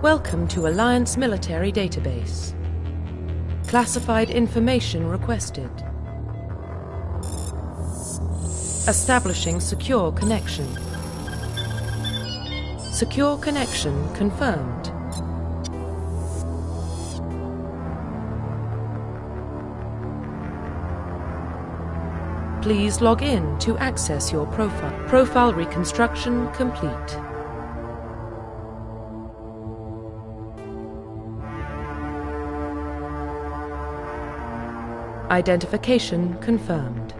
Welcome to Alliance Military Database. Classified information requested. Establishing secure connection. Secure connection confirmed. Please log in to access your profile. Profile reconstruction complete. Identification confirmed.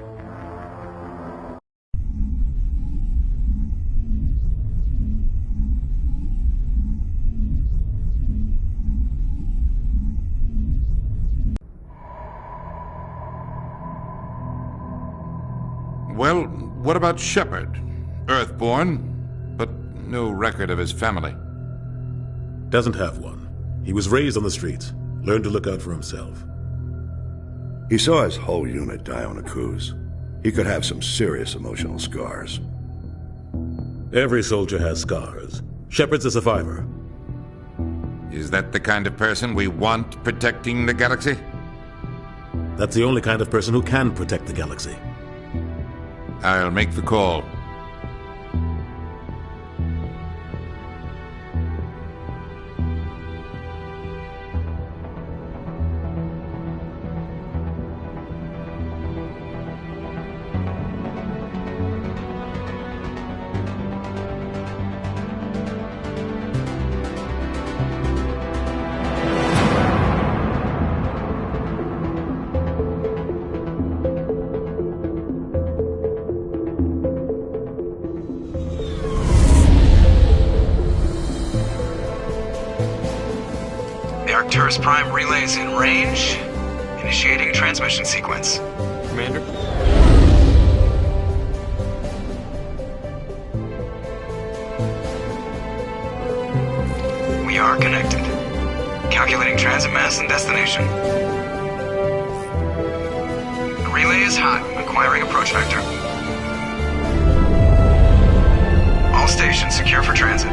Well, what about Shepard? Earthborn, but no record of his family. Doesn't have one. He was raised on the streets, learned to look out for himself. He saw his whole unit die on a cruise. He could have some serious emotional scars. Every soldier has scars. Shepard's a survivor. Is that the kind of person we want protecting the galaxy? That's the only kind of person who can protect the galaxy. I'll make the call. Arcturus Prime relays in range. Initiating transmission sequence. Commander? We are connected. Calculating transit mass and destination. The relay is hot. Acquiring approach vector. All stations secure for transit.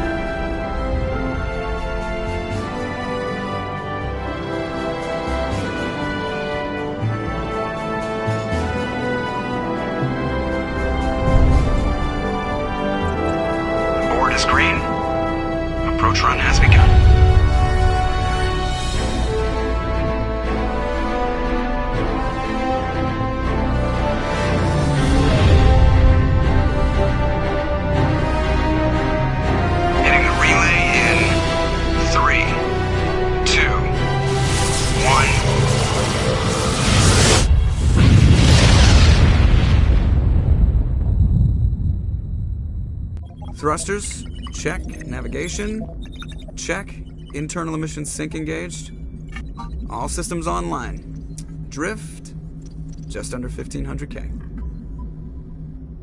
Green. Approach run has begun. Hitting the relay in 3, 2, 1. Thrusters. Check. Navigation. Check. Internal emissions sync engaged. All systems online. Drift. Just under 1,500K.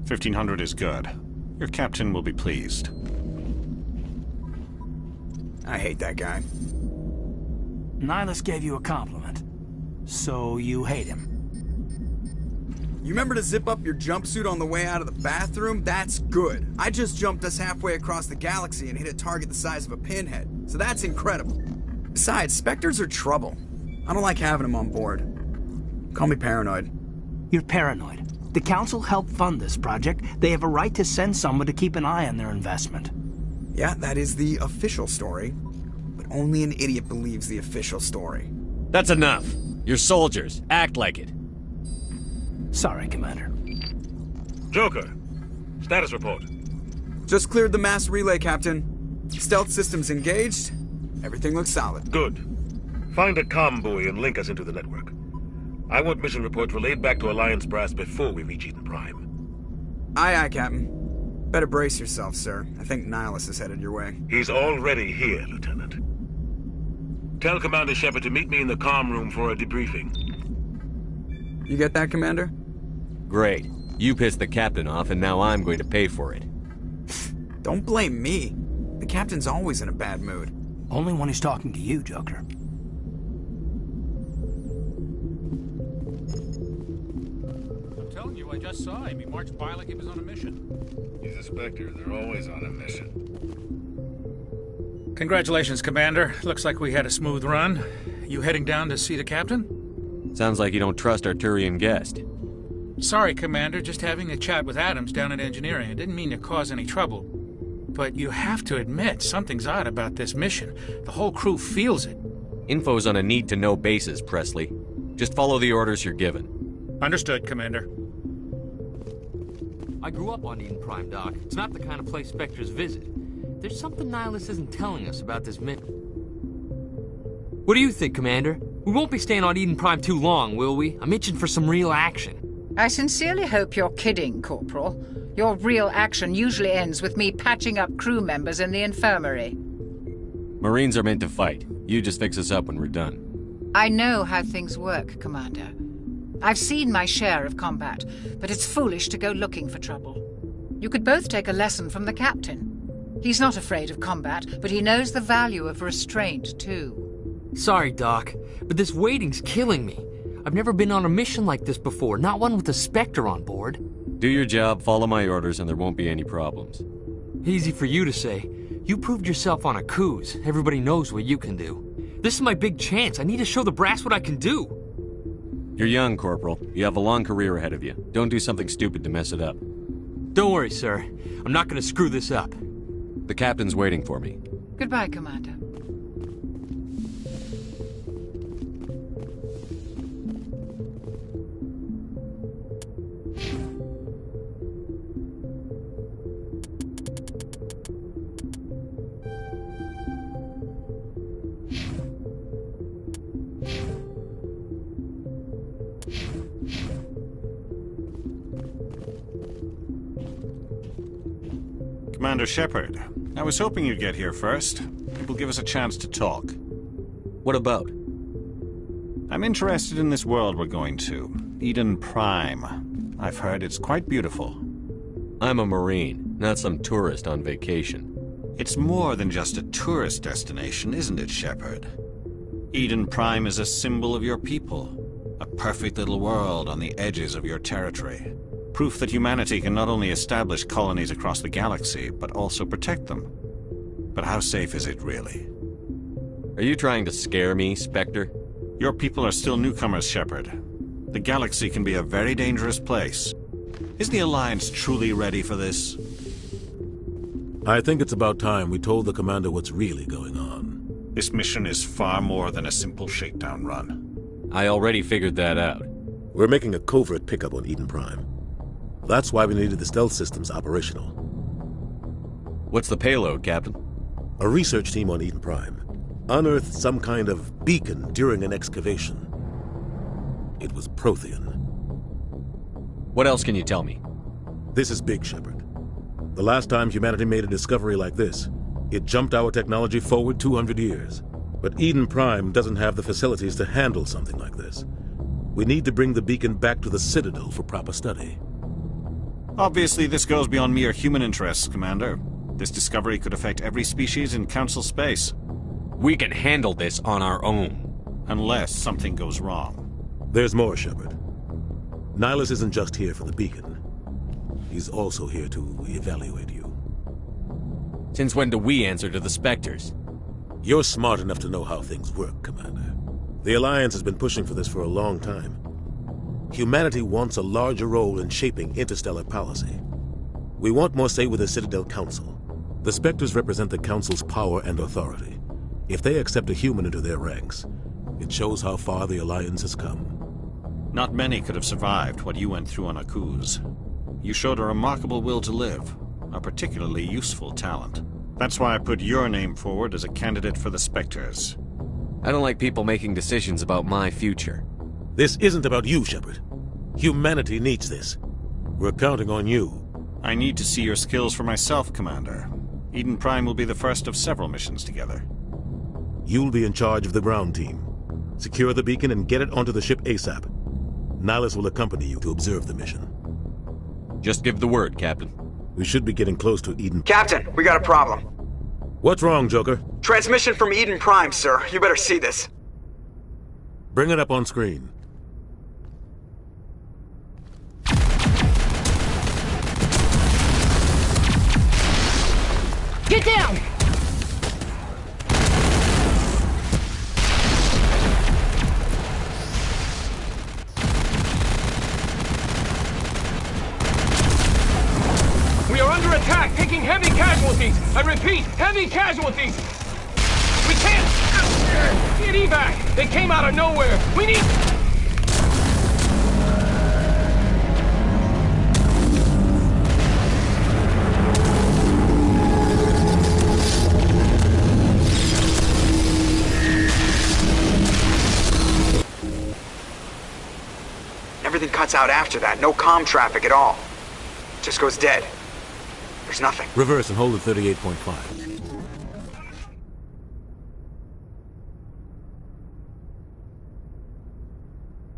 1,500 is good. Your captain will be pleased. I hate that guy. Nihilus gave you a compliment. So you hate him. You remember to zip up your jumpsuit on the way out of the bathroom? That's good. I just jumped us halfway across the galaxy and hit a target the size of a pinhead. So that's incredible. Besides, Spectres are trouble. I don't like having them on board. Call me paranoid. You're paranoid. The Council helped fund this project. They have a right to send someone to keep an eye on their investment. Yeah, that is the official story. But only an idiot believes the official story. That's enough. You're soldiers. Act like it. Sorry, Commander. Joker, status report. Just cleared the mass relay, Captain. Stealth systems engaged. Everything looks solid. Good. Find a comm buoy and link us into the network. I want mission reports relayed back to Alliance Brass before we reach Eden Prime. Aye, aye, Captain. Better brace yourself, sir. I think Nihilus is headed your way. He's already here, Lieutenant. Tell Commander Shepard to meet me in the comm room for a debriefing. You get that, Commander? Great. You pissed the captain off, and now I'm going to pay for it. Don't blame me. The captain's always in a bad mood. Only when he's talking to you, Joker. I'm telling you, I just saw him. He marched by like he was on a mission. He's a Spectre. They're always on a mission. Congratulations, Commander. Looks like we had a smooth run. You heading down to see the captain? Sounds like you don't trust our Turian guest. Sorry, Commander. Just having a chat with Adams down at engineering. I didn't mean to cause any trouble. But you have to admit, something's odd about this mission. The whole crew feels it. Info's on a need-to-know basis, Presley. Just follow the orders you're given. Understood, Commander. I grew up on Eden Prime, Doc. It's not the kind of place Spectres visit. There's something Nihilus isn't telling us about this mission. What do you think, Commander? We won't be staying on Eden Prime too long, will we? I'm itching for some real action. I sincerely hope you're kidding, Corporal. Your real action usually ends with me patching up crew members in the infirmary. Marines are meant to fight. You just fix us up when we're done. I know how things work, Commander. I've seen my share of combat, but it's foolish to go looking for trouble. You could both take a lesson from the captain. He's not afraid of combat, but he knows the value of restraint, too. Sorry, Doc, but this waiting's killing me. I've never been on a mission like this before, not one with a Spectre on board. Do your job, follow my orders, and there won't be any problems. Easy for you to say. You proved yourself on a cruise. Everybody knows what you can do. This is my big chance. I need to show the brass what I can do. You're young, Corporal. You have a long career ahead of you. Don't do something stupid to mess it up. Don't worry, sir. I'm not going to screw this up. The captain's waiting for me. Goodbye, Commander. Commander Shepard, I was hoping you'd get here first. It will give us a chance to talk. What about? I'm interested in this world we're going to, Eden Prime. I've heard it's quite beautiful. I'm a Marine, not some tourist on vacation. It's more than just a tourist destination, isn't it, Shepard? Eden Prime is a symbol of your people, a perfect little world on the edges of your territory. Proof that humanity can not only establish colonies across the galaxy, but also protect them. But how safe is it, really? Are you trying to scare me, Spectre? Your people are still newcomers, Shepard. The galaxy can be a very dangerous place. Is the Alliance truly ready for this? I think it's about time we told the Commander what's really going on. This mission is far more than a simple shakedown run. I already figured that out. We're making a covert pickup on Eden Prime. That's why we needed the stealth systems operational. What's the payload, Captain? A research team on Eden Prime unearthed some kind of beacon during an excavation. It was Prothean. What else can you tell me? This is big, Shepard. The last time humanity made a discovery like this, it jumped our technology forward 200 years. But Eden Prime doesn't have the facilities to handle something like this. We need to bring the beacon back to the Citadel for proper study. Obviously, this goes beyond mere human interests, Commander. This discovery could affect every species in Council space. We can handle this on our own. Unless something goes wrong. There's more, Shepard. Nihilus isn't just here for the beacon. He's also here to evaluate you. Since when do we answer to the Spectres? You're smart enough to know how things work, Commander. The Alliance has been pushing for this for a long time. Humanity wants a larger role in shaping interstellar policy. We want more say with the Citadel Council. The Spectres represent the Council's power and authority. If they accept a human into their ranks, it shows how far the Alliance has come. Not many could have survived what you went through on Akuz. You showed a remarkable will to live, a particularly useful talent. That's why I put your name forward as a candidate for the Spectres. I don't like people making decisions about my future. This isn't about you, Shepard. Humanity needs this. We're counting on you. I need to see your skills for myself, Commander. Eden Prime will be the first of several missions together. You'll be in charge of the ground team. Secure the beacon and get it onto the ship ASAP. Nihilus will accompany you to observe the mission. Just give the word, Captain. We should be getting close to Eden. Captain, we got a problem. What's wrong, Joker? Transmission from Eden Prime, sir. You better see this. Bring it up on screen. Get down! taking heavy casualties. I repeat, heavy casualties. We can't get evac. They came out of nowhere. We need... Everything cuts out after that. No comm traffic at all. Just goes dead. There's nothing. Reverse and hold at 38.5.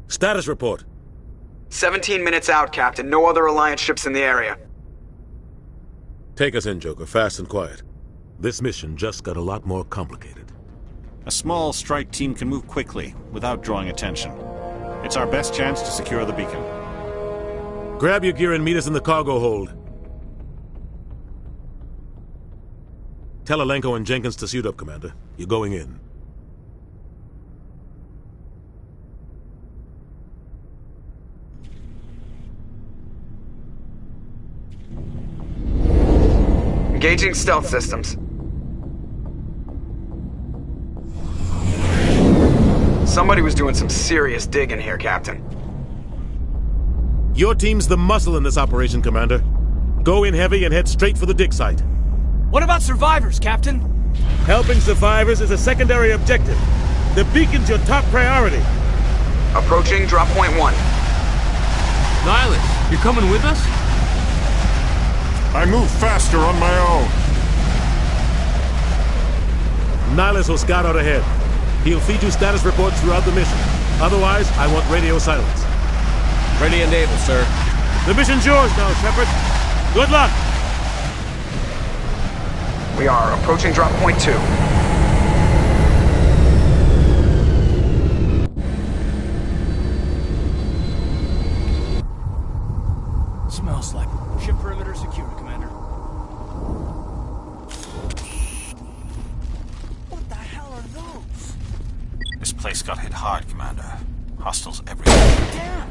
Status report. 17 minutes out, Captain. No other Alliance ships in the area. Take us in, Joker, fast and quiet. This mission just got a lot more complicated. A small strike team can move quickly, without drawing attention. It's our best chance to secure the beacon. Grab your gear and meet us in the cargo hold. Tell Alenko and Jenkins to suit up, Commander. You're going in. Engaging stealth systems. Somebody was doing some serious digging here, Captain. Your team's the muscle in this operation, Commander. Go in heavy and head straight for the dig site. What about survivors, Captain? Helping survivors is a secondary objective. The beacon's your top priority. Approaching drop point 1. Nihilus, you're coming with us? I move faster on my own. Nihilus will scout out ahead. He'll feed you status reports throughout the mission. Otherwise, I want radio silence. Ready and able, sir. The mission's yours now, Shepard. Good luck! We are approaching drop point 2. Smells like ship perimeter secure, Commander. What the hell are those? This place got hit hard, Commander. Hostiles everywhere. Damn!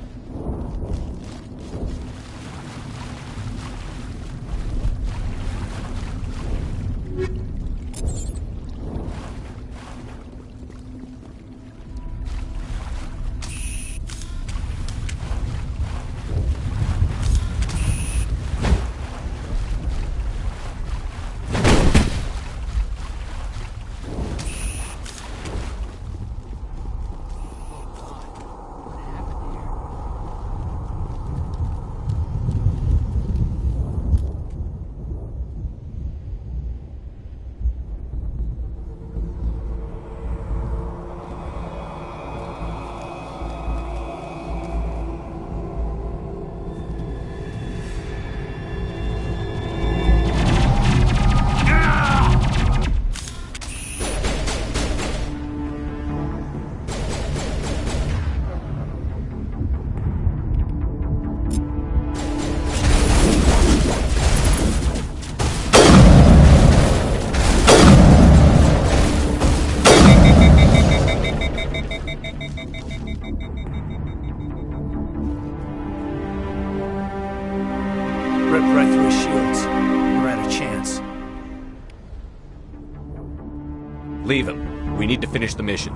Leave him. We need to finish the mission.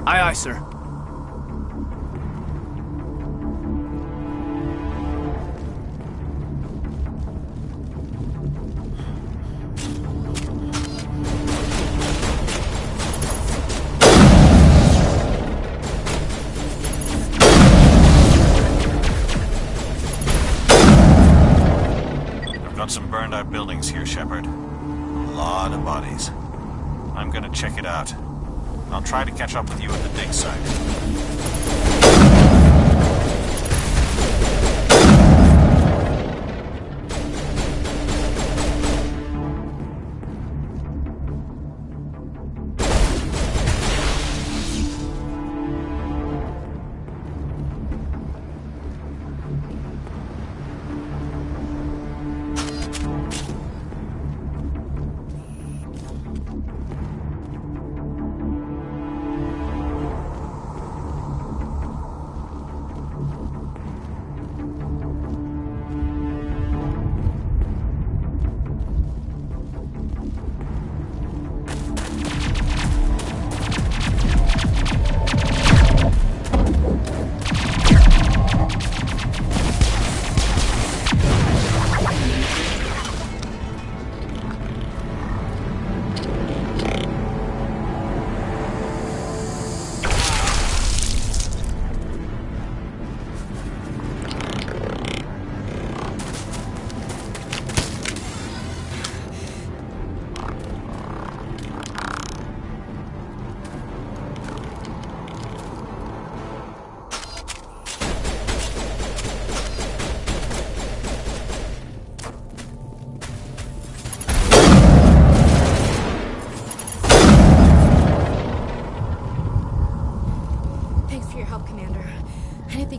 Aye, aye, sir. I've got some burned out buildings here, Shepard. A lot of bodies. I'm gonna check it out. I'll try to catch up with you at the dig site.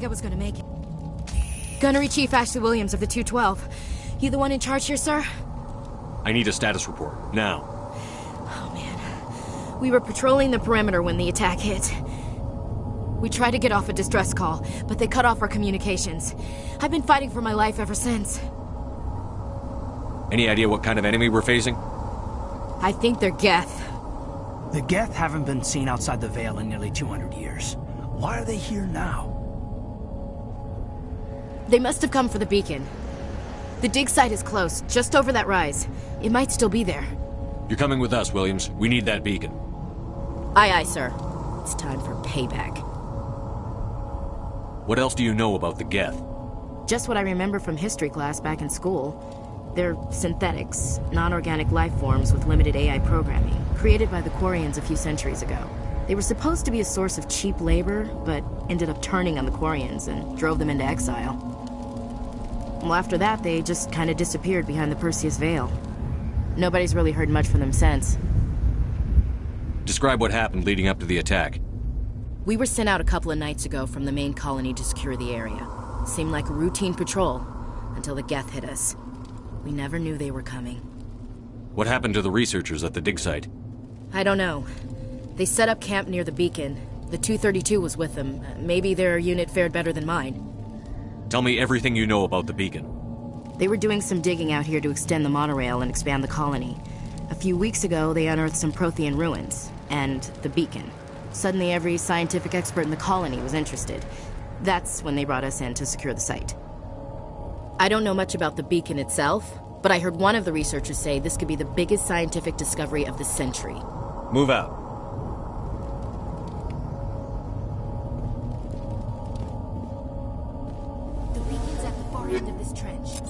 think I was gonna make it. Gunnery Chief Ashley Williams of the 212. You the one in charge here, sir? I need a status report, now. Oh, man. We were patrolling the perimeter when the attack hit. We tried to get off a distress call, but they cut off our communications. I've been fighting for my life ever since. Any idea what kind of enemy we're facing? I think they're Geth. The Geth haven't been seen outside the Veil in nearly 200 years. Why are they here now? They must have come for the beacon. The dig site is close, just over that rise. It might still be there. You're coming with us, Williams. We need that beacon. Aye, aye, sir. It's time for payback. What else do you know about the Geth? Just what I remember from history class back in school. They're synthetics, non-organic life forms with limited AI programming, created by the Quarians a few centuries ago. They were supposed to be a source of cheap labor, but ended up turning on the Quarians and drove them into exile. Well, after that, they just kind of disappeared behind the Perseus Veil. Nobody's really heard much from them since. Describe what happened leading up to the attack. We were sent out a couple of nights ago from the main colony to secure the area. Seemed like a routine patrol, until the Geth hit us. We never knew they were coming. What happened to the researchers at the dig site? I don't know. They set up camp near the beacon. The 232 was with them. Maybe their unit fared better than mine. Tell me everything you know about the beacon. They were doing some digging out here to extend the monorail and expand the colony. A few weeks ago, they unearthed some Prothean ruins, and the beacon. Suddenly, every scientific expert in the colony was interested. That's when they brought us in to secure the site. I don't know much about the beacon itself, but I heard one of the researchers say this could be the biggest scientific discovery of the century. Move out. The beacon's at the far end of this trench.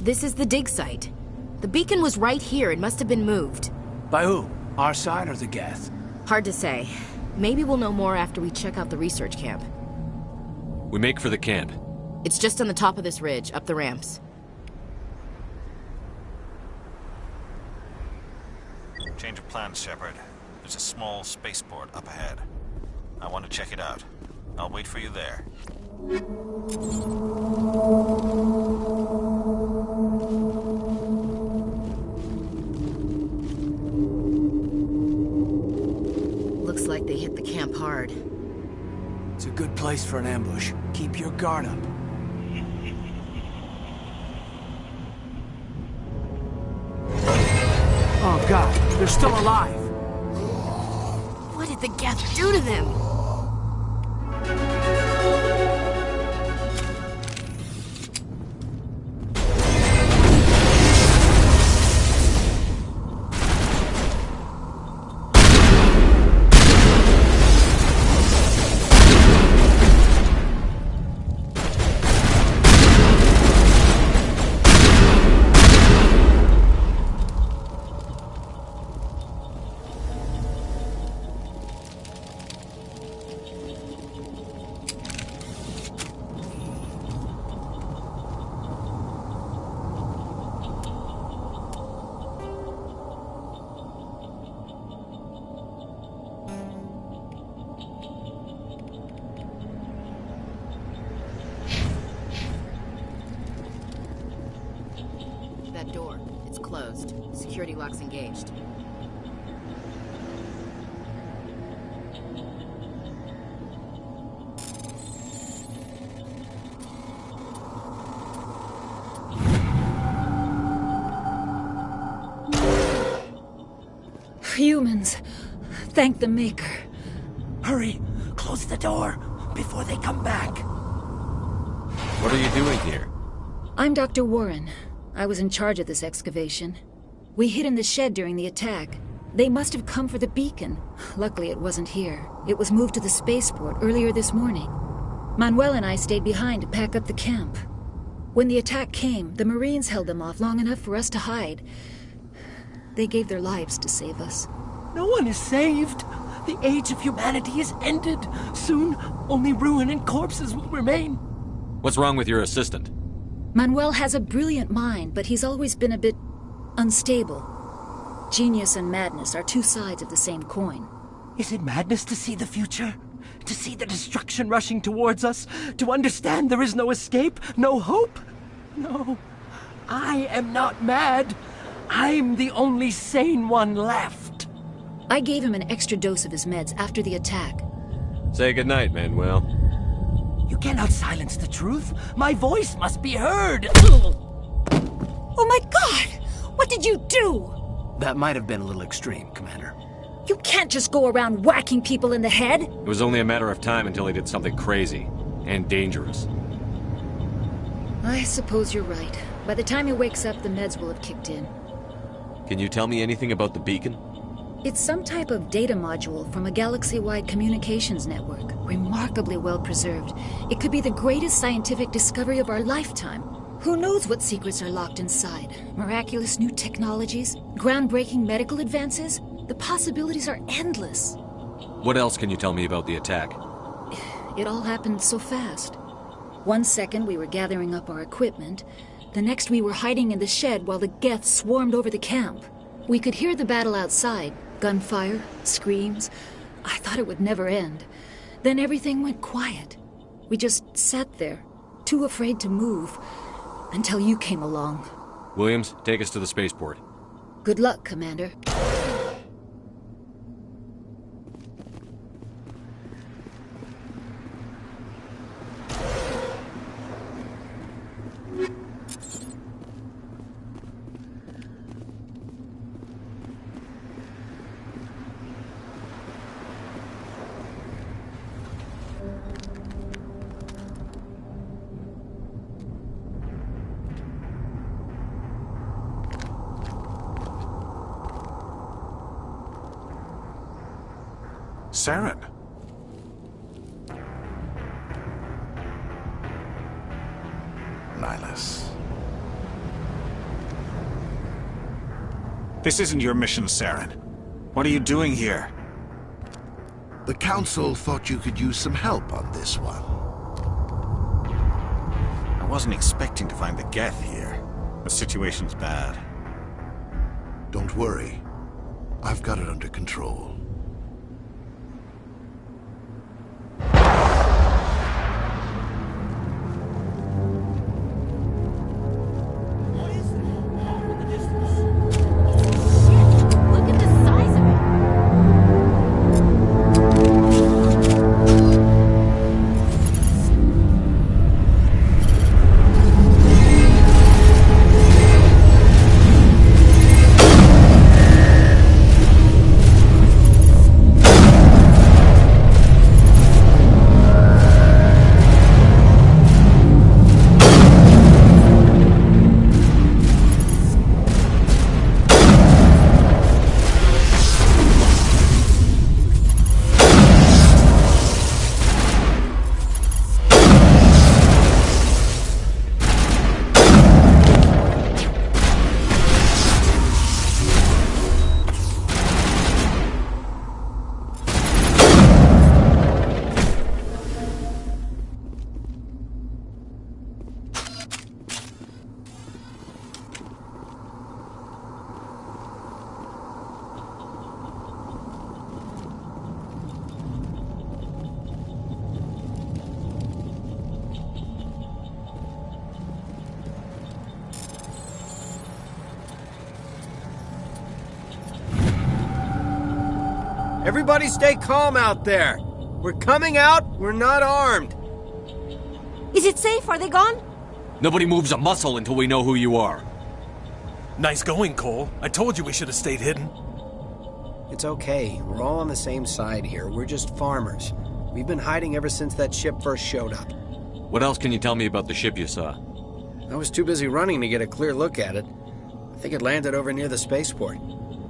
This is the dig site. The beacon was right here. It must have been moved. By who? Our side or the Geth? Hard to say. Maybe we'll know more after we check out the research camp. We make for the camp. It's just on the top of this ridge, up the ramps. Change of plans, Shepard. There's a small spaceport up ahead. I want to check it out. I'll wait for you there. Looks like they hit the camp hard. It's a good place for an ambush. Keep your guard up. Oh God, they're still alive! What did the Geth do to them? That door, it's closed. Security lock's engaged. Humans. Thank the Maker. Hurry! Close the door before they come back. What are you doing here? I'm Dr. Warren. I was in charge of this excavation. We hid in the shed during the attack. They must have come for the beacon. Luckily, it wasn't here. It was moved to the spaceport earlier this morning. Manuel and I stayed behind to pack up the camp. When the attack came, the Marines held them off long enough for us to hide. They gave their lives to save us. No one is saved. The age of humanity is ended. Soon, only ruin and corpses will remain. What's wrong with your assistant? Manuel has a brilliant mind, but he's always been a bit unstable. Genius and madness are two sides of the same coin. Is it madness to see the future? To see the destruction rushing towards us? To understand there is no escape? No hope? No. I am not mad. I'm the only sane one left. I gave him an extra dose of his meds after the attack. Say goodnight, Manuel. You cannot silence the truth. My voice must be heard. Oh my God! What did you do? That might have been a little extreme, Commander. You can't just go around whacking people in the head. It was only a matter of time until he did something crazy and dangerous. I suppose you're right. By the time he wakes up, the meds will have kicked in. Can you tell me anything about the beacon? It's some type of data module from a galaxy-wide communications network, remarkably well preserved. It could be the greatest scientific discovery of our lifetime. Who knows what secrets are locked inside? Miraculous new technologies? Groundbreaking medical advances? The possibilities are endless. What else can you tell me about the attack? It all happened so fast. 1 second we were gathering up our equipment. The next we were hiding in the shed while the Geth swarmed over the camp. We could hear the battle outside. Gunfire, screams. I thought it would never end. Then everything went quiet. We just sat there, too afraid to move, until you came along. Williams, take us to the spaceport. Good luck, Commander. Saren. Nihilus. This isn't your mission, Saren. What are you doing here? The Council thought you could use some help on this one. I wasn't expecting to find the Geth here. The situation's bad. Don't worry. I've got it under control. Everybody stay calm out there. We're coming out, we're not armed. Is it safe? Are they gone? Nobody moves a muscle until we know who you are. Nice going, Cole. I told you we should have stayed hidden. It's okay. We're all on the same side here. We're just farmers. We've been hiding ever since that ship first showed up. What else can you tell me about the ship you saw? I was too busy running to get a clear look at it. I think it landed over near the spaceport.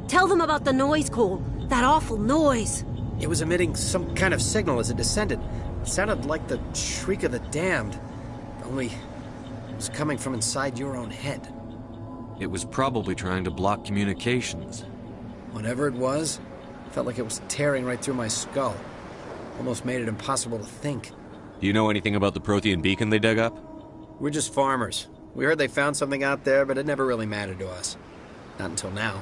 Tell them about the noise, Cole. That awful noise. It was emitting some kind of signal as it descended. It sounded like the shriek of the damned. Only it was coming from inside your own head. It was probably trying to block communications. Whatever it was, it felt like it was tearing right through my skull. Almost made it impossible to think. Do you know anything about the Prothean beacon they dug up? We're just farmers. We heard they found something out there, but it never really mattered to us. Not until now.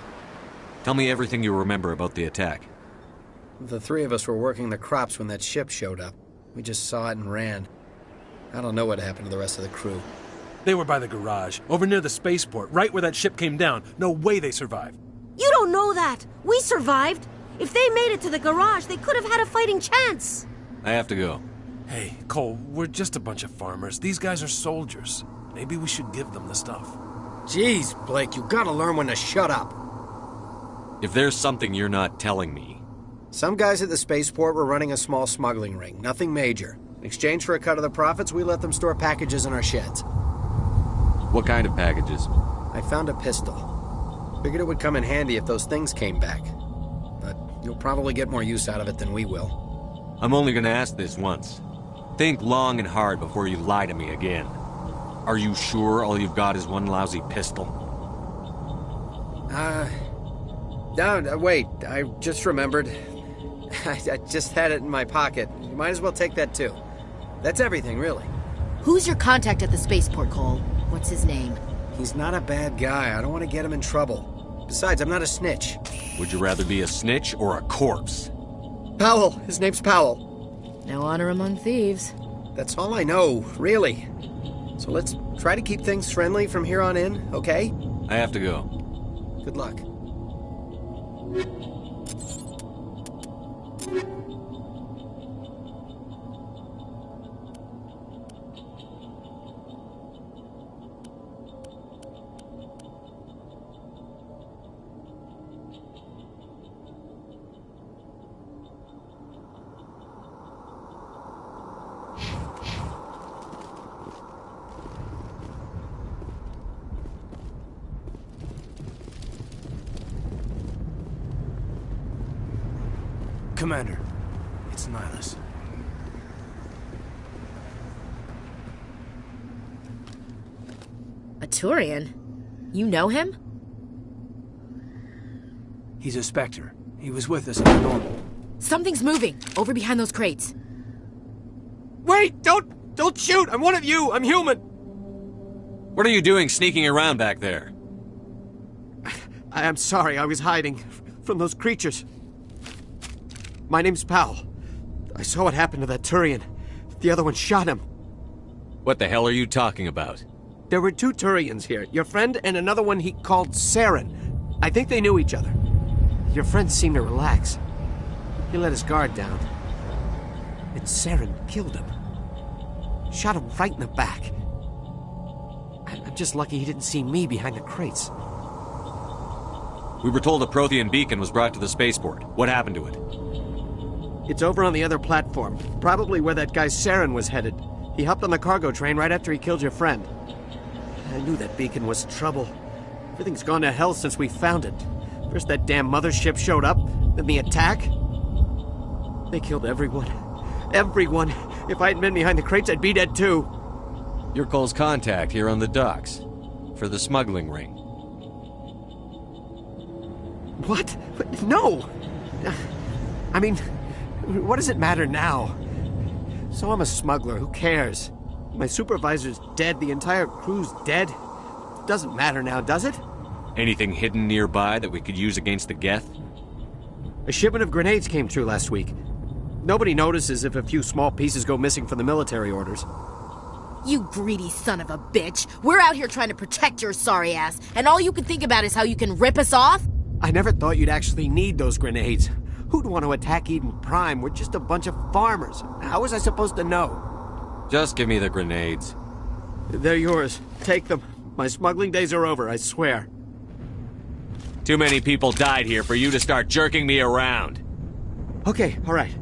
Tell me everything you remember about the attack. The three of us were working the crops when that ship showed up. We just saw it and ran. I don't know what happened to the rest of the crew. They were by the garage, over near the spaceport, right where that ship came down. No way they survived. You don't know that. We survived. If they made it to the garage, they could have had a fighting chance. I have to go. Hey, Cole, we're just a bunch of farmers. These guys are soldiers. Maybe we should give them the stuff. Jeez, Blake, you gotta learn when to shut up. If there's something you're not telling me... Some guys at the spaceport were running a small smuggling ring. Nothing major. In exchange for a cut of the profits, we let them store packages in our sheds. What kind of packages? I found a pistol. Figured it would come in handy if those things came back. But you'll probably get more use out of it than we will. I'm only gonna ask this once. Think long and hard before you lie to me again. Are you sure all you've got is one lousy pistol? No, wait. I just remembered. I just had it in my pocket. You might as well take that too. That's everything, really. Who's your contact at the spaceport, Cole? What's his name? He's not a bad guy. I don't want to get him in trouble. Besides, I'm not a snitch. Would you rather be a snitch or a corpse? Powell. His name's Powell. No honor among thieves. That's all I know, really. So let's try to keep things friendly from here on in, okay? I have to go. Good luck. Commander, it's Nihilus. A Turian? You know him? He's a Spectre. He was with us on the normal. Something's moving, over behind those crates. Wait! Don't shoot! I'm one of you! I'm human! What are you doing sneaking around back there? I'm sorry, I was hiding from those creatures. My name's Powell. I saw what happened to that Turian. The other one shot him. What the hell are you talking about? There were two Turians here. Your friend and another one he called Saren. I think they knew each other. Your friend seemed to relax. He let his guard down. And Saren killed him. Shot him right in the back. I'm just lucky he didn't see me behind the crates. We were told a Prothean beacon was brought to the spaceport. What happened to it? It's over on the other platform. Probably where that guy Saren was headed. He hopped on the cargo train right after he killed your friend. I knew that beacon was trouble. Everything's gone to hell since we found it. First that damn mothership showed up, then the attack. They killed everyone. Everyone. If I hadn't been behind the crates, I'd be dead too. You're Cole's contact here on the docks. For the smuggling ring. What? No! I mean, what does it matter now? So I'm a smuggler, who cares? My supervisor's dead, the entire crew's dead. Doesn't matter now, does it? Anything hidden nearby that we could use against the Geth? A shipment of grenades came through last week. Nobody notices if a few small pieces go missing from the military orders. You greedy son of a bitch! We're out here trying to protect your sorry ass, and all you can think about is how you can rip us off? I never thought you'd actually need those grenades. Who'd want to attack Eden Prime? We're just a bunch of farmers. How was I supposed to know? Just give me the grenades. They're yours. Take them. My smuggling days are over, I swear. Too many people died here for you to start jerking me around. Okay, all right.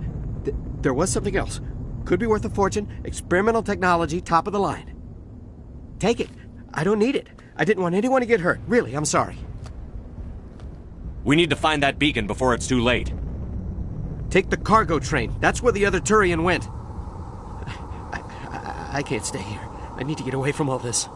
There was something else. Could be worth a fortune. Experimental technology, top of the line. Take it. I don't need it. I didn't want anyone to get hurt. Really, I'm sorry. We need to find that beacon before it's too late. Take the cargo train. That's where the other Turian went. I can't stay here. I need to get away from all this.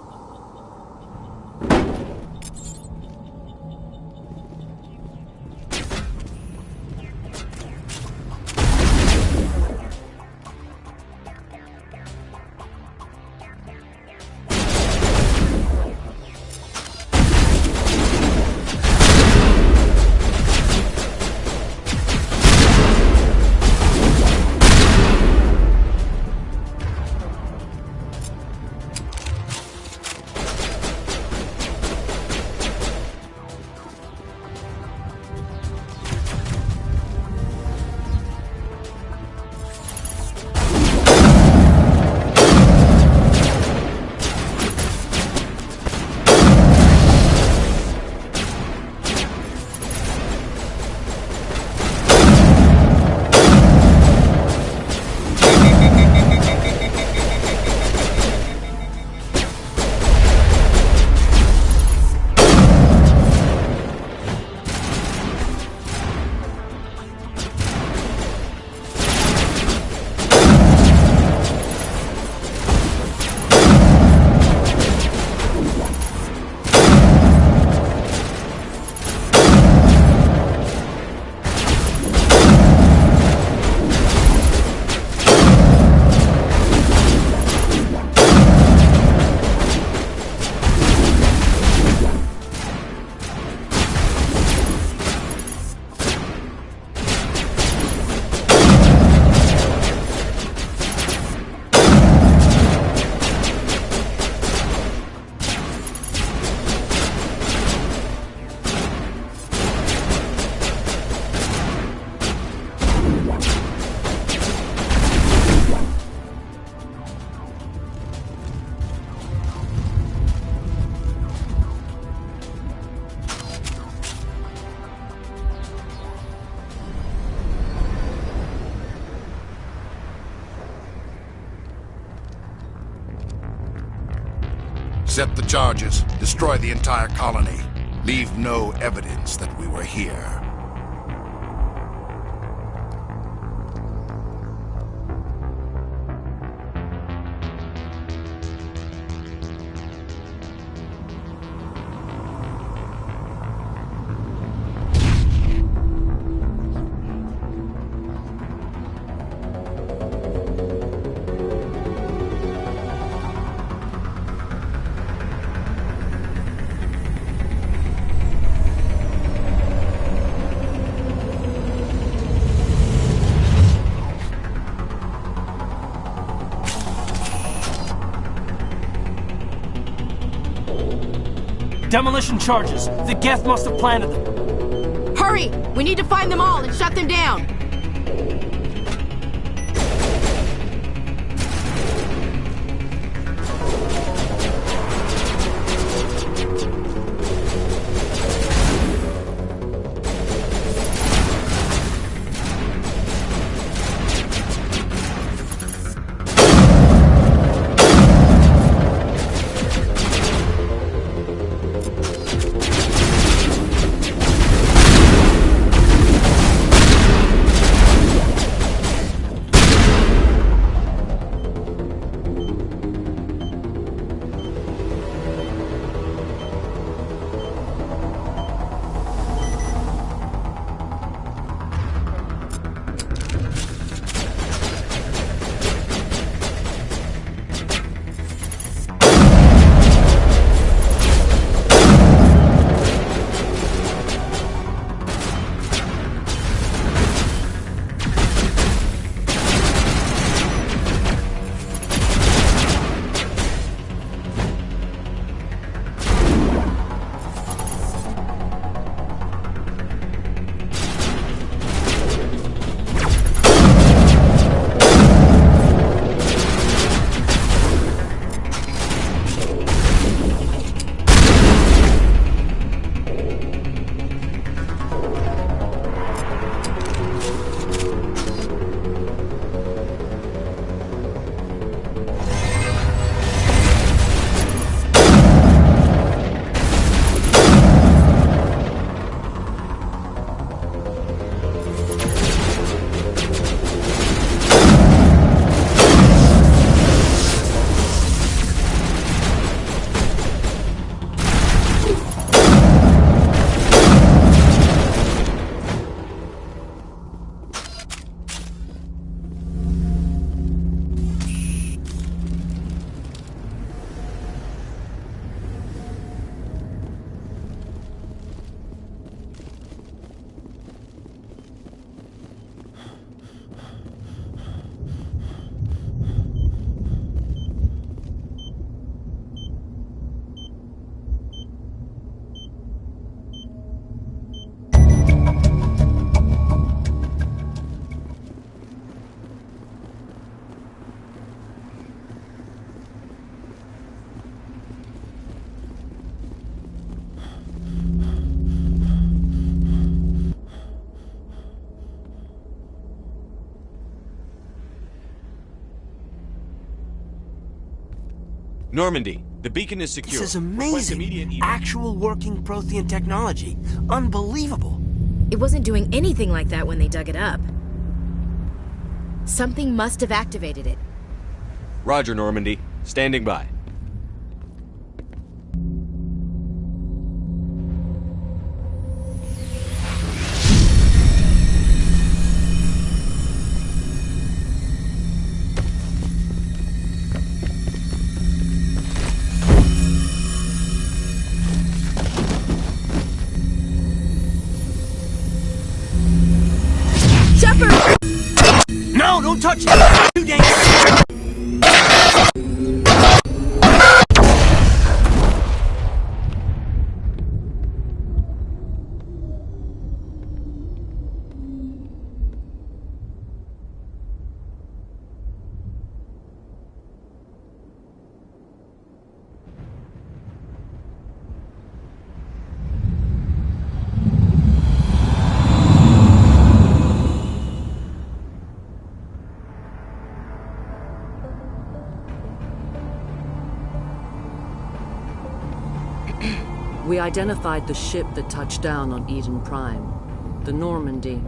Set the charges. Destroy the entire colony. Leave no evidence that we were here. Demolition charges. The Geth must have planted them. Hurry! We need to find them all and shut them down. Normandy, the beacon is secure. This is amazing. Actual working Prothean technology. Unbelievable. It wasn't doing anything like that when they dug it up. Something must have activated it. Roger, Normandy. Standing by. No, don't touch it! Too dangerous! We identified the ship that touched down on Eden Prime. The Normandy.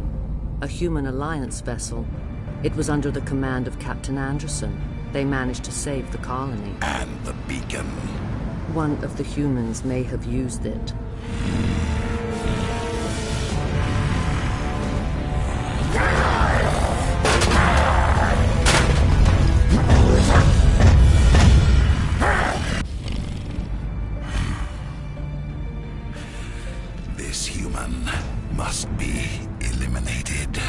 A human alliance vessel. It was under the command of Captain Anderson. They managed to save the colony. And the beacon. One of the humans may have used it. This human must be eliminated.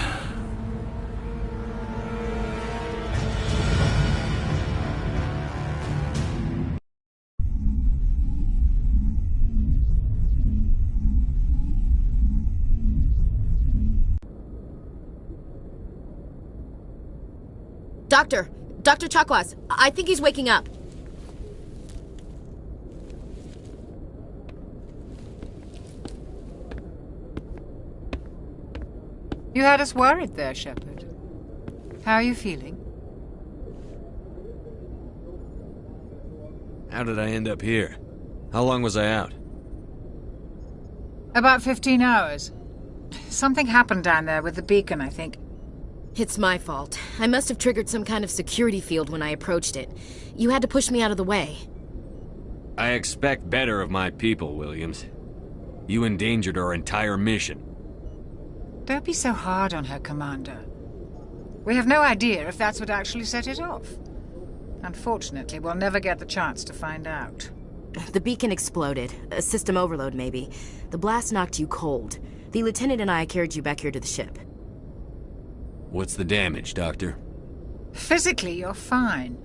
Dr. Chakwas, I think he's waking up. You had us worried there, Shepard. How are you feeling? How did I end up here? How long was I out? About 15 hours. Something happened down there with the beacon, I think. It's my fault. I must have triggered some kind of security field when I approached it. You had to push me out of the way. I expect better of my people, Williams. You endangered our entire mission. Don't be so hard on her, Commander. We have no idea if that's what actually set it off. Unfortunately, we'll never get the chance to find out. The beacon exploded. A system overload, maybe. The blast knocked you cold. The lieutenant and I carried you back here to the ship. What's the damage, Doctor? Physically, you're fine.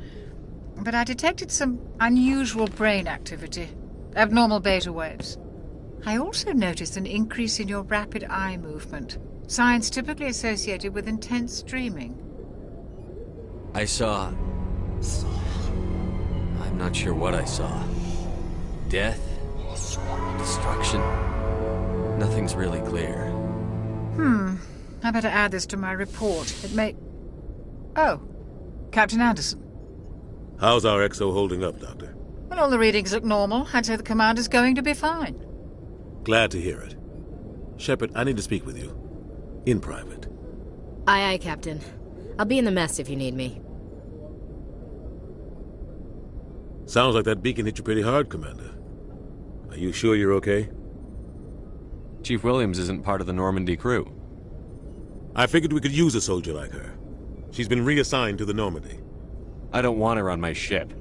But I detected some unusual brain activity. Abnormal beta waves. I also noticed an increase in your rapid eye movement. Signs typically associated with intense dreaming. I saw... I'm not sure what I saw. Death? Destruction? Nothing's really clear. I better add this to my report. It may... Oh, Captain Anderson. How's our XO holding up, Doctor? Well, all the readings look normal. I'd say the commander's going to be fine. Glad to hear it. Shepard, I need to speak with you. In private. Aye, aye, Captain. I'll be in the mess if you need me. Sounds like that beacon hit you pretty hard, Commander. Are you sure you're okay? Chief Williams isn't part of the Normandy crew. I figured we could use a soldier like her. She's been reassigned to the Normandy. I don't want her on my ship.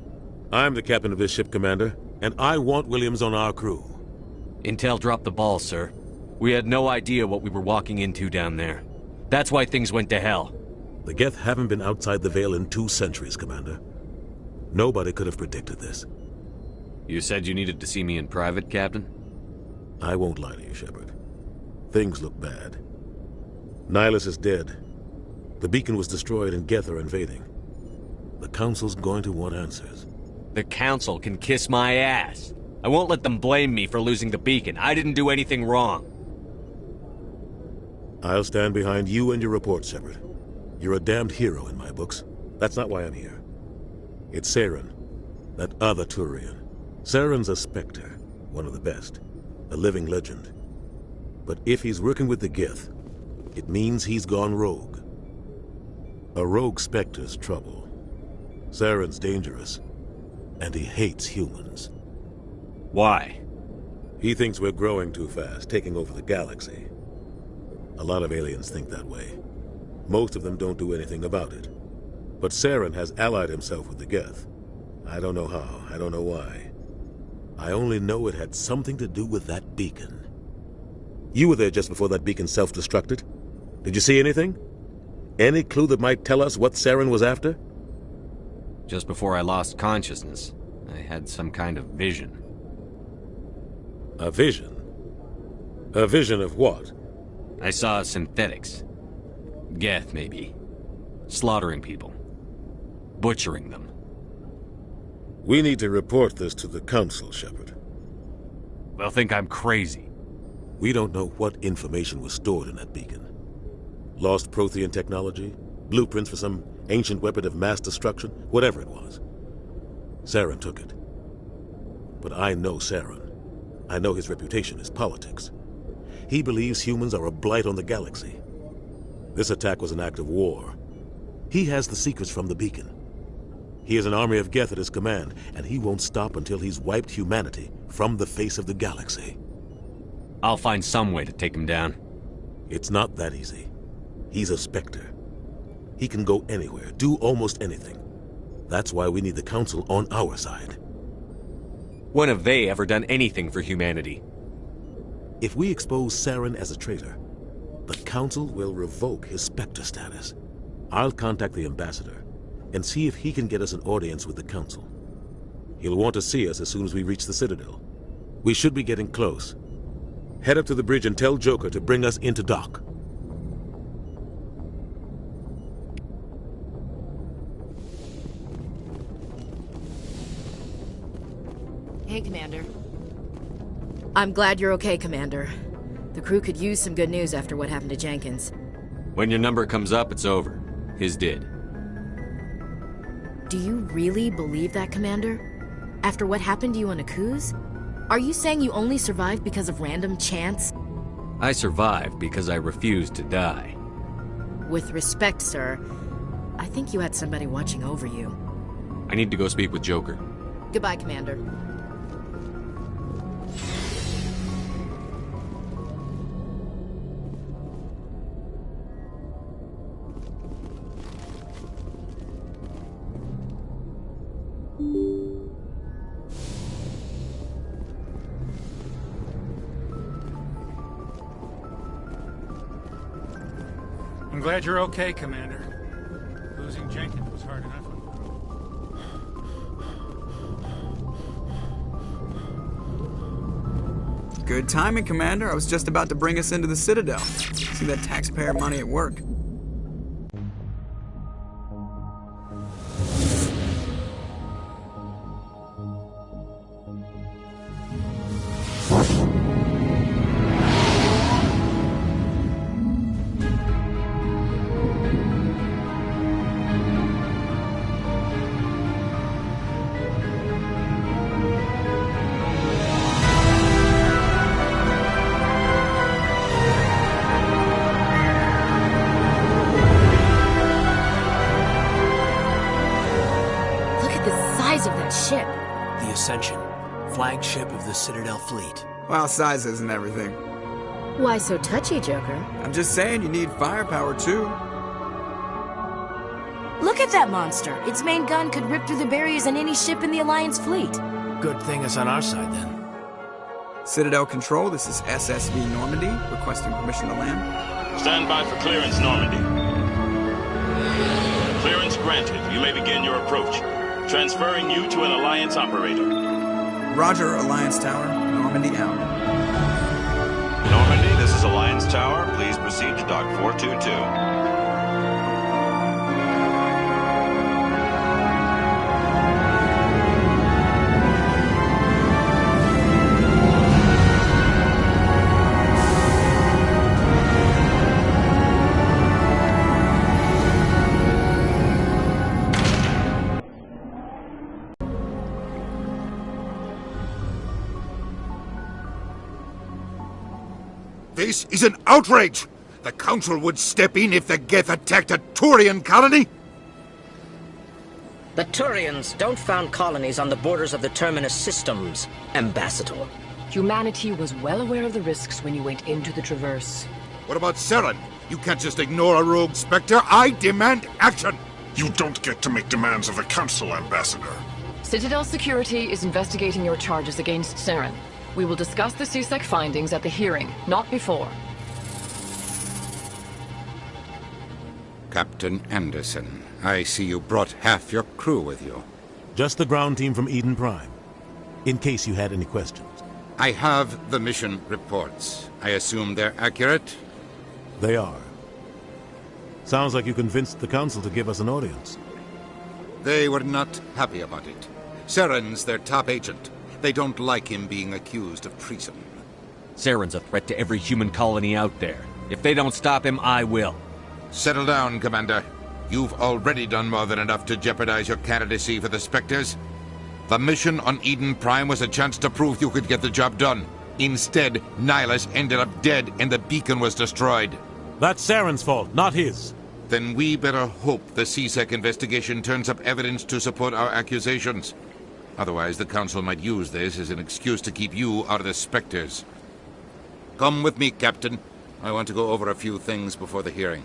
I'm the captain of this ship, Commander, and I want Williams on our crew. Intel dropped the ball, sir. We had no idea what we were walking into down there. That's why things went to hell. The Geth haven't been outside the Veil in 2 centuries, Commander. Nobody could have predicted this. You said you needed to see me in private, Captain? I won't lie to you, Shepard. Things look bad. Nihilus is dead. The beacon was destroyed and Geth are invading. The Council's going to want answers. The Council can kiss my ass. I won't let them blame me for losing the beacon. I didn't do anything wrong. I'll stand behind you and your report, Shepard. You're a damned hero in my books. That's not why I'm here. It's Saren. That other Turian. Saren's a Spectre, one of the best. A living legend. But if he's working with the Gith, it means he's gone rogue. A rogue Spectre's trouble. Saren's dangerous, and he hates humans. Why? He thinks we're growing too fast, taking over the galaxy. A lot of aliens think that way. Most of them don't do anything about it. But Saren has allied himself with the Geth. I don't know how, I don't know why. I only know it had something to do with that beacon. You were there just before that beacon self-destructed. Did you see anything? Any clue that might tell us what Saren was after? Just before I lost consciousness, I had some kind of vision. A vision? A vision of what? I saw synthetics. Geth, maybe. Slaughtering people. Butchering them. We need to report this to the Council, Shepard. They'll think I'm crazy. We don't know what information was stored in that beacon. Lost Prothean technology? Blueprints for some ancient weapon of mass destruction? Whatever it was. Saren took it. But I know Saren. I know his reputation is politics. He believes humans are a blight on the galaxy. This attack was an act of war. He has the secrets from the beacon. He has an army of Geth at his command, and he won't stop until he's wiped humanity from the face of the galaxy. I'll find some way to take him down. It's not that easy. He's a Spectre. He can go anywhere, do almost anything. That's why we need the Council on our side. When have they ever done anything for humanity? If we expose Saren as a traitor, the Council will revoke his Spectre status. I'll contact the Ambassador and see if he can get us an audience with the Council. He'll want to see us as soon as we reach the Citadel. We should be getting close. Head up to the bridge and tell Joker to bring us into dock. Hey, Commander. I'm glad you're okay, Commander. The crew could use some good news after what happened to Jenkins. When your number comes up, it's over. His did. Do you really believe that, Commander? After what happened to you on Akuz? Are you saying you only survived because of random chance? I survived because I refused to die. With respect, sir, I think you had somebody watching over you. I need to go speak with Joker. Goodbye, Commander. I'm glad you're okay, Commander. Losing Jenkins was hard enough. Good timing, Commander. I was just about to bring us into the Citadel. See that taxpayer money at work. Flagship of the Citadel fleet. Well, size isn't everything. Why so touchy, Joker? I'm just saying you need firepower, too. Look at that monster. Its main gun could rip through the barriers in any ship in the Alliance fleet. Good thing it's on our side, then. Citadel Control, this is SSV Normandy, requesting permission to land. Stand by for clearance, Normandy. Clearance granted. You may begin your approach. Transferring you to an Alliance operator. Roger, Alliance Tower. Normandy out. Normandy, this is Alliance Tower. Please proceed to Dock 422. This is an outrage! The Council would step in if the Geth attacked a Turian colony? The Turians don't found colonies on the borders of the Terminus systems, Ambassador. Humanity was well aware of the risks when you went into the Traverse. What about Saren? You can't just ignore a rogue Spectre. I demand action! You don't get to make demands of the Council, Ambassador. Citadel Security is investigating your charges against Saren. We will discuss the CSEC findings at the hearing, not before. Captain Anderson, I see you brought half your crew with you. Just the ground team from Eden Prime, in case you had any questions. I have the mission reports. I assume they're accurate? They are. Sounds like you convinced the Council to give us an audience. They were not happy about it. Saren's their top agent. They don't like him being accused of treason. Saren's a threat to every human colony out there. If they don't stop him, I will. Settle down, Commander. You've already done more than enough to jeopardize your candidacy for the Spectres. The mission on Eden Prime was a chance to prove you could get the job done. Instead, Nihilus ended up dead and the beacon was destroyed. That's Saren's fault, not his. Then we better hope the CSEC investigation turns up evidence to support our accusations. Otherwise, the Council might use this as an excuse to keep you out of the Spectres. Come with me, Captain. I want to go over a few things before the hearing.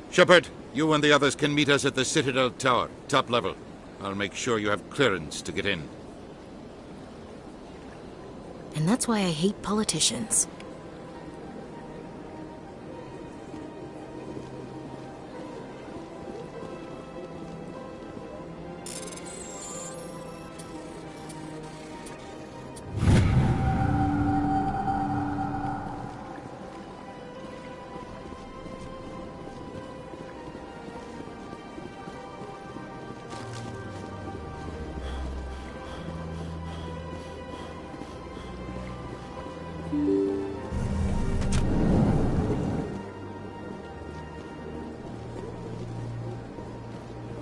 Shepard, you and the others can meet us at the Citadel Tower, top level. I'll make sure you have clearance to get in. And that's why I hate politicians.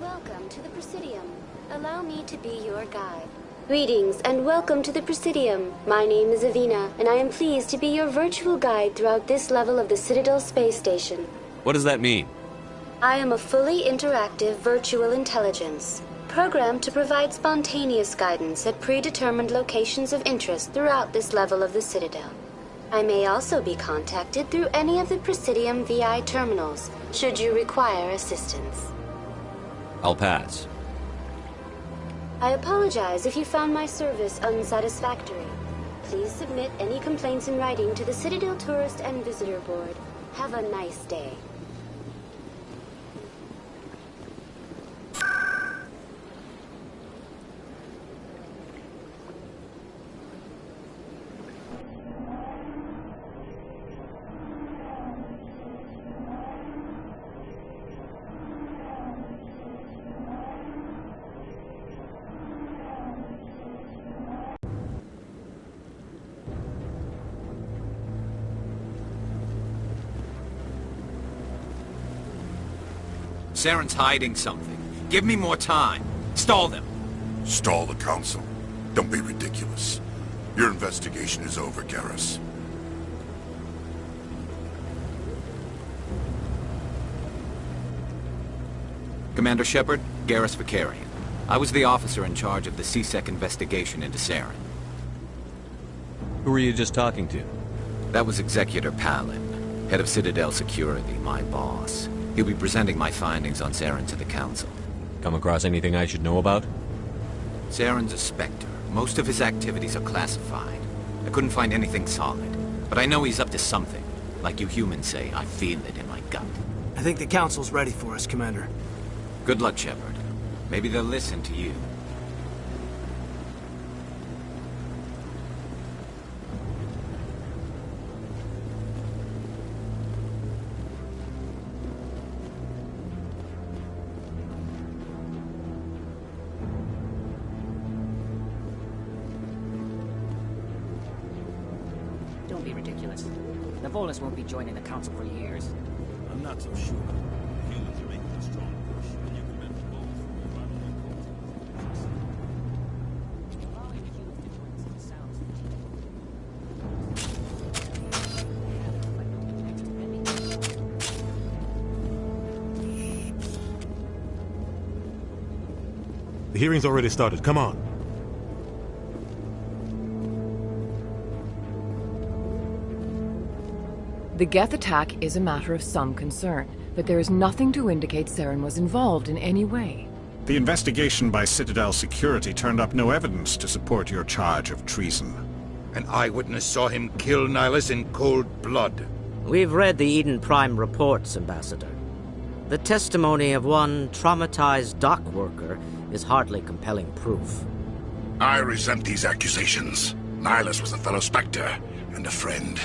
Welcome to the Presidium. Allow me to be your guide. Greetings and welcome to the Presidium. My name is Avina, and I am pleased to be your virtual guide throughout this level of the Citadel space station. What does that mean? I am a fully interactive virtual intelligence, programmed to provide spontaneous guidance at predetermined locations of interest throughout this level of the Citadel. I may also be contacted through any of the Presidium VI terminals, should you require assistance. I'll pass. I apologize if you found my service unsatisfactory. Please submit any complaints in writing to the Citadel Tourist and Visitor Board. Have a nice day. Saren's hiding something. Give me more time. Stall them. Stall the Council. Don't be ridiculous. Your investigation is over, Garrus. Commander Shepard, Garrus Vicarian. I was the officer in charge of the CSEC investigation into Saren. Who were you just talking to? That was Executor Palin, head of Citadel Security, my boss. He'll be presenting my findings on Saren to the Council. Come across anything I should know about? Saren's a Spectre. Most of his activities are classified. I couldn't find anything solid. But I know he's up to something. Like you humans say, I feel it in my gut. I think the Council's ready for us, Commander. Good luck, Shepard. Maybe they'll listen to you. Don't be ridiculous. The Volus won't be joining the Council for years. I'm not so sure. Humans are making a strong push, and you can benefit both from your rival. hearing's already started. Come on. The Geth attack is a matter of some concern, but there is nothing to indicate Saren was involved in any way. The investigation by Citadel Security turned up no evidence to support your charge of treason. An eyewitness saw him kill Nihilus in cold blood. We've read the Eden Prime reports, Ambassador. The testimony of one traumatized dock worker is hardly compelling proof. I resent these accusations. Nihilus was a fellow Spectre and a friend.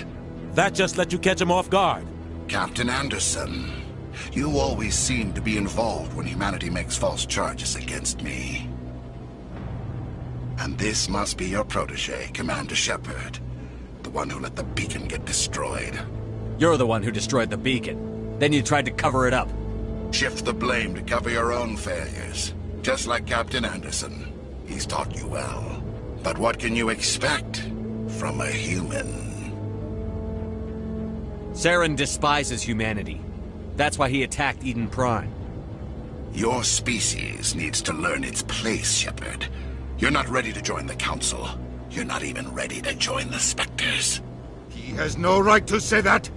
That just let you catch him off guard. Captain Anderson, you always seem to be involved when humanity makes false charges against me. And this must be your protege, Commander Shepard. The one who let the beacon get destroyed. You're the one who destroyed the beacon. Then you tried to cover it up. Shift the blame to cover your own failures. Just like Captain Anderson. He's taught you well. But what can you expect from a human? Saren despises humanity. That's why he attacked Eden Prime. Your species needs to learn its place, Shepard. You're not ready to join the Council. You're not even ready to join the Spectres. He has no right to say that.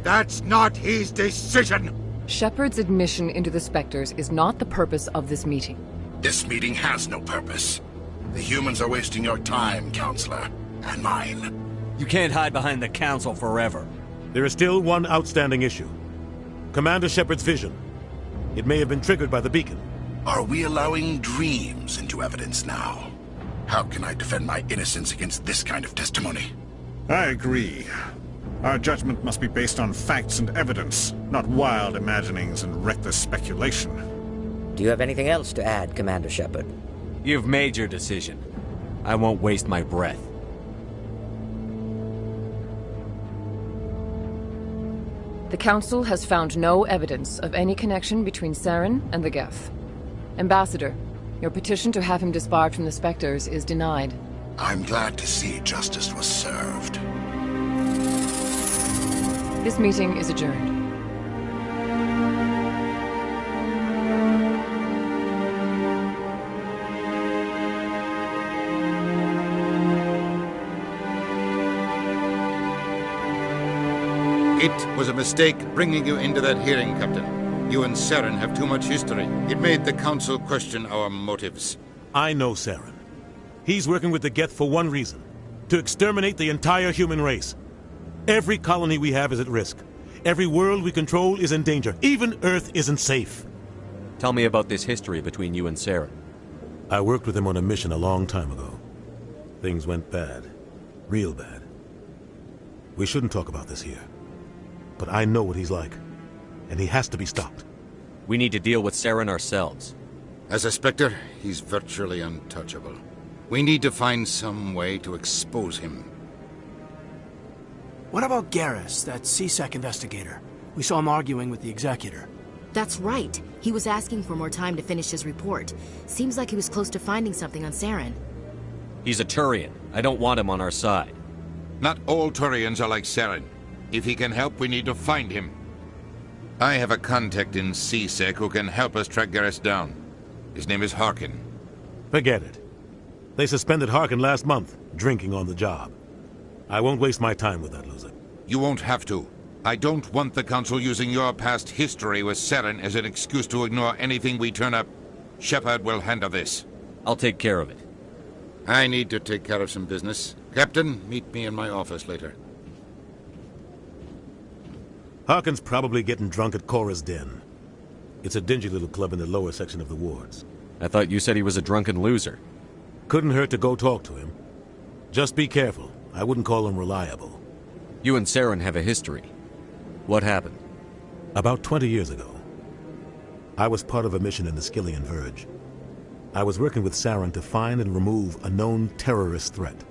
That's not his decision. Shepard's admission into the Spectres is not the purpose of this meeting. This meeting has no purpose. The humans are wasting your time, Counselor, and mine. You can't hide behind the Council forever. There is still one outstanding issue. Commander Shepard's vision. It may have been triggered by the beacon. Are we allowing dreams into evidence now? How can I defend my innocence against this kind of testimony? I agree. Our judgment must be based on facts and evidence, not wild imaginings and reckless speculation. Do you have anything else to add, Commander Shepard? You've made your decision. I won't waste my breath. The Council has found no evidence of any connection between Saren and the Geth. Ambassador, your petition to have him disbarred from the Spectres is denied. I'm glad to see justice was served. This meeting is adjourned. It was a mistake bringing you into that hearing, Captain. You and Saren have too much history. It made the Council question our motives. I know Saren. He's working with the Geth for one reason. To exterminate the entire human race. Every colony we have is at risk. Every world we control is in danger. Even Earth isn't safe. Tell me about this history between you and Saren. I worked with him on a mission a long time ago. Things went bad. Real bad. We shouldn't talk about this here. But I know what he's like. And he has to be stopped. We need to deal with Saren ourselves. As a Spectre, he's virtually untouchable. We need to find some way to expose him. What about Garrus, that CSEC investigator? We saw him arguing with the Executor. That's right. He was asking for more time to finish his report. Seems like he was close to finding something on Saren. He's a Turian. I don't want him on our side. Not all Turians are like Saren. If he can help, we need to find him. I have a contact in CSEC who can help us track Garrus down. His name is Harkin. Forget it. They suspended Harkin last month, drinking on the job. I won't waste my time with that loser. You won't have to. I don't want the Council using your past history with Saren as an excuse to ignore anything we turn up. Shepard will handle this. I'll take care of it. I need to take care of some business. Captain, meet me in my office later. Harkin's probably getting drunk at Cora's Den. It's a dingy little club in the lower section of the wards. I thought you said he was a drunken loser. Couldn't hurt to go talk to him. Just be careful. I wouldn't call him reliable. You and Saren have a history. What happened? About 20 years ago, I was part of a mission in the Skillian Verge. I was working with Saren to find and remove a known terrorist threat.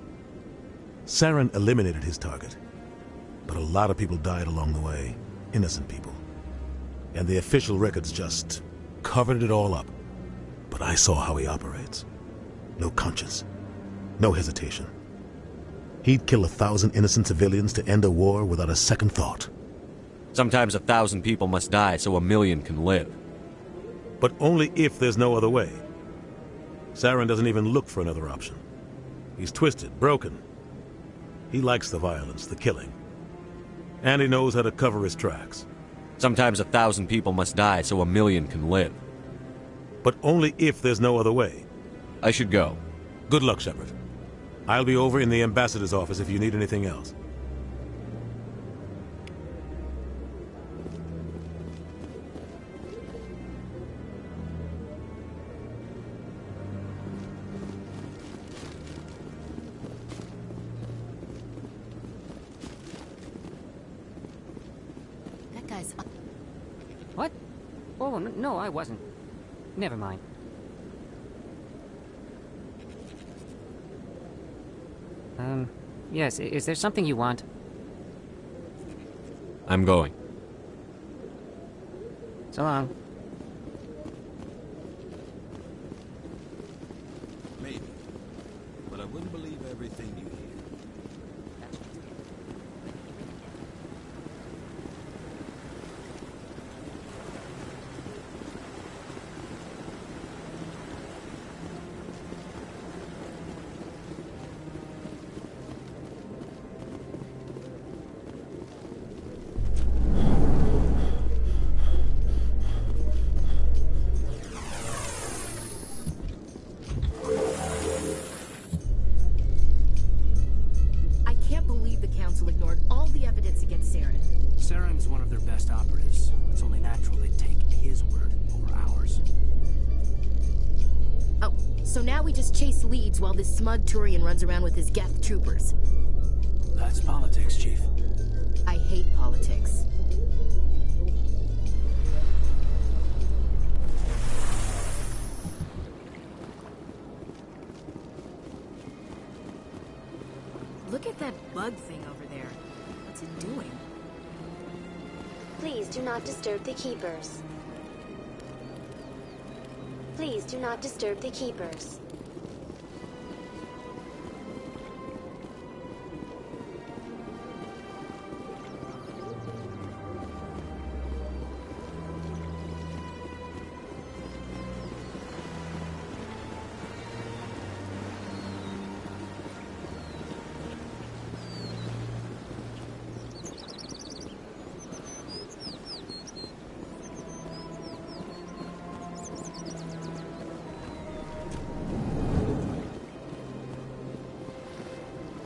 Saren eliminated his target, but a lot of people died along the way, innocent people. And the official records just covered it all up. But I saw how he operates. No conscience, no hesitation. He'd kill 1,000 innocent civilians to end a war without a second thought. Sometimes 1,000 people must die so 1,000,000 can live. But only if there's no other way. Saren doesn't even look for another option. He's twisted, broken. He likes the violence, the killing. And he knows how to cover his tracks. Sometimes 1,000 people must die so 1,000,000 can live. But only if there's no other way. I should go. Good luck, Shepard. I'll be over in the ambassador's office if you need anything else. That guy's up. What? Oh, no, I wasn't. Never mind. Yes, is there something you want? I'm going. So long. Maybe. But I wouldn't believe everything you hear. Ignored all the evidence against Saren. Saren's one of their best operatives. It's only natural they'd take his word over ours. Oh, so now we just chase leads while this smug Turian runs around with his Geth troopers. That's politics, Chief. I hate politics. Look at that bug thing over there. What's it doing? Please do not disturb the keepers. Please do not disturb the keepers.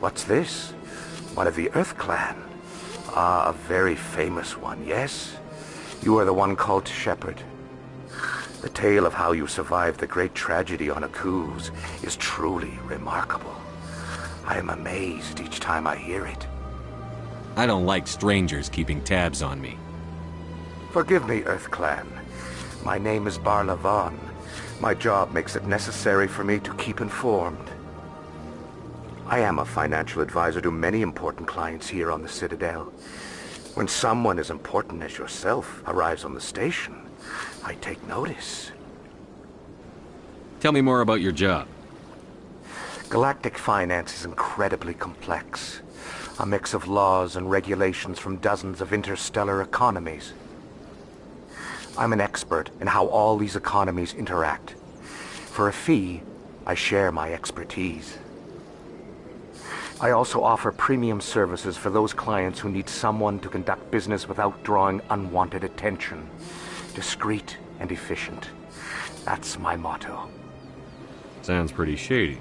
What's this? One of the Earth Clan. Ah, a very famous one, yes? You are the one called Shepard. The tale of how you survived the great tragedy on Akuz is truly remarkable. I am amazed each time I hear it. I don't like strangers keeping tabs on me. Forgive me, Earth Clan. My name is Barla Vaughn. My job makes it necessary for me to keep informed. I am a financial advisor to many important clients here on the Citadel. When someone as important as yourself arrives on the station, I take notice. Tell me more about your job. Galactic finance is incredibly complex. A mix of laws and regulations from dozens of interstellar economies. I'm an expert in how all these economies interact. For a fee, I share my expertise. I also offer premium services for those clients who need someone to conduct business without drawing unwanted attention. Discreet and efficient. That's my motto. Sounds pretty shady.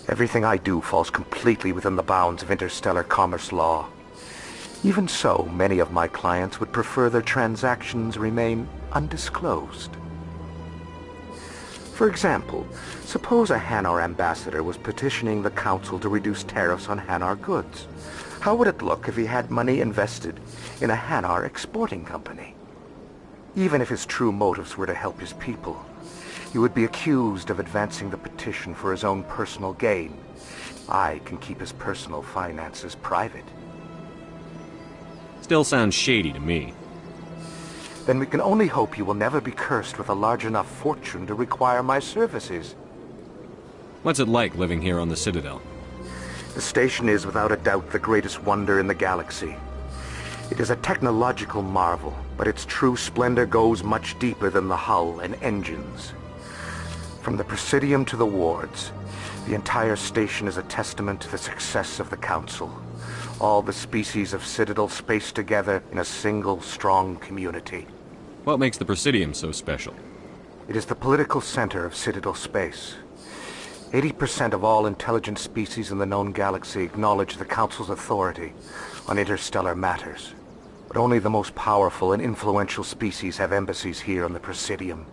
Everything I do falls completely within the bounds of interstellar commerce law. Even so, many of my clients would prefer their transactions remain undisclosed. For example, suppose a Hanar ambassador was petitioning the Council to reduce tariffs on Hanar goods. How would it look if he had money invested in a Hanar exporting company? Even if his true motives were to help his people, he would be accused of advancing the petition for his own personal gain. I can keep his personal finances private. Still sounds shady to me. Then we can only hope you will never be cursed with a large enough fortune to require my services. What's it like living here on the Citadel? The station is without a doubt the greatest wonder in the galaxy. It is a technological marvel, but its true splendor goes much deeper than the hull and engines. From the Presidium to the wards, the entire station is a testament to the success of the Council. All the species of Citadel spaced together in a single, strong community. What makes the Presidium so special? It is the political center of Citadel space. 80% of all intelligent species in the known galaxy acknowledge the Council's authority on interstellar matters. But only the most powerful and influential species have embassies here on the Presidium.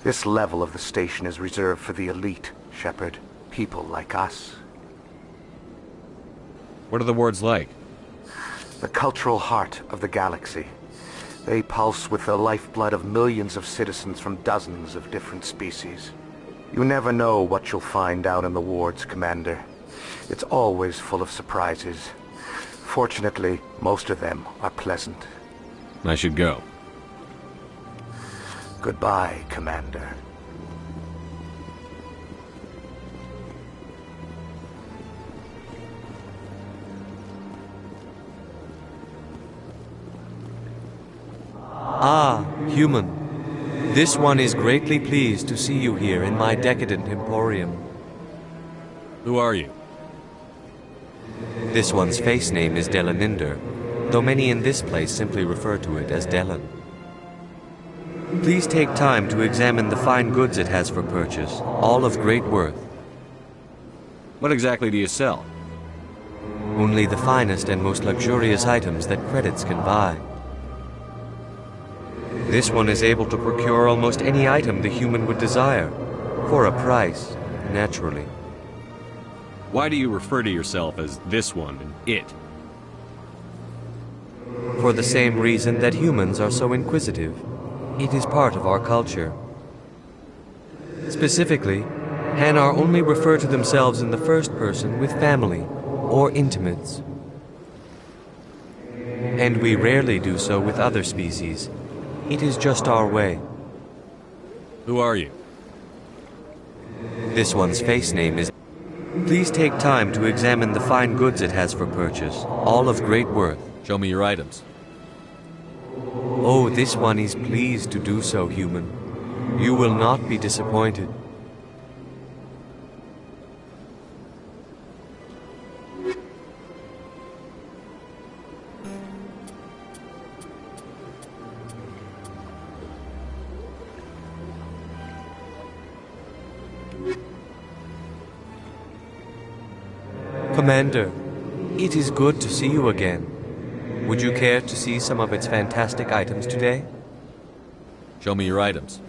This level of the station is reserved for the elite, Shepard. People like us. What are the wards like? The cultural heart of the galaxy. They pulse with the lifeblood of millions of citizens from dozens of different species. You never know what you'll find down in the wards, Commander. It's always full of surprises. Fortunately, most of them are pleasant. I should go. Goodbye, Commander. Ah, human. This one is greatly pleased to see you here in my decadent emporium. Who are you? This one's face name is Delaninder, though many in this place simply refer to it as Delan. Please take time to examine the fine goods it has for purchase, all of great worth. What exactly do you sell? Only the finest and most luxurious items that credits can buy. This one is able to procure almost any item the human would desire, for a price, naturally. Why do you refer to yourself as this one and it? For the same reason that humans are so inquisitive. It is part of our culture. Specifically, Hanar only refer to themselves in the first person with family or intimates. And we rarely do so with other species. It is just our way. Who are you? This one's face name is... Please take time to examine the fine goods it has for purchase, all of great worth. Show me your items. Oh, this one is pleased to do so, human. You will not be disappointed. Commander, it is good to see you again. Would you care to see some of its fantastic items today? Show me your items.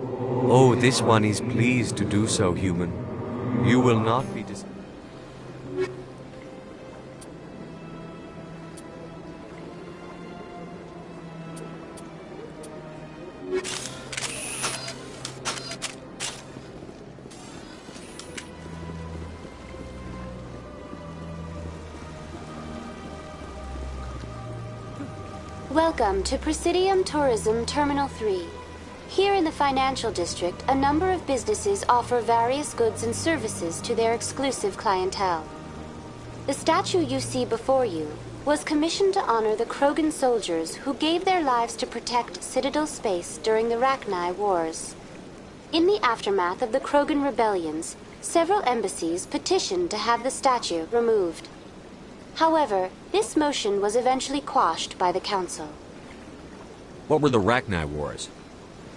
Oh, this one is pleased to do so, human. You will not be disappointed. Welcome to Presidium Tourism Terminal 3. Here in the financial district, a number of businesses offer various goods and services to their exclusive clientele. The statue you see before you was commissioned to honor the Krogan soldiers who gave their lives to protect Citadel space during the Rachni Wars. In the aftermath of the Krogan rebellions, several embassies petitioned to have the statue removed. However, this motion was eventually quashed by the Council. What were the Rachni Wars?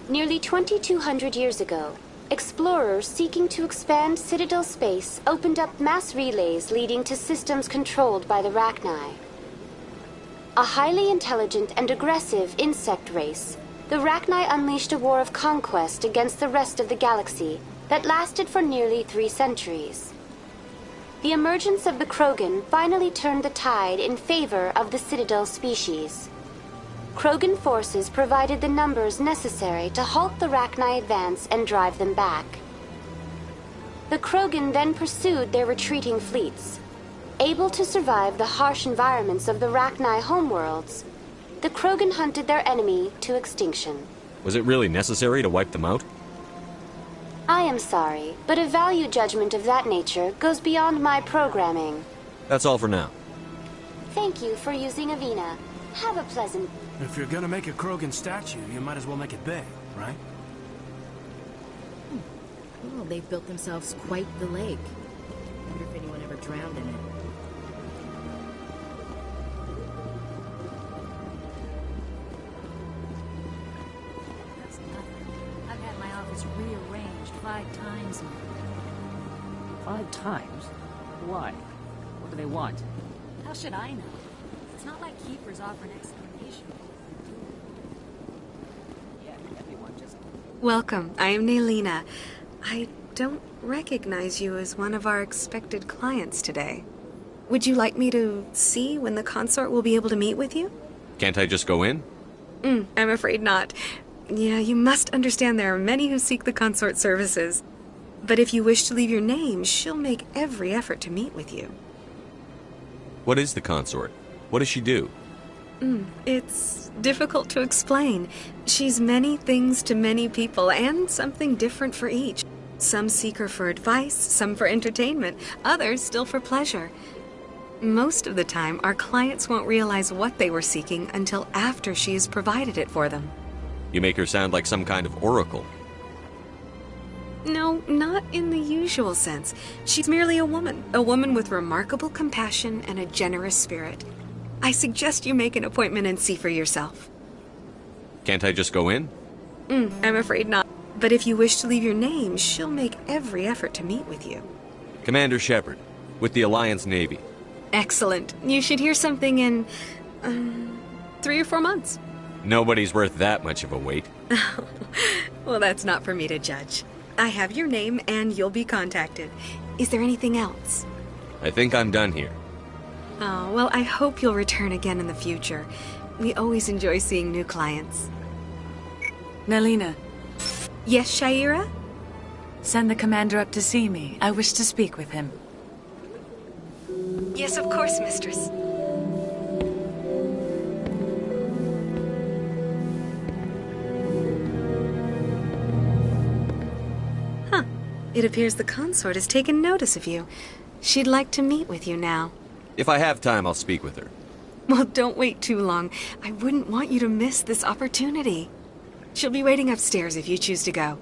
Nearly 2,200 years ago, explorers seeking to expand Citadel space opened up mass relays leading to systems controlled by the Rachni. A highly intelligent and aggressive insect race, the Rachni unleashed a war of conquest against the rest of the galaxy that lasted for nearly 3 centuries. The emergence of the Krogan finally turned the tide in favor of the Citadel species. Krogan forces provided the numbers necessary to halt the Rachni advance and drive them back. The Krogan then pursued their retreating fleets. Able to survive the harsh environments of the Rachni homeworlds, the Krogan hunted their enemy to extinction. Was it really necessary to wipe them out? I am sorry, but a value judgment of that nature goes beyond my programming. That's all for now. Thank you for using Avina. Have a pleasant... If you're gonna make a Krogan statue, you might as well make it big, right? Well, they've built themselves quite the lake. I wonder if anyone ever drowned in it. That's nothing. I've had my office rearranged 5 times now. 5 times? Why? What do they want? How should I know? It's not like keepers offer an explanation. Yeah, everyone just... Welcome. I am Nelina. I don't recognize you as one of our expected clients today. Would you like me to see when the consort will be able to meet with you? Can't I just go in? I'm afraid not. Yeah, you must understand there are many who seek the consort services. But if you wish to leave your name, she'll make every effort to meet with you. What is the consort? What does she do? It's difficult to explain. She's many things to many people, and something different for each. Some seek her for advice, some for entertainment, others still for pleasure. Most of the time, our clients won't realize what they were seeking until after she has provided it for them. You make her sound like some kind of oracle. No, not in the usual sense. She's merely a woman with remarkable compassion and a generous spirit. I suggest you make an appointment and see for yourself. Can't I just go in? I'm afraid not. But if you wish to leave your name, she'll make every effort to meet with you. Commander Shepard, with the Alliance Navy. Excellent. You should hear something in 3 or 4 months. Nobody's worth that much of a wait. Well, that's not for me to judge. I have your name and you'll be contacted. Is there anything else? I think I'm done here. Oh, well, I hope you'll return again in the future. We always enjoy seeing new clients. Nelina. Yes, Shaira? Send the commander up to see me. I wish to speak with him. Yes, of course, mistress. Huh. It appears the consort has taken notice of you. She'd like to meet with you now. If I have time, I'll speak with her. Well, don't wait too long. I wouldn't want you to miss this opportunity. She'll be waiting upstairs if you choose to go.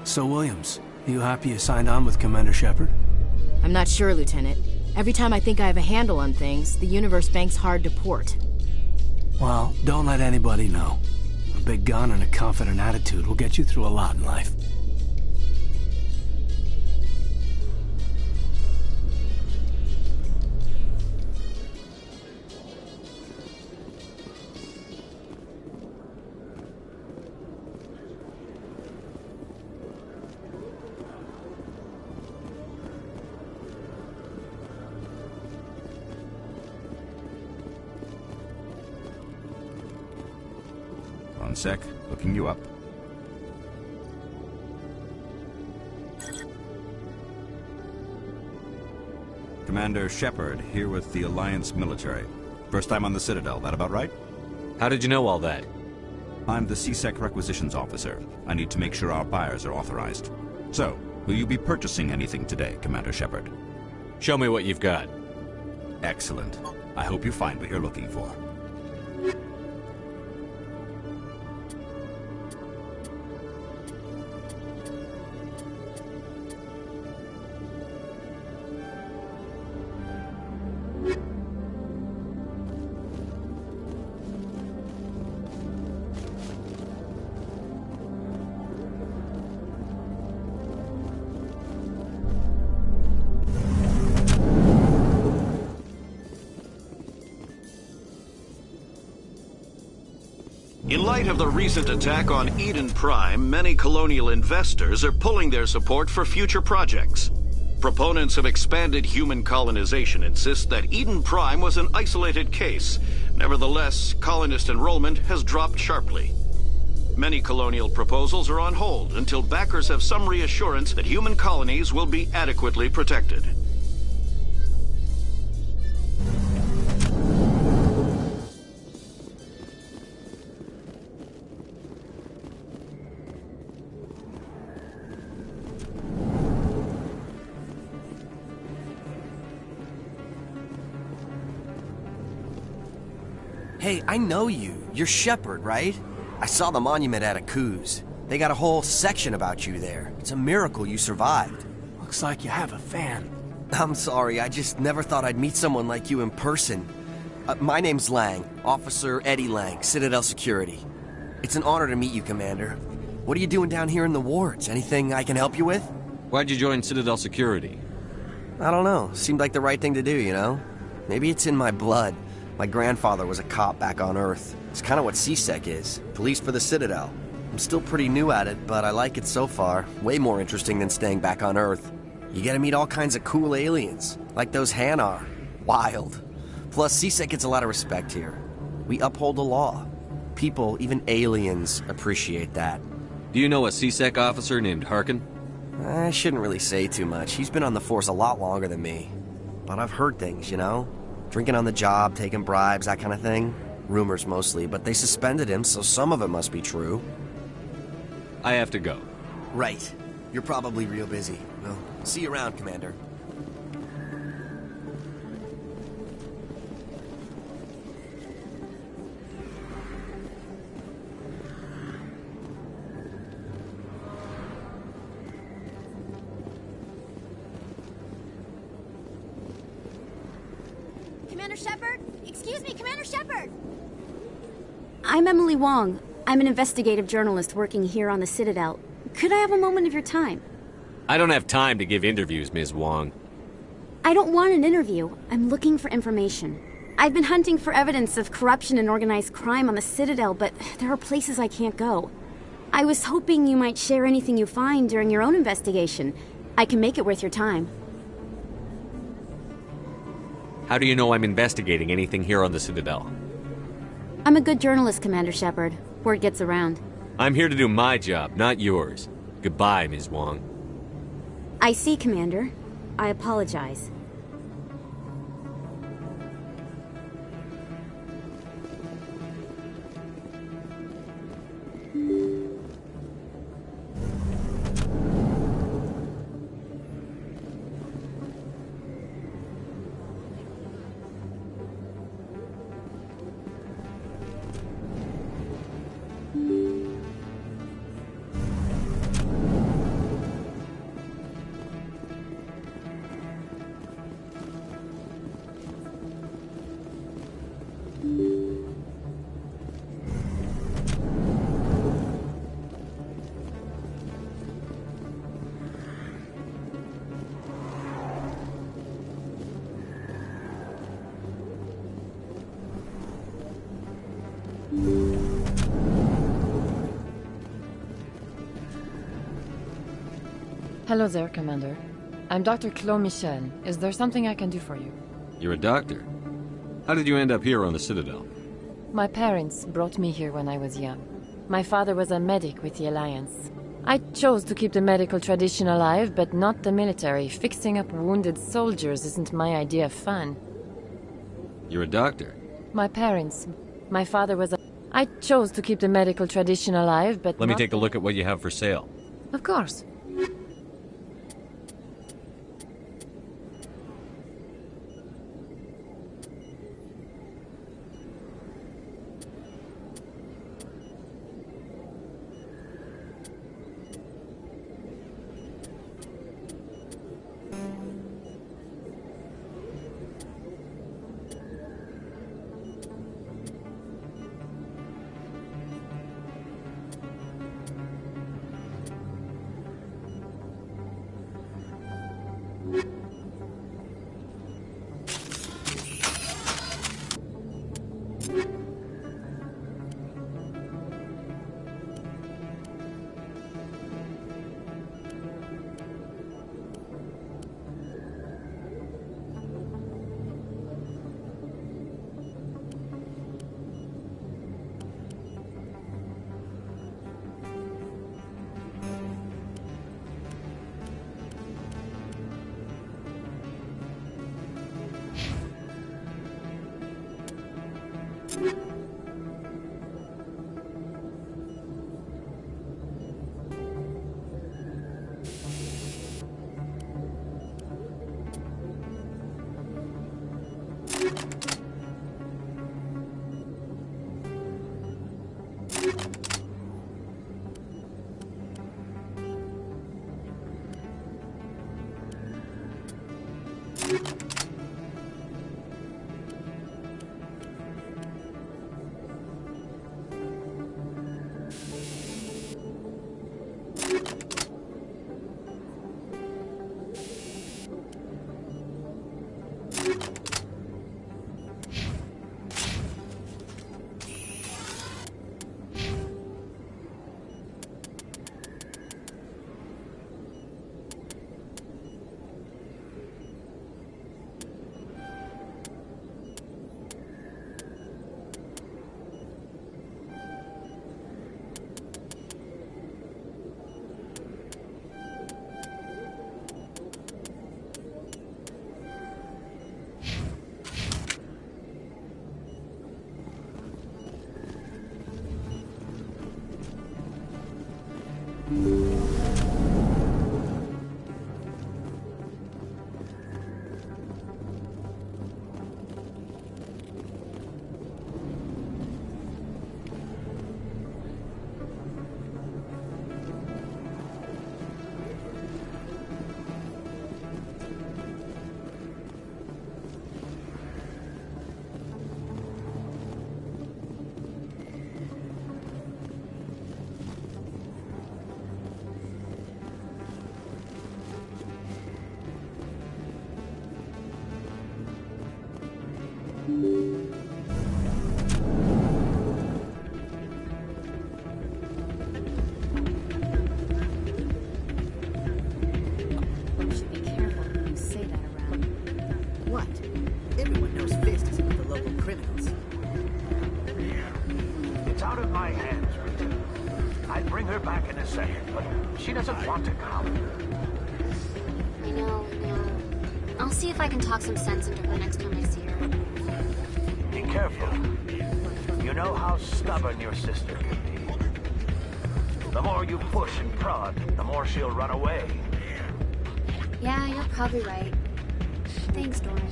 So, Williams, you happy you signed on with Commander Shepard? I'm not sure, Lieutenant. Every time I think I have a handle on things, the universe banks hard to port. Well, don't let anybody know. A big gun and a confident attitude will get you through a lot in life. One sec, looking you up. Commander Shepard, here with the Alliance military. First time on the Citadel, that about right? How did you know all that? I'm the CSEC requisitions officer. I need to make sure our buyers are authorized. So, will you be purchasing anything today, Commander Shepard? Show me what you've got. Excellent. I hope you find what you're looking for. light of the recent attack on Eden Prime, many colonial investors are pulling their support for future projects. Proponents of expanded human colonization insist that Eden Prime was an isolated case. Nevertheless, colonist enrollment has dropped sharply. Many colonial proposals are on hold until backers have some reassurance that human colonies will be adequately protected. Hey, I know you. You're Shepard, right? I saw the monument at Akuz. They got a whole section about you there. It's a miracle you survived. Looks like you have a fan. I'm sorry, I just never thought I'd meet someone like you in person. My name's Lang, Officer Eddie Lang, Citadel Security. It's an honor to meet you, Commander. What are you doing down here in the wards? Anything I can help you with? Why'd you join Citadel Security? I don't know. Seemed like the right thing to do, you know? Maybe it's in my blood. My grandfather was a cop back on Earth. It's kind of what CSEC is. Police for the Citadel. I'm still pretty new at it, but I like it so far. Way more interesting than staying back on Earth. You get to meet all kinds of cool aliens, like those Hanar. Wild. Plus, CSEC gets a lot of respect here. We uphold the law. People, even aliens, appreciate that. Do you know a CSEC officer named Harkin? I shouldn't really say too much. He's been on the force a lot longer than me. But I've heard things, you know? Drinking on the job, taking bribes, that kind of thing. Rumors mostly, but they suspended him, so some of it must be true. I have to go. Right. You're probably real busy. Well, see you around, Commander. Commander Shepard? Excuse me, Commander Shepard! I'm Emily Wong. I'm an investigative journalist working here on the Citadel. Could I have a moment of your time? I don't have time to give interviews, Ms. Wong. I don't want an interview. I'm looking for information. I've been hunting for evidence of corruption and organized crime on the Citadel, but there are places I can't go. I was hoping you might share anything you find during your own investigation. I can make it worth your time. How do you know I'm investigating anything here on the Citadel? I'm a good journalist, Commander Shepard. Word gets around. I'm here to do my job, not yours. Goodbye, Ms. Wong. I see, Commander. I apologize. Hello there, Commander. I'm Dr. Claude Michel. Is there something I can do for you? You're a doctor. How did you end up here on the Citadel? My parents brought me here when I was young. My father was a medic with the Alliance. I chose to keep the medical tradition alive, but not the military. Fixing up wounded soldiers isn't my idea of fun. You're a doctor. My father was a... I chose to keep the medical tradition alive, but Let me take a look at what you have for sale. Of course. Talk some sense into her next time I see her. Be careful. You know how stubborn your sister can be. The more you push and prod, the more she'll run away. Yeah, you're probably right. Thanks, Doran.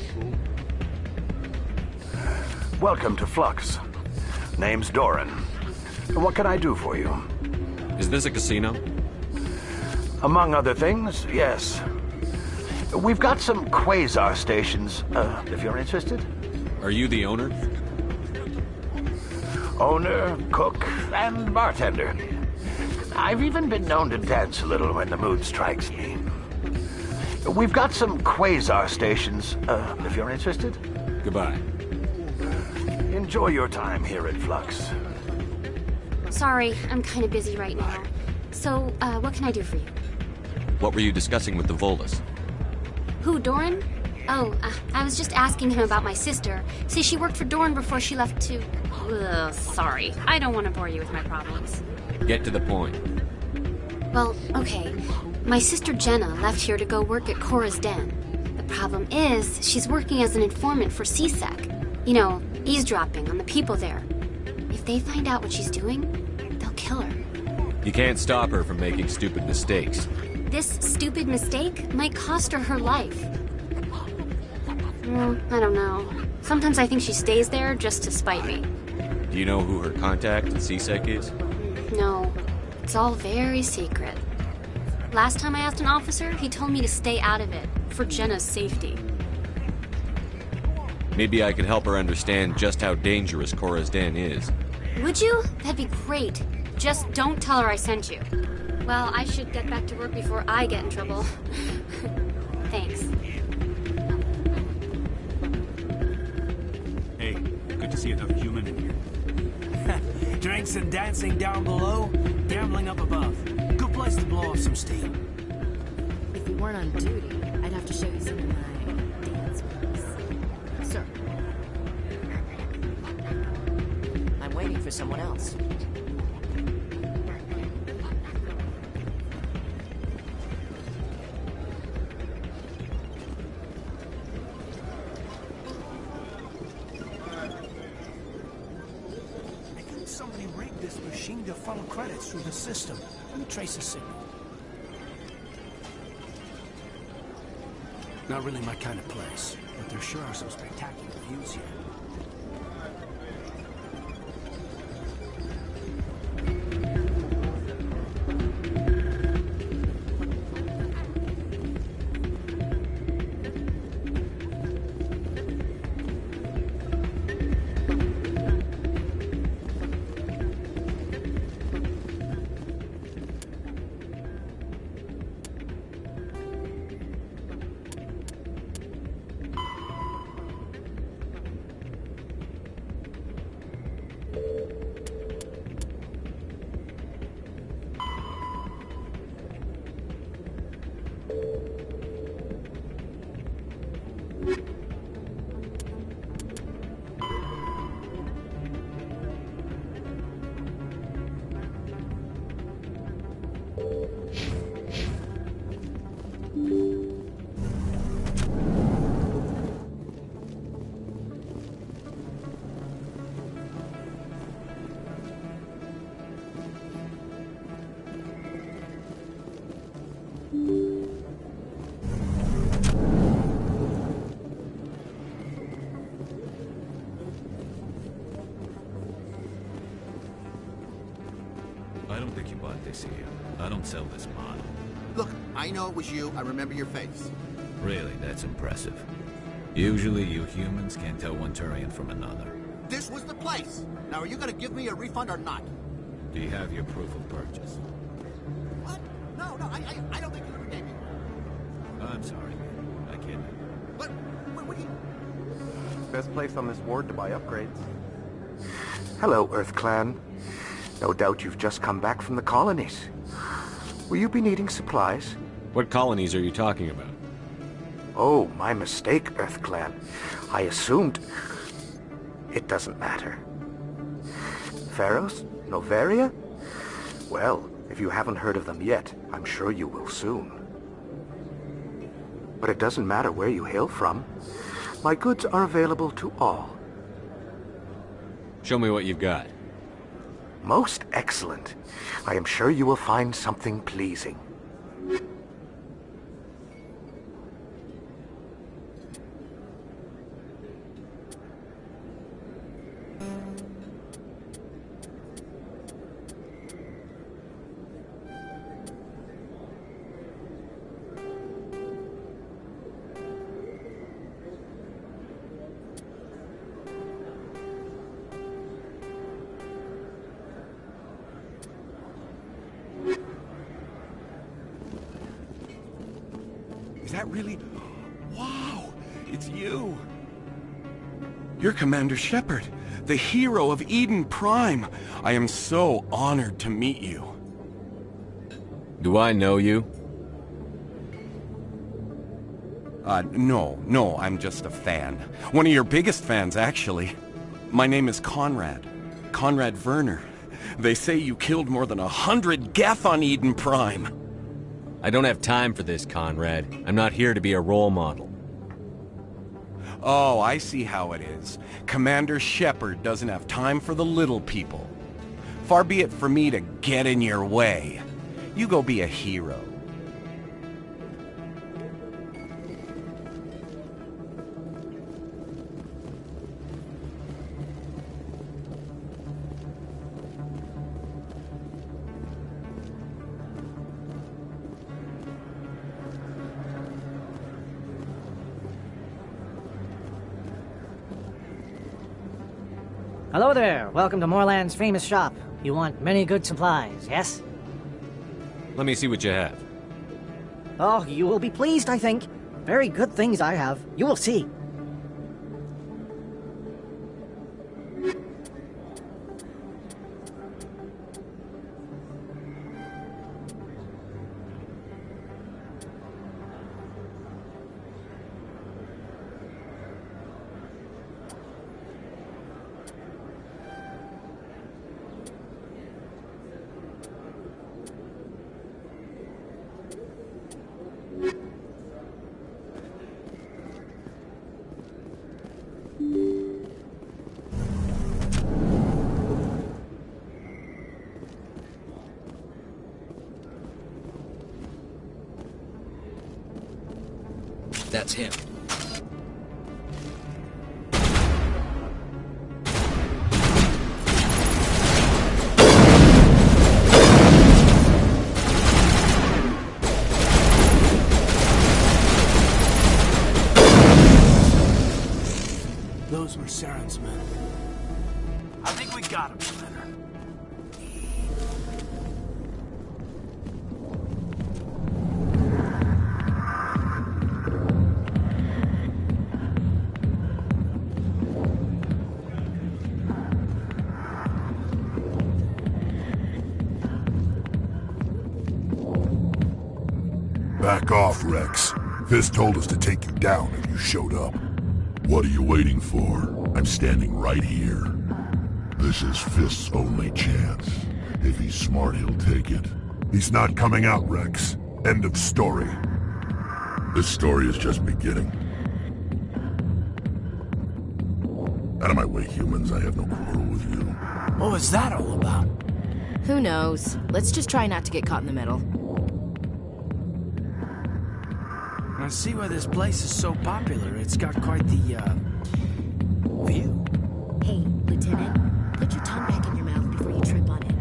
Welcome to Flux. Name's Doran. What can I do for you? Is this a casino? Among other things, yes. We've got some quasar stations, if you're interested. Are you the owner? Owner, cook, and bartender. I've even been known to dance a little when the mood strikes me. We've got some quasar stations, if you're interested. Goodbye. Enjoy your time here at Flux. Sorry, I'm kind of busy right now. So, what can I do for you? What were you discussing with the Volus? Who, Doran? Oh, I was just asking him about my sister. See, she worked for Doran before she left to... Ugh, sorry. I don't want to bore you with my problems. Get to the point. Well, okay. My sister Jenna left here to go work at Cora's Den. The problem is, she's working as an informant for CSEC. You know, eavesdropping on the people there. If they find out what she's doing, they'll kill her. You can't stop her from making stupid mistakes. This stupid mistake might cost her her life. Well, I don't know. Sometimes I think she stays there just to spite me. Do you know who her contact at CSEC is? No. It's all very secret. Last time I asked an officer, he told me to stay out of it, for Jenna's safety. Maybe I could help her understand just how dangerous Cora's Den is. Would you? That'd be great. Just don't tell her I sent you. Well, I should get back to work before I get in trouble. Thanks. Hey, good to see another human in here. Drinks and dancing down below, gambling up above. Good place to blow off some steam. If you weren't on duty, I'd have to show you some of my dance moves. Sir. I'm waiting for someone else. seem to funnel credits through the system. Let me trace the signal. Not really my kind of place, but there sure are some spectacular views here. I don't think you bought this here. I don't sell this model. Look, I know it was you. I remember your face. Really, that's impressive. Usually you humans can't tell one Turian from another. This was the place. Now, are you going to give me a refund or not? Do you have your proof of purchase? What? No, I don't think you ever gave me. I'm sorry. I can't. What do you... Best place on this ward to buy upgrades. Hello, Earth Clan. No doubt you've just come back from the colonies. Will you be needing supplies? What colonies are you talking about? Oh, my mistake, Earth Clan. I assumed... It doesn't matter. Pharos? Novaria? Well, if you haven't heard of them yet, I'm sure you will soon. But it doesn't matter where you hail from. My goods are available to all. Show me what you've got. Most excellent. I am sure you will find something pleasing. Is that really... Wow! It's you! You're Commander Shepard, the hero of Eden Prime. I am so honored to meet you. Do I know you? No, I'm just a fan. One of your biggest fans, actually. My name is Conrad. Conrad Werner. They say you killed more than 100 Geth on Eden Prime. I don't have time for this, Conrad. I'm not here to be a role model. Oh, I see how it is. Commander Shepard doesn't have time for the little people. Far be it for me to get in your way. You go be a hero. Hello there. Welcome to Moorland's famous shop. You want many good supplies, yes? Let me see what you have. Oh, you will be pleased, I think. Very good things I have. You will see. That's him. Those were Saren's men. I think we got him, Splinter. Back off, Rex. Fist told us to take you down if you showed up. What are you waiting for? I'm standing right here. This is Fist's only chance. If he's smart, he'll take it. He's not coming out, Rex. End of story. This story is just beginning. Out of my way, humans. I have no quarrel with you. What was that all about? Who knows? Let's just try not to get caught in the middle. I see why this place is so popular. It's got quite the, view. Hey, Lieutenant, put your tongue back in your mouth before you trip on it.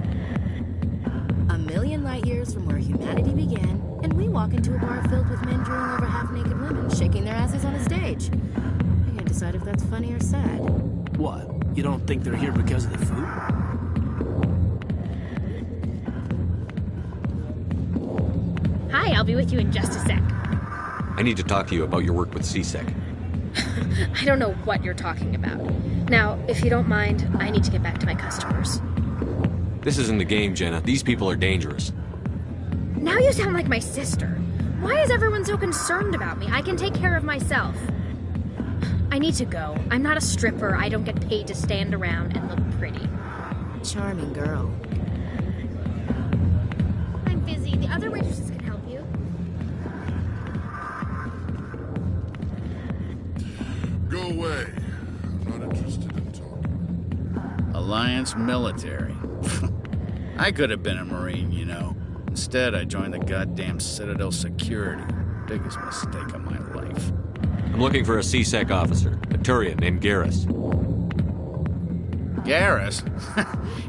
A million light years from where humanity began, and we walk into a bar filled with men drooling over half-naked women, shaking their asses on a stage. I can't decide if that's funny or sad. What? You don't think they're here because of the food? Hi, I'll be with you in just a sec. I need to talk to you about your work with CSEC. I don't know what you're talking about. Now, if you don't mind, I need to get back to my customers. This isn't a game, Jenna. These people are dangerous. Now you sound like my sister. Why is everyone so concerned about me? I can take care of myself. I need to go. I'm not a stripper. I don't get paid to stand around and look pretty. Charming girl. I'm busy. The other waitresses can help you. Go away. I'm not interested in talking. Alliance military. I could have been a Marine, you know. Instead, I joined the goddamn Citadel security. Biggest mistake of my life. I'm looking for a CSEC officer, a Turian named Garrus. Garrus?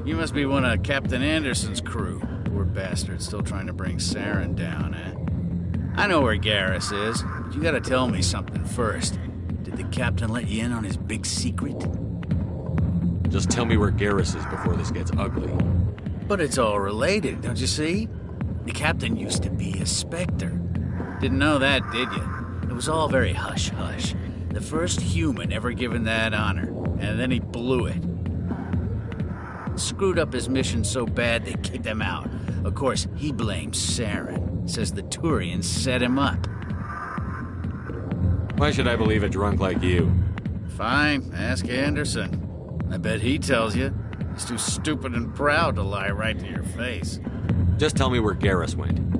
You must be one of Captain Anderson's crew. Poor bastard, still trying to bring Saren down, eh? I know where Garrus is, but you gotta tell me something first. Did the captain let you in on his big secret? Just tell me where Garrus is before this gets ugly. But it's all related, don't you see? The captain used to be a Spectre. Didn't know that, did you? It was all very hush-hush. The first human ever given that honor, and then he blew it. Screwed up his mission so bad they kicked him out. Of course, he blames Saren. Says the Turians set him up. Why should I believe a drunk like you? Fine, ask Anderson. I bet he tells you. He's too stupid and proud to lie right to your face. Just tell me where Garrus went.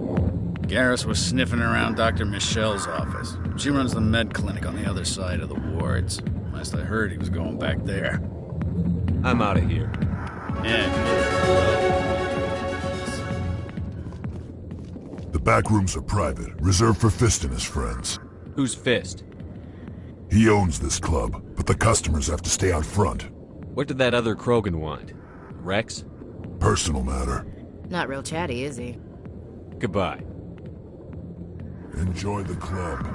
Garrus was sniffing around Dr. Michelle's office. She runs the med clinic on the other side of the wards. Last I heard, he was going back there. I'm out of here. Yeah. The back rooms are private, reserved for Fist and his friends. Who's Fist? He owns this club, but the customers have to stay out front. What did that other Krogan want? Rex? Personal matter. Not real chatty, is he? Goodbye. Enjoy the club.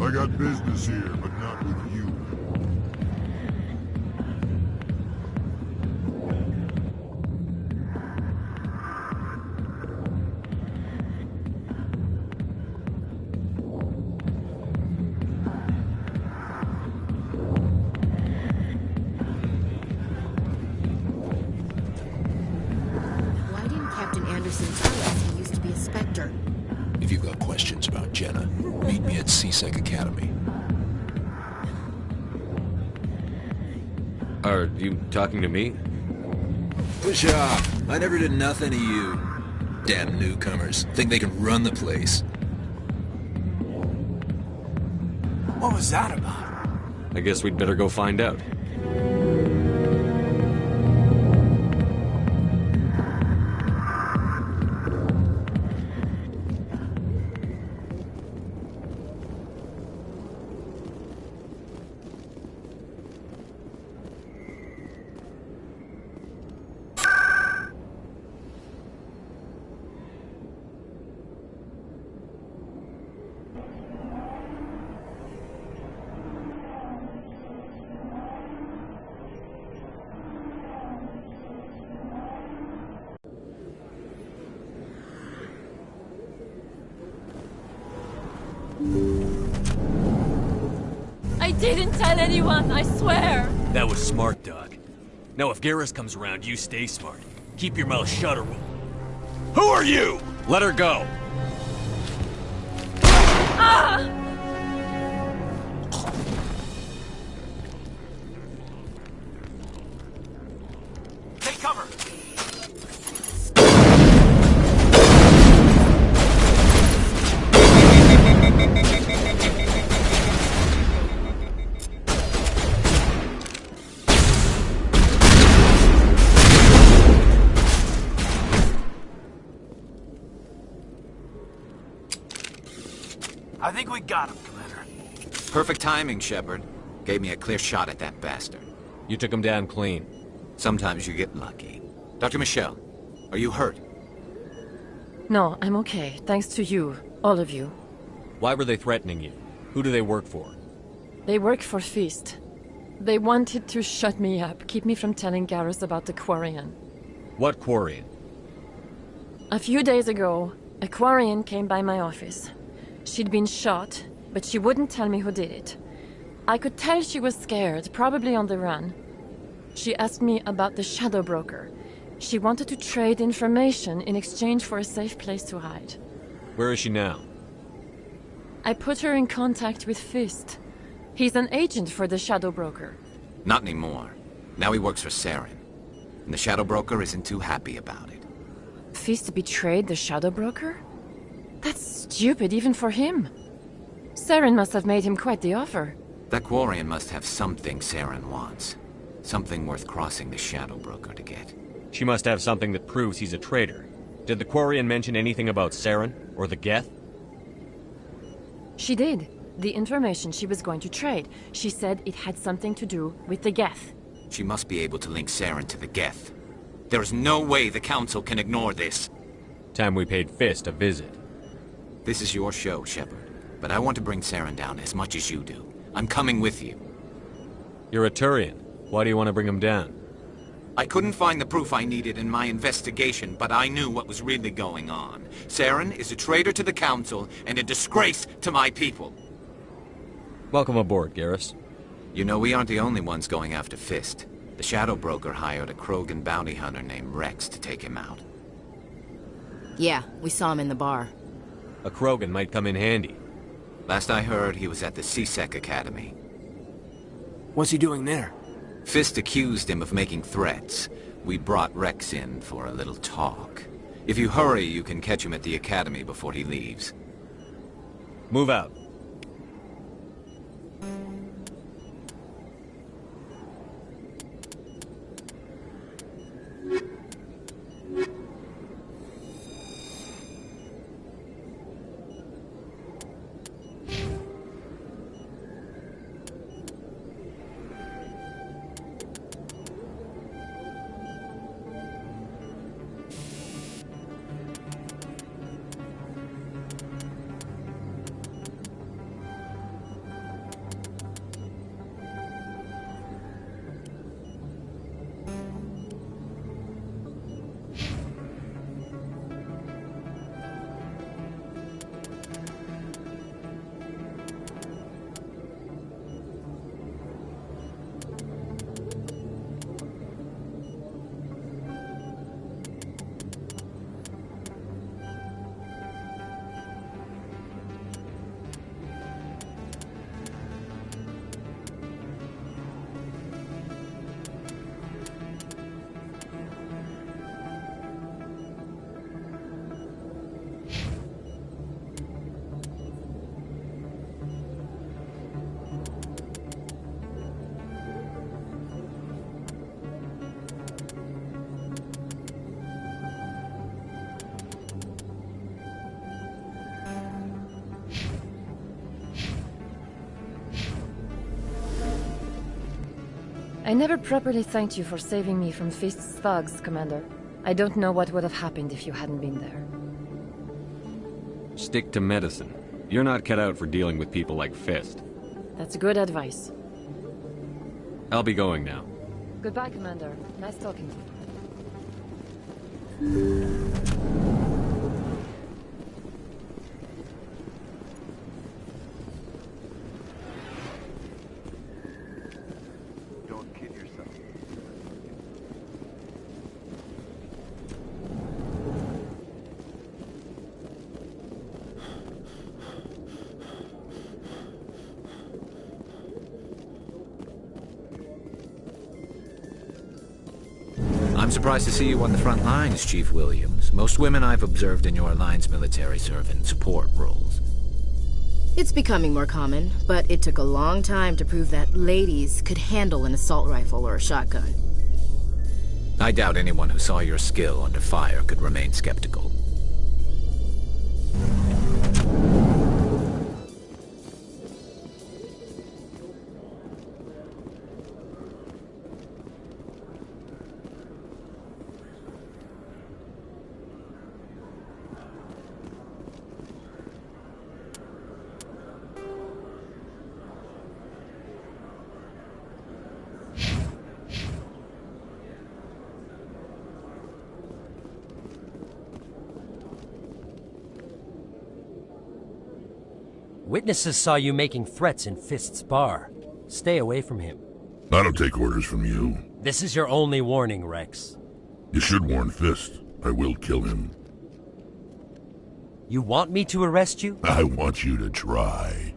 I got business here, but not with you. Why didn't Captain Anderson tell us he used to be a Spectre? If you've got questions about Jenna, meet me at CSEC Academy. Are you talking to me? Push off. I never did nothing to you. Damn newcomers. Think they can run the place. What was that about? I guess we'd better go find out. didn't tell anyone, I swear! That was smart, Doc. Now if Garrus comes around, you stay smart. Keep your mouth shut or we'll... Who are you? Let her go! Ah! Take cover! I think we got him, Commander. Perfect timing, Shepard. Gave me a clear shot at that bastard. You took him down clean. Sometimes you get lucky. Dr. Michelle, are you hurt? No, I'm okay. Thanks to you. All of you. Why were they threatening you? Who do they work for? They work for Feast. They wanted to shut me up, keep me from telling Garrus about the Quarian. What Quarian? A few days ago, a Quarian came by my office. She'd been shot, but she wouldn't tell me who did it. I could tell she was scared, probably on the run. She asked me about the Shadow Broker. She wanted to trade information in exchange for a safe place to hide. Where is she now? I put her in contact with Fist. He's an agent for the Shadow Broker. Not anymore. Now he works for Saren. And the Shadow Broker isn't too happy about it. Fist betrayed the Shadow Broker? That's stupid even for him. Saren must have made him quite the offer. That Quarian must have something Saren wants. Something worth crossing the Shadow Broker to get. She must have something that proves he's a traitor. Did the Quarian mention anything about Saren or the Geth? She did. The information she was going to trade. She said it had something to do with the Geth. She must be able to link Saren to the Geth. There is no way the Council can ignore this. Time we paid Fist a visit. This is your show, Shepard. But I want to bring Saren down as much as you do. I'm coming with you. You're a Turian. Why do you want to bring him down? I couldn't find the proof I needed in my investigation, but I knew what was really going on. Saren is a traitor to the Council and a disgrace to my people. Welcome aboard, Garrus. You know, we aren't the only ones going after Fist. The Shadow Broker hired a Krogan bounty hunter named Rex to take him out. Yeah, we saw him in the bar. A Krogan might come in handy. Last I heard, he was at the CSEC Academy. What's he doing there? Fist accused him of making threats. We brought Rex in for a little talk. If you hurry, you can catch him at the Academy before he leaves. Move out. I never properly thanked you for saving me from Fist's thugs, Commander. I don't know what would have happened if you hadn't been there. Stick to medicine. You're not cut out for dealing with people like Fist. That's good advice. I'll be going now. Goodbye, Commander. Nice talking to you. surprised to see you on the front lines, Chief Williams. Most women I've observed in your alliance military serve in support roles. It's becoming more common, but it took a long time to prove that ladies could handle an assault rifle or a shotgun. I doubt anyone who saw your skill under fire could remain skeptical. Witnesses saw you making threats in Fist's bar. Stay away from him. I don't take orders from you. This is your only warning, Rex. You should warn Fist. I will kill him. You want me to arrest you? I want you to try.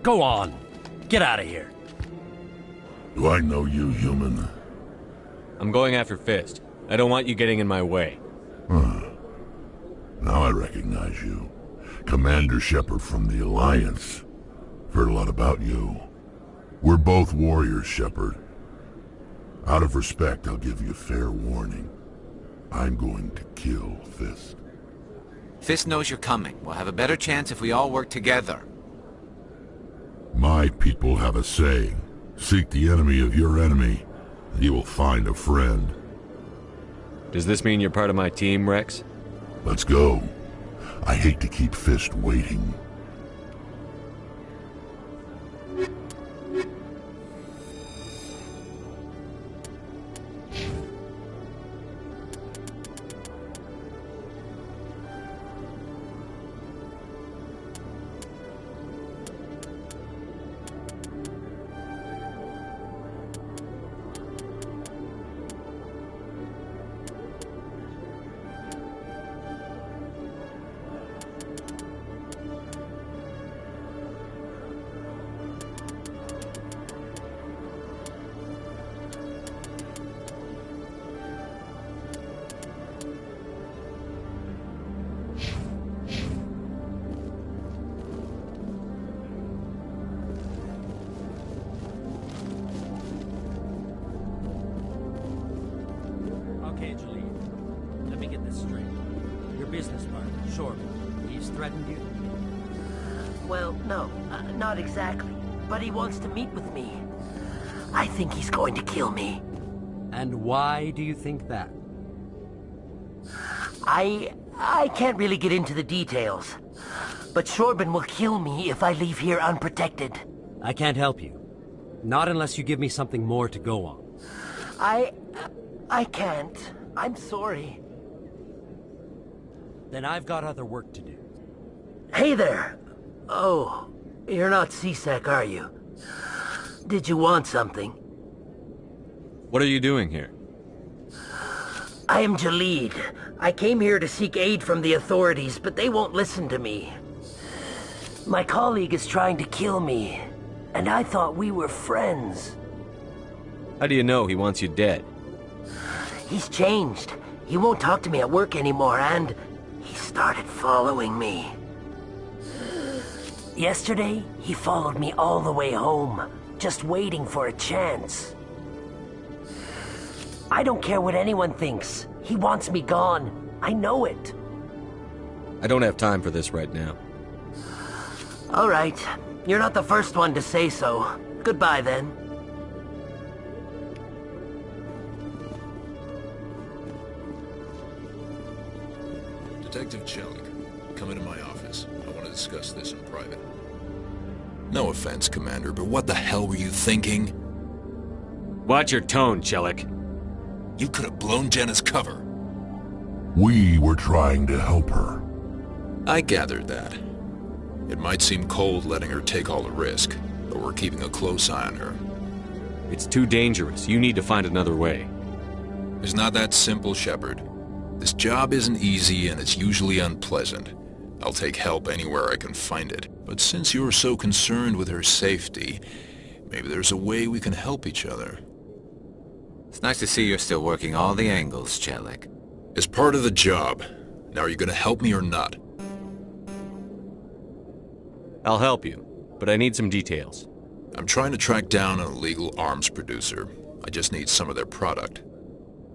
Go on. Get out of here. Do I know you, human? I'm going after Fist. I don't want you getting in my way. Huh. Now I recognize you. Commander Shepard from the Alliance. Heard a lot about you. We're both warriors, Shepard. Out of respect, I'll give you fair warning. I'm going to kill Fist. Fist knows you're coming. We'll have a better chance if we all work together. My people have a saying. Seek the enemy of your enemy, and you will find a friend. Does this mean you're part of my team, Rex? Let's go. I hate to keep Fist waiting. Okay, Julie. Let me get this straight. Your business partner, Shorman, he's threatened you? Well, no, not exactly. But he wants to meet with me. I think he's going to kill me. And why do you think that? I can't really get into the details. But Shorban will kill me if I leave here unprotected. I can't help you. Not unless you give me something more to go on. I can't. I'm sorry. Then I've got other work to do. Hey there! Oh, you're not C-Sec, are you? Did you want something? What are you doing here? I am Jalid. I came here to seek aid from the authorities, but they won't listen to me. My colleague is trying to kill me, and I thought we were friends. How do you know he wants you dead? He's changed. He won't talk to me at work anymore, and he started following me. Yesterday, he followed me all the way home, just waiting for a chance. I don't care what anyone thinks. He wants me gone. I know it. I don't have time for this right now. All right. You're not the first one to say so. Goodbye, then. Detective Chelik, come into my office. I want to discuss this in private. No offense, Commander, but what the hell were you thinking? Watch your tone, Chelik. You could have blown Jenna's cover. We were trying to help her. I gathered that. It might seem cold letting her take all the risk, but we're keeping a close eye on her. It's too dangerous. You need to find another way. It's not that simple, Shepard. This job isn't easy and it's usually unpleasant. I'll take help anywhere I can find it. But since you're so concerned with her safety, Maybe there's a way we can help each other. It's nice to see you're still working all the angles, Chelik. It's part of the job. Now are you gonna help me or not? I'll help you, but I need some details. I'm trying to track down an illegal arms producer. I just need some of their product.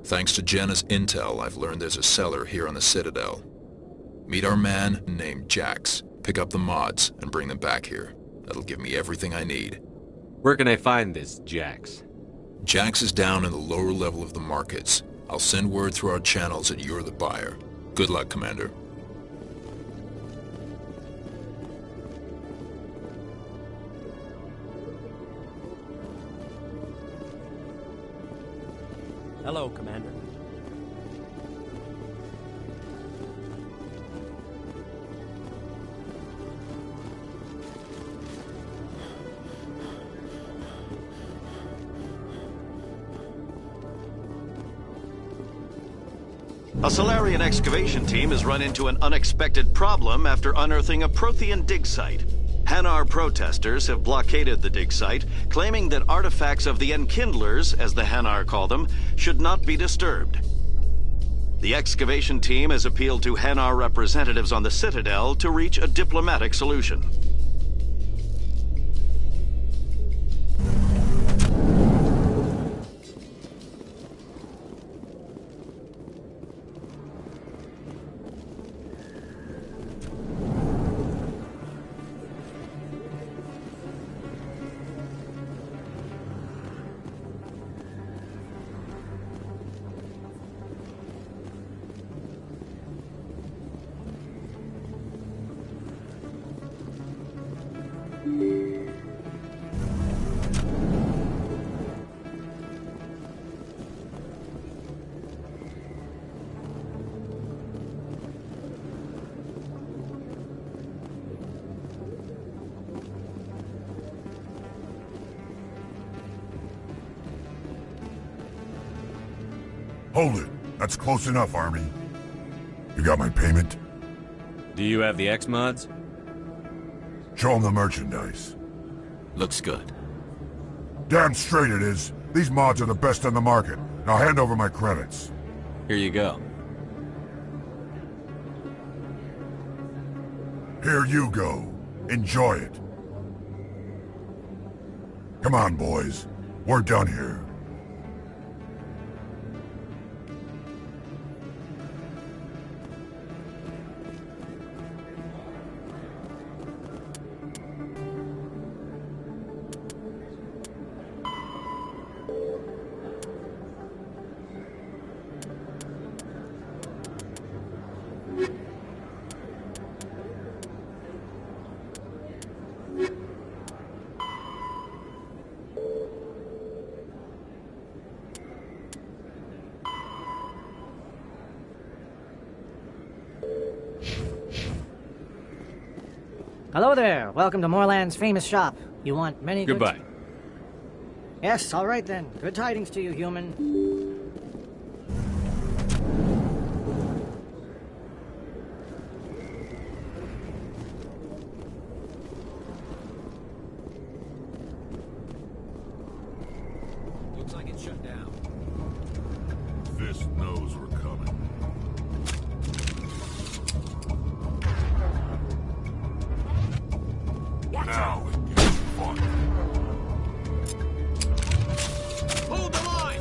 Thanks to Jenna's intel, I've learned there's a seller here on the Citadel. Meet our man named Jax. Pick up the mods and bring them back here. That'll give me everything I need. Where can I find this Jax? Jax is down in the lower level of the markets. I'll send word through our channels that you're the buyer. Good luck, Commander. Hello, Commander. A Solarian excavation team has run into an unexpected problem after unearthing a Prothean dig site. Hanar protesters have blockaded the dig site, claiming that artifacts of the Enkindlers, as the Hanar call them, should not be disturbed. The excavation team has appealed to Hanar representatives on the Citadel to reach a diplomatic solution. Hold it. That's close enough, Army. You got my payment? Do you have the X-Mods? Show them the merchandise. Looks good. Damn straight it is. These mods are the best on the market. Now hand over my credits. Here you go. Here you go. Enjoy it. Come on, boys. We're done here. Hello there. Welcome to Moorland's famous shop. You want many good... Goodbye. Yes, all right then. Good tidings to you, human. Looks like it's shut down. Fist knows we're coming. Now, fuck. Hold the line!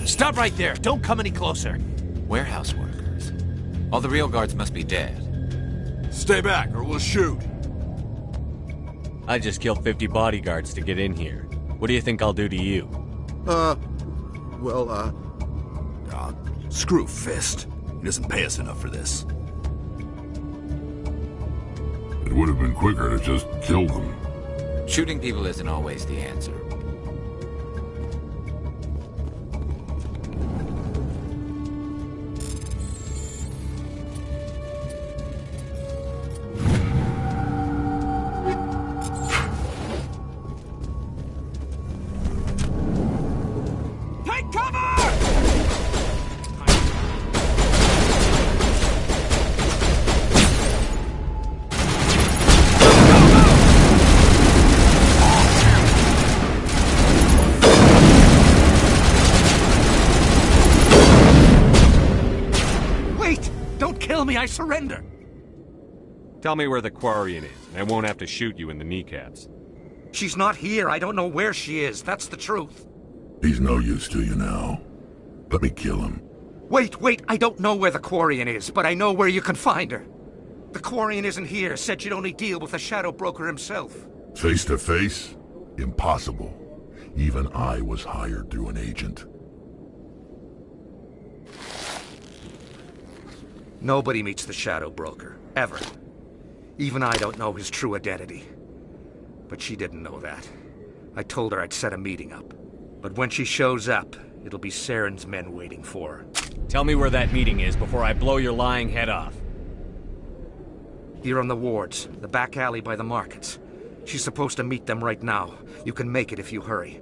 Stop right there! Don't come any closer! Warehouse workers. All the real guards must be dead. Stay back, or we'll shoot. I just killed 50 bodyguards to get in here. What do you think I'll do to you? Screw Fist. He doesn't pay us enough for this. It would have been quicker to just kill them. Shooting people isn't always the answer. Take cover! Kill me, I surrender! Tell me where the Quarian is, and I won't have to shoot you in the kneecaps. She's not here. I don't know where she is. That's the truth. He's no use to you now. Let me kill him. Wait. I don't know where the Quarian is, but I know where you can find her. The Quarian isn't here. Said you'd only deal with the Shadow Broker himself. Face to face? Impossible. Even I was hired through an agent. Nobody meets the Shadow Broker, ever. Even I don't know his true identity. But she didn't know that. I told her I'd set a meeting up. But when she shows up, it'll be Saren's men waiting for her. Tell me where that meeting is before I blow your lying head off. Here on the wards, the back alley by the markets. She's supposed to meet them right now. You can make it if you hurry.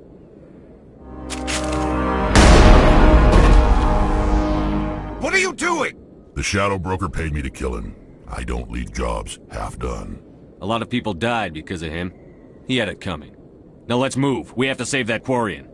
What are you doing? The Shadow Broker paid me to kill him. I don't leave jobs half done. A lot of people died because of him. He had it coming. Now let's move. We have to save that Quarian.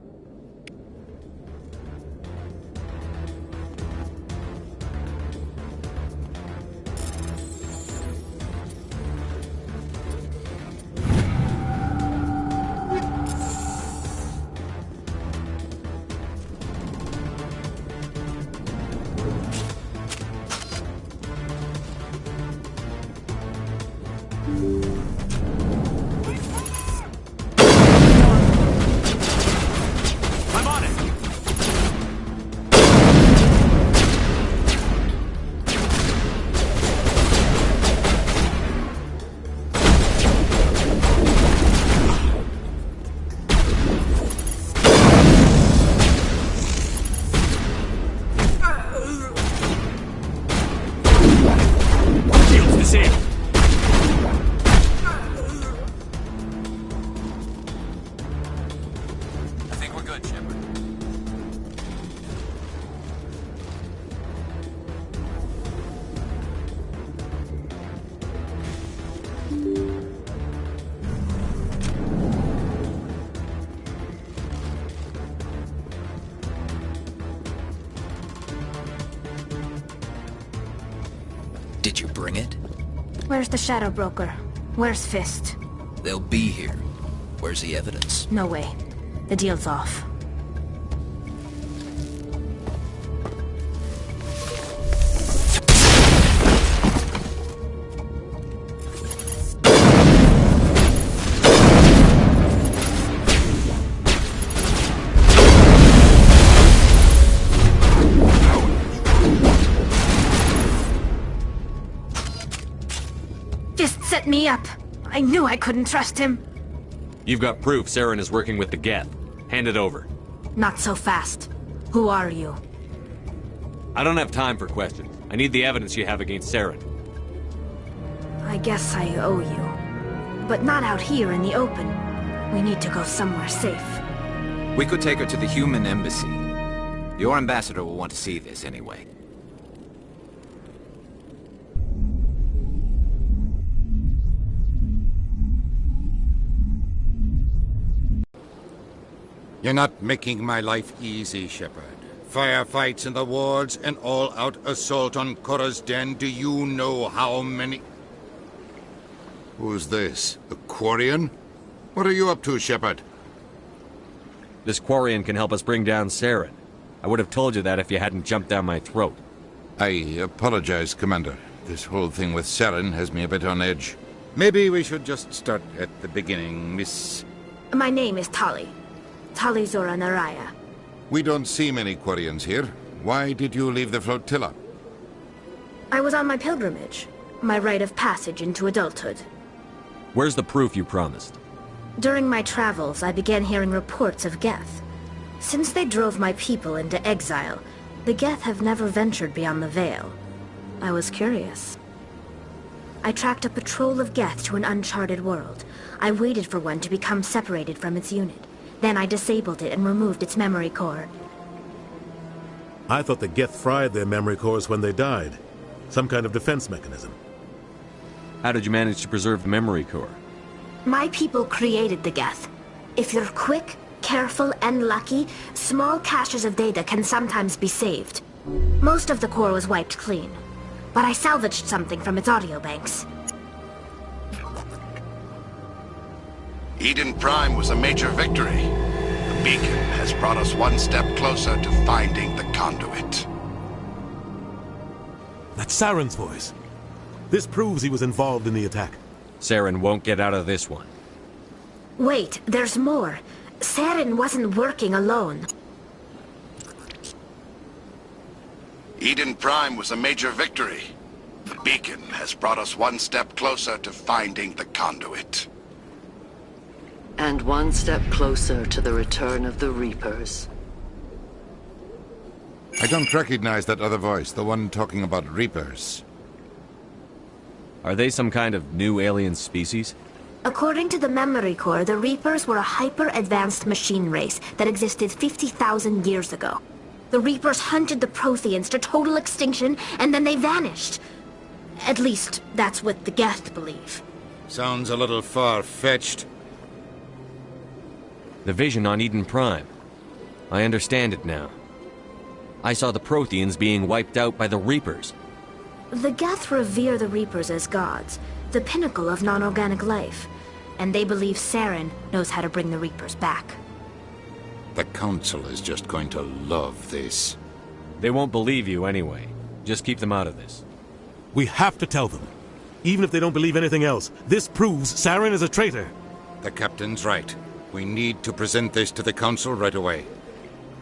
Did you bring it? Where's the Shadow Broker? Where's Fist? They'll be here. Where's the evidence? No way. The deal's off. Set me up. I knew I couldn't trust him. You've got proof Saren is working with the Geth. Hand it over. Not so fast. Who are you? I don't have time for questions. I need the evidence you have against Saren. I guess I owe you. But not out here in the open. We need to go somewhere safe. We could take her to the human embassy. Your ambassador will want to see this anyway. You're not making my life easy, Shepard. Firefights in the wards, an all-out assault on Korra's den. Do you know how many... Who's this? A Quarian? What are you up to, Shepard? This Quarian can help us bring down Saren. I would have told you that if you hadn't jumped down my throat. I apologize, Commander. This whole thing with Saren has me a bit on edge. Maybe we should just start at the beginning, Miss... My name is Tali. Tali Zora Naraya. We don't see many Quarians here. Why did you leave the flotilla? I was on my pilgrimage. My rite of passage into adulthood. Where's the proof you promised? During my travels, I began hearing reports of Geth. Since they drove my people into exile, the Geth have never ventured beyond the Veil. I was curious. I tracked a patrol of Geth to an uncharted world. I waited for one to become separated from its unit. Then I disabled it and removed its memory core. I thought the Geth fried their memory cores when they died. Some kind of defense mechanism. How did you manage to preserve the memory core? My people created the Geth. If you're quick, careful, and lucky, small caches of data can sometimes be saved. Most of the core was wiped clean, but I salvaged something from its audio banks. Eden Prime was a major victory. The beacon has brought us one step closer to finding the conduit. That's Saren's voice. This proves he was involved in the attack. Saren won't get out of this one. Wait, there's more. Saren wasn't working alone. Eden Prime was a major victory. The beacon has brought us one step closer to finding the conduit. And one step closer to the return of the Reapers. I don't recognize that other voice, the one talking about Reapers. Are they some kind of new alien species? According to the memory core, the Reapers were a hyper-advanced machine race that existed 50,000 years ago. The Reapers hunted the Protheans to total extinction, and then they vanished. At least, that's what the Geth believe. Sounds a little far-fetched. The vision on Eden Prime. I understand it now. I saw the Protheans being wiped out by the Reapers. The Geth revere the Reapers as gods, the pinnacle of non-organic life. And they believe Saren knows how to bring the Reapers back. The Council is just going to love this. They won't believe you anyway. Just keep them out of this. We have to tell them. Even if they don't believe anything else, this proves Saren is a traitor. The Captain's right. We need to present this to the Council right away.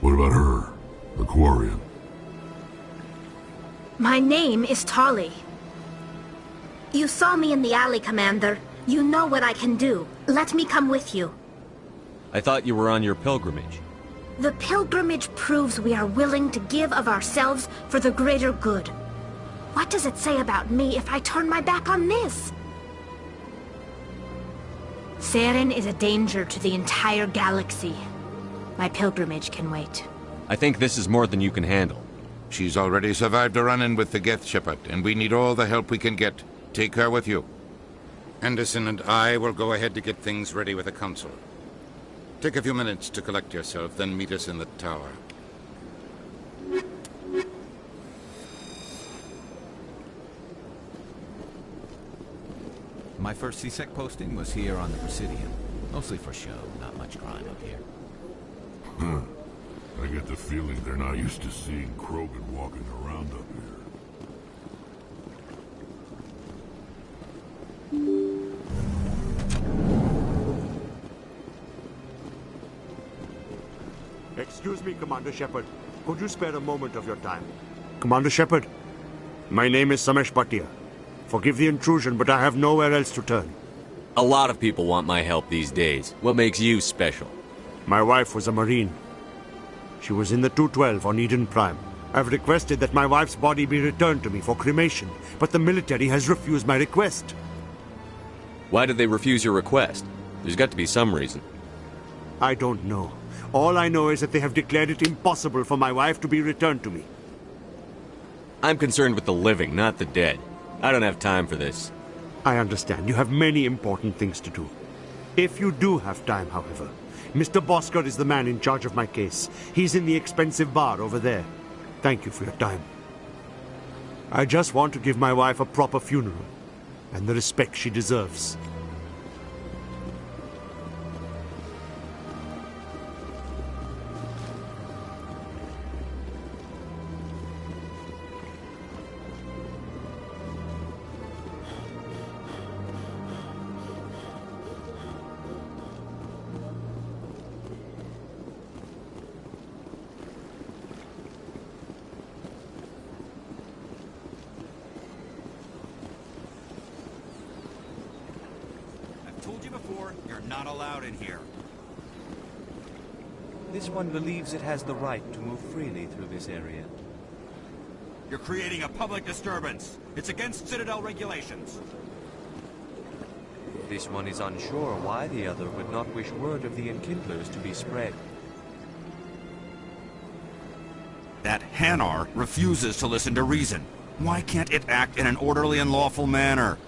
What about her? The Quarian? My name is Tali. You saw me in the alley, Commander. You know what I can do. Let me come with you. I thought you were on your pilgrimage. The pilgrimage proves we are willing to give of ourselves for the greater good. What does it say about me if I turn my back on this? Saren is a danger to the entire galaxy. My pilgrimage can wait. I think this is more than you can handle. She's already survived a run-in with the Geth Shepherd, and we need all the help we can get. Take her with you. Anderson and I will go ahead to get things ready with the Council. Take a few minutes to collect yourself, then meet us in the tower. My first CSEC posting was here on the Presidium. Mostly for show, not much crime up here. Huh. I get the feeling they're not used to seeing Krogan walking around up here. Excuse me, Commander Shepard. Could you spare a moment of your time? Commander Shepard, my name is Samesh Bhatia. Forgive the intrusion, but I have nowhere else to turn. A lot of people want my help these days. What makes you special? My wife was a Marine. She was in the 212 on Eden Prime. I've requested that my wife's body be returned to me for cremation, but the military has refused my request. Why did they refuse your request? There's got to be some reason. I don't know. All I know is that they have declared it impossible for my wife to be returned to me. I'm concerned with the living, not the dead. I don't have time for this. I understand. You have many important things to do. If you do have time, however, Mr. Bosker is the man in charge of my case. He's in the expensive bar over there. Thank you for your time. I just want to give my wife a proper funeral, and the respect she deserves. Told you before, you're not allowed in here. This one believes it has the right to move freely through this area. You're creating a public disturbance. It's against Citadel regulations. This one is unsure why the other would not wish word of the enkindlers to be spread. That Hanar refuses to listen to reason. Why can't it act in an orderly and lawful manner?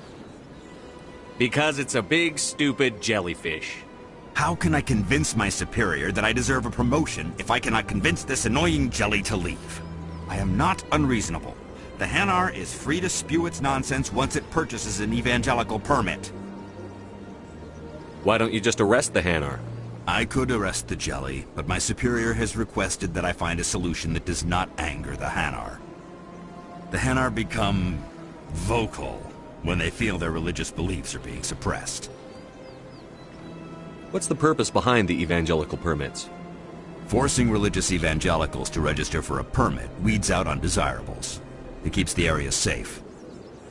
Because it's a big, stupid jellyfish. How can I convince my superior that I deserve a promotion if I cannot convince this annoying jelly to leave? I am not unreasonable. The Hanar is free to spew its nonsense once it purchases an evangelical permit. Why don't you just arrest the Hanar? I could arrest the jelly, but my superior has requested that I find a solution that does not anger the Hanar. The Hanar become vocal when they feel their religious beliefs are being suppressed. What's the purpose behind the evangelical permits? Forcing religious evangelicals to register for a permit weeds out undesirables. It keeps the area safe.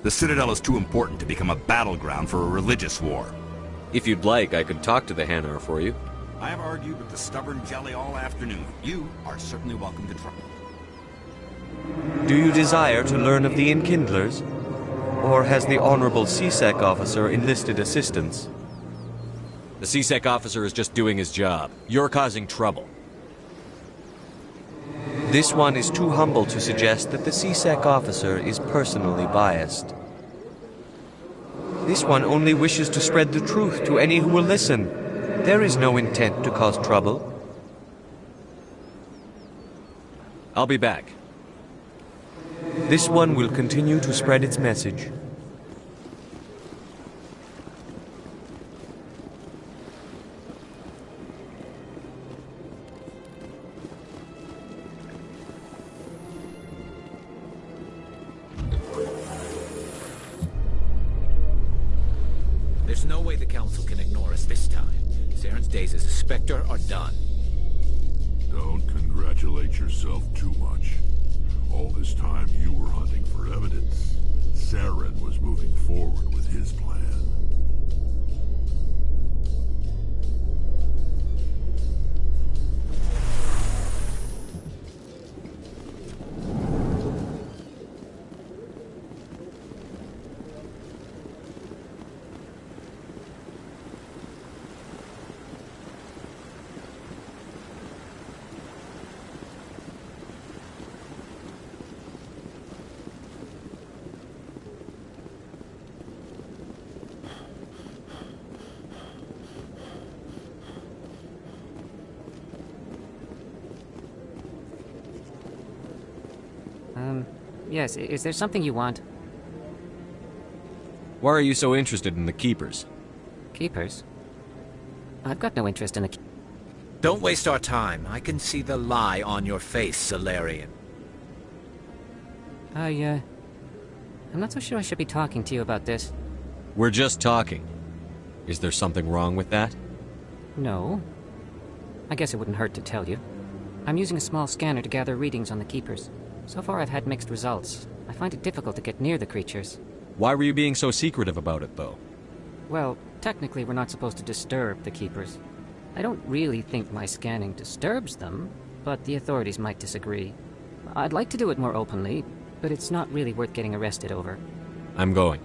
The Citadel is too important to become a battleground for a religious war. If you'd like, I could talk to the Hanar for you. I have argued with the stubborn jelly all afternoon. You are certainly welcome to try. Do you desire to learn of the enkindlers? Or has the Honorable CSEC officer enlisted assistance? The CSEC officer is just doing his job. You're causing trouble. This one is too humble to suggest that the CSEC officer is personally biased. This one only wishes to spread the truth to any who will listen. There is no intent to cause trouble. I'll be back. This one will continue to spread its message. There's no way the Council can ignore us this time. Saren's days as a Spectre are done. Don't congratulate yourself too much. All this time you were hunting for evidence. Saren was moving forward with his plan. Yes, is there something you want? Why are you so interested in the Keepers? Keepers? I've got no interest in the... Don't waste our time. I can see the lie on your face, Solarian. I'm not so sure I should be talking to you about this. We're just talking. Is there something wrong with that? No. I guess it wouldn't hurt to tell you. I'm using a small scanner to gather readings on the Keepers. So far I've had mixed results. I find it difficult to get near the creatures. Why were you being so secretive about it, though? Well, technically we're not supposed to disturb the Keepers. I don't really think my scanning disturbs them, but the authorities might disagree. I'd like to do it more openly, but it's not really worth getting arrested over. I'm going.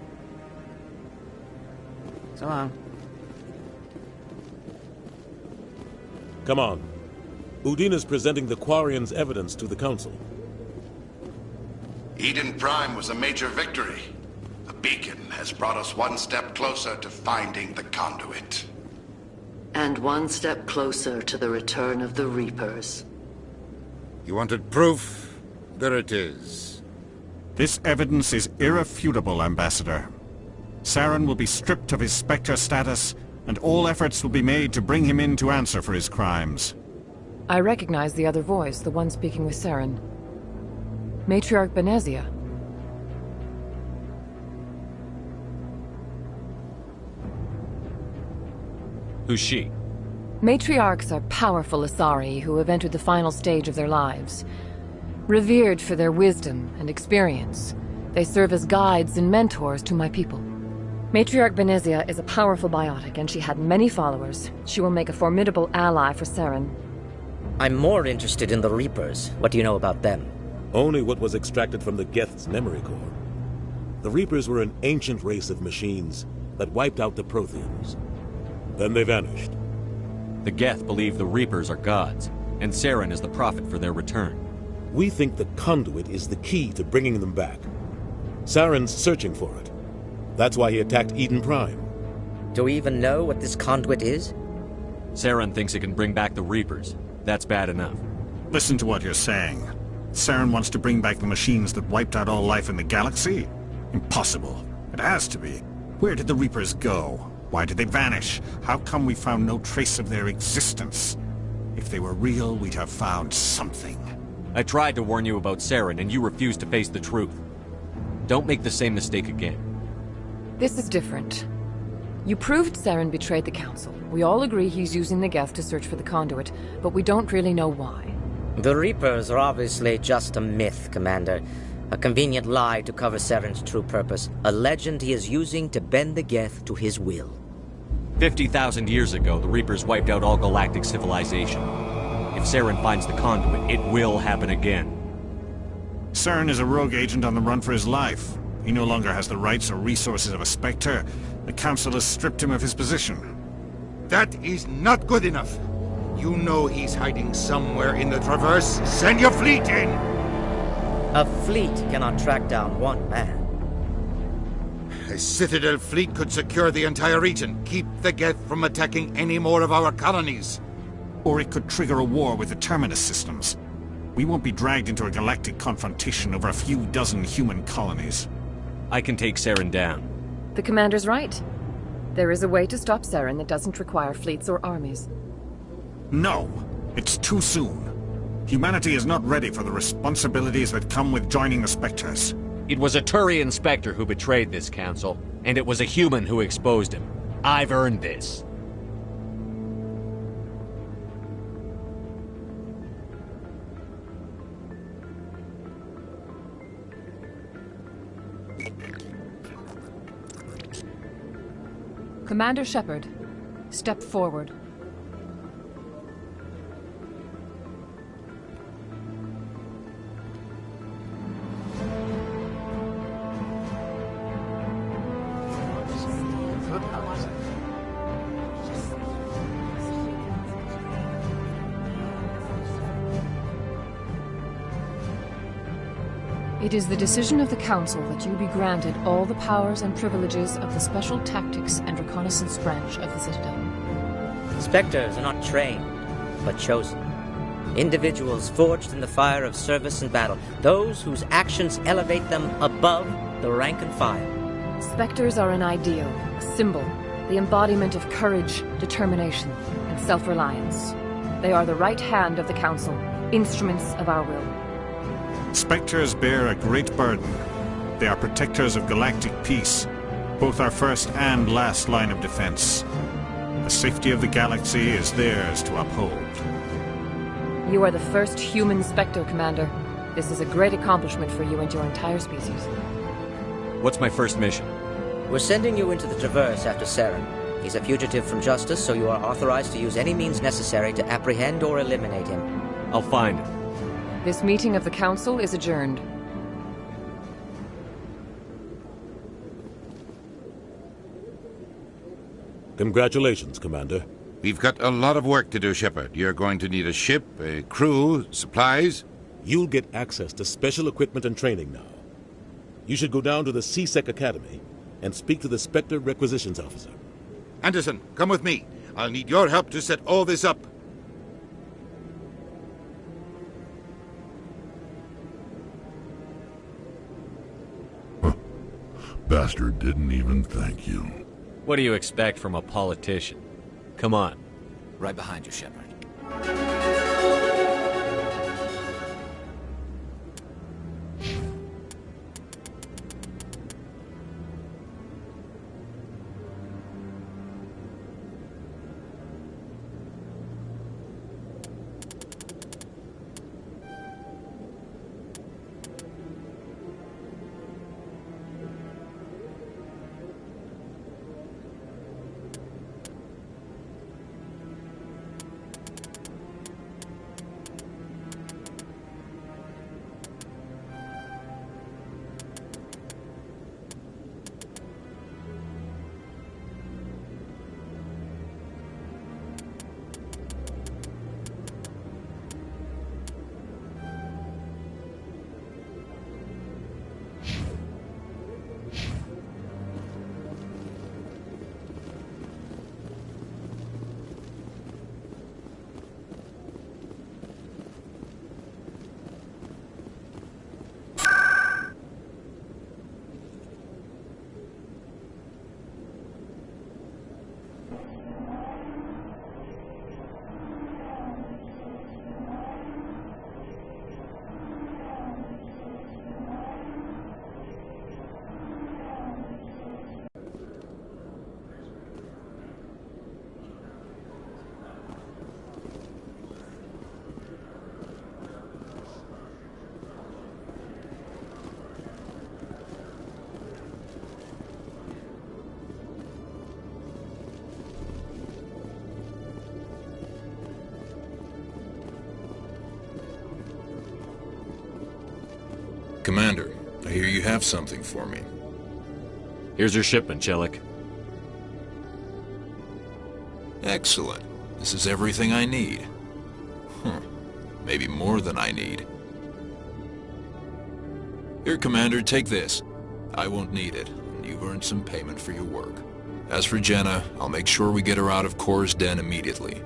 So long. Come on. Udina's presenting the Quarians' evidence to the Council. Eden Prime was a major victory. The beacon has brought us one step closer to finding the conduit. And one step closer to the return of the Reapers. You wanted proof? There it is. This evidence is irrefutable, Ambassador. Saren will be stripped of his Spectre status, and all efforts will be made to bring him in to answer for his crimes. I recognize the other voice, the one speaking with Saren. Matriarch Benezia. Who's she? Matriarchs are powerful Asari who have entered the final stage of their lives. Revered for their wisdom and experience, they serve as guides and mentors to my people. Matriarch Benezia is a powerful biotic, and she had many followers. She will make a formidable ally for Saren. I'm more interested in the Reapers. What do you know about them? Only what was extracted from the Geth's memory core. The Reapers were an ancient race of machines that wiped out the Protheans. Then they vanished. The Geth believe the Reapers are gods, and Saren is the prophet for their return. We think the conduit is the key to bringing them back. Saren's searching for it. That's why he attacked Eden Prime. Do we even know what this conduit is? Saren thinks it can bring back the Reapers. That's bad enough. Listen to what you're saying. Saren wants to bring back the machines that wiped out all life in the galaxy? Impossible. It has to be. Where did the Reapers go? Why did they vanish? How come we found no trace of their existence? If they were real, we'd have found something. I tried to warn you about Saren, and you refused to face the truth. Don't make the same mistake again. This is different. You proved Saren betrayed the Council. We all agree he's using the Geth to search for the conduit, but we don't really know why. The Reapers are obviously just a myth, Commander. A convenient lie to cover Saren's true purpose. A legend he is using to bend the Geth to his will. 50,000 years ago, the Reapers wiped out all galactic civilization. If Saren finds the conduit, it will happen again. Saren is a rogue agent on the run for his life. He no longer has the rights or resources of a Spectre. The Council has stripped him of his position. That is not good enough. You know he's hiding somewhere in the Traverse. Send your fleet in! A fleet cannot track down one man. A Citadel fleet could secure the entire region, keep the Geth from attacking any more of our colonies. Or it could trigger a war with the Terminus systems. We won't be dragged into a galactic confrontation over a few dozen human colonies. I can take Saren down. The Commander's right. There is a way to stop Saren that doesn't require fleets or armies. No, it's too soon. Humanity is not ready for the responsibilities that come with joining the Spectres. It was a Turian Spectre who betrayed this council, and it was a human who exposed him. I've earned this. Commander Shepard, step forward. It is the decision of the Council that you be granted all the powers and privileges of the Special Tactics and Reconnaissance branch of the Citadel. Spectres are not trained, but chosen. Individuals forged in the fire of service and battle. Those whose actions elevate them above the rank and file. Spectres are an ideal, a symbol, the embodiment of courage, determination, and self-reliance. They are the right hand of the Council, instruments of our will. Spectres bear a great burden. They are protectors of galactic peace, both our first and last line of defense. The safety of the galaxy is theirs to uphold. You are the first human Spectre, Commander. This is a great accomplishment for you and your entire species. What's my first mission? We're sending you into the Traverse after Saren. He's a fugitive from justice, so you are authorized to use any means necessary to apprehend or eliminate him. I'll find him. This meeting of the Council is adjourned. Congratulations, Commander. We've got a lot of work to do, Shepard. You're going to need a ship, a crew, supplies. You'll get access to special equipment and training now. You should go down to the C-Sec Academy and speak to the Spectre Requisitions Officer. Anderson, come with me. I'll need your help to set all this up. Bastard didn't even thank you. What do you expect from a politician? Come on. Right behind you, Shepard. Commander, I hear you have something for me. Here's your shipment, Chelik. Excellent. This is everything I need. Maybe more than I need. Here, Commander, take this. I won't need it, and you've earned some payment for your work. As for Jenna, I'll make sure we get her out of Kor's den immediately.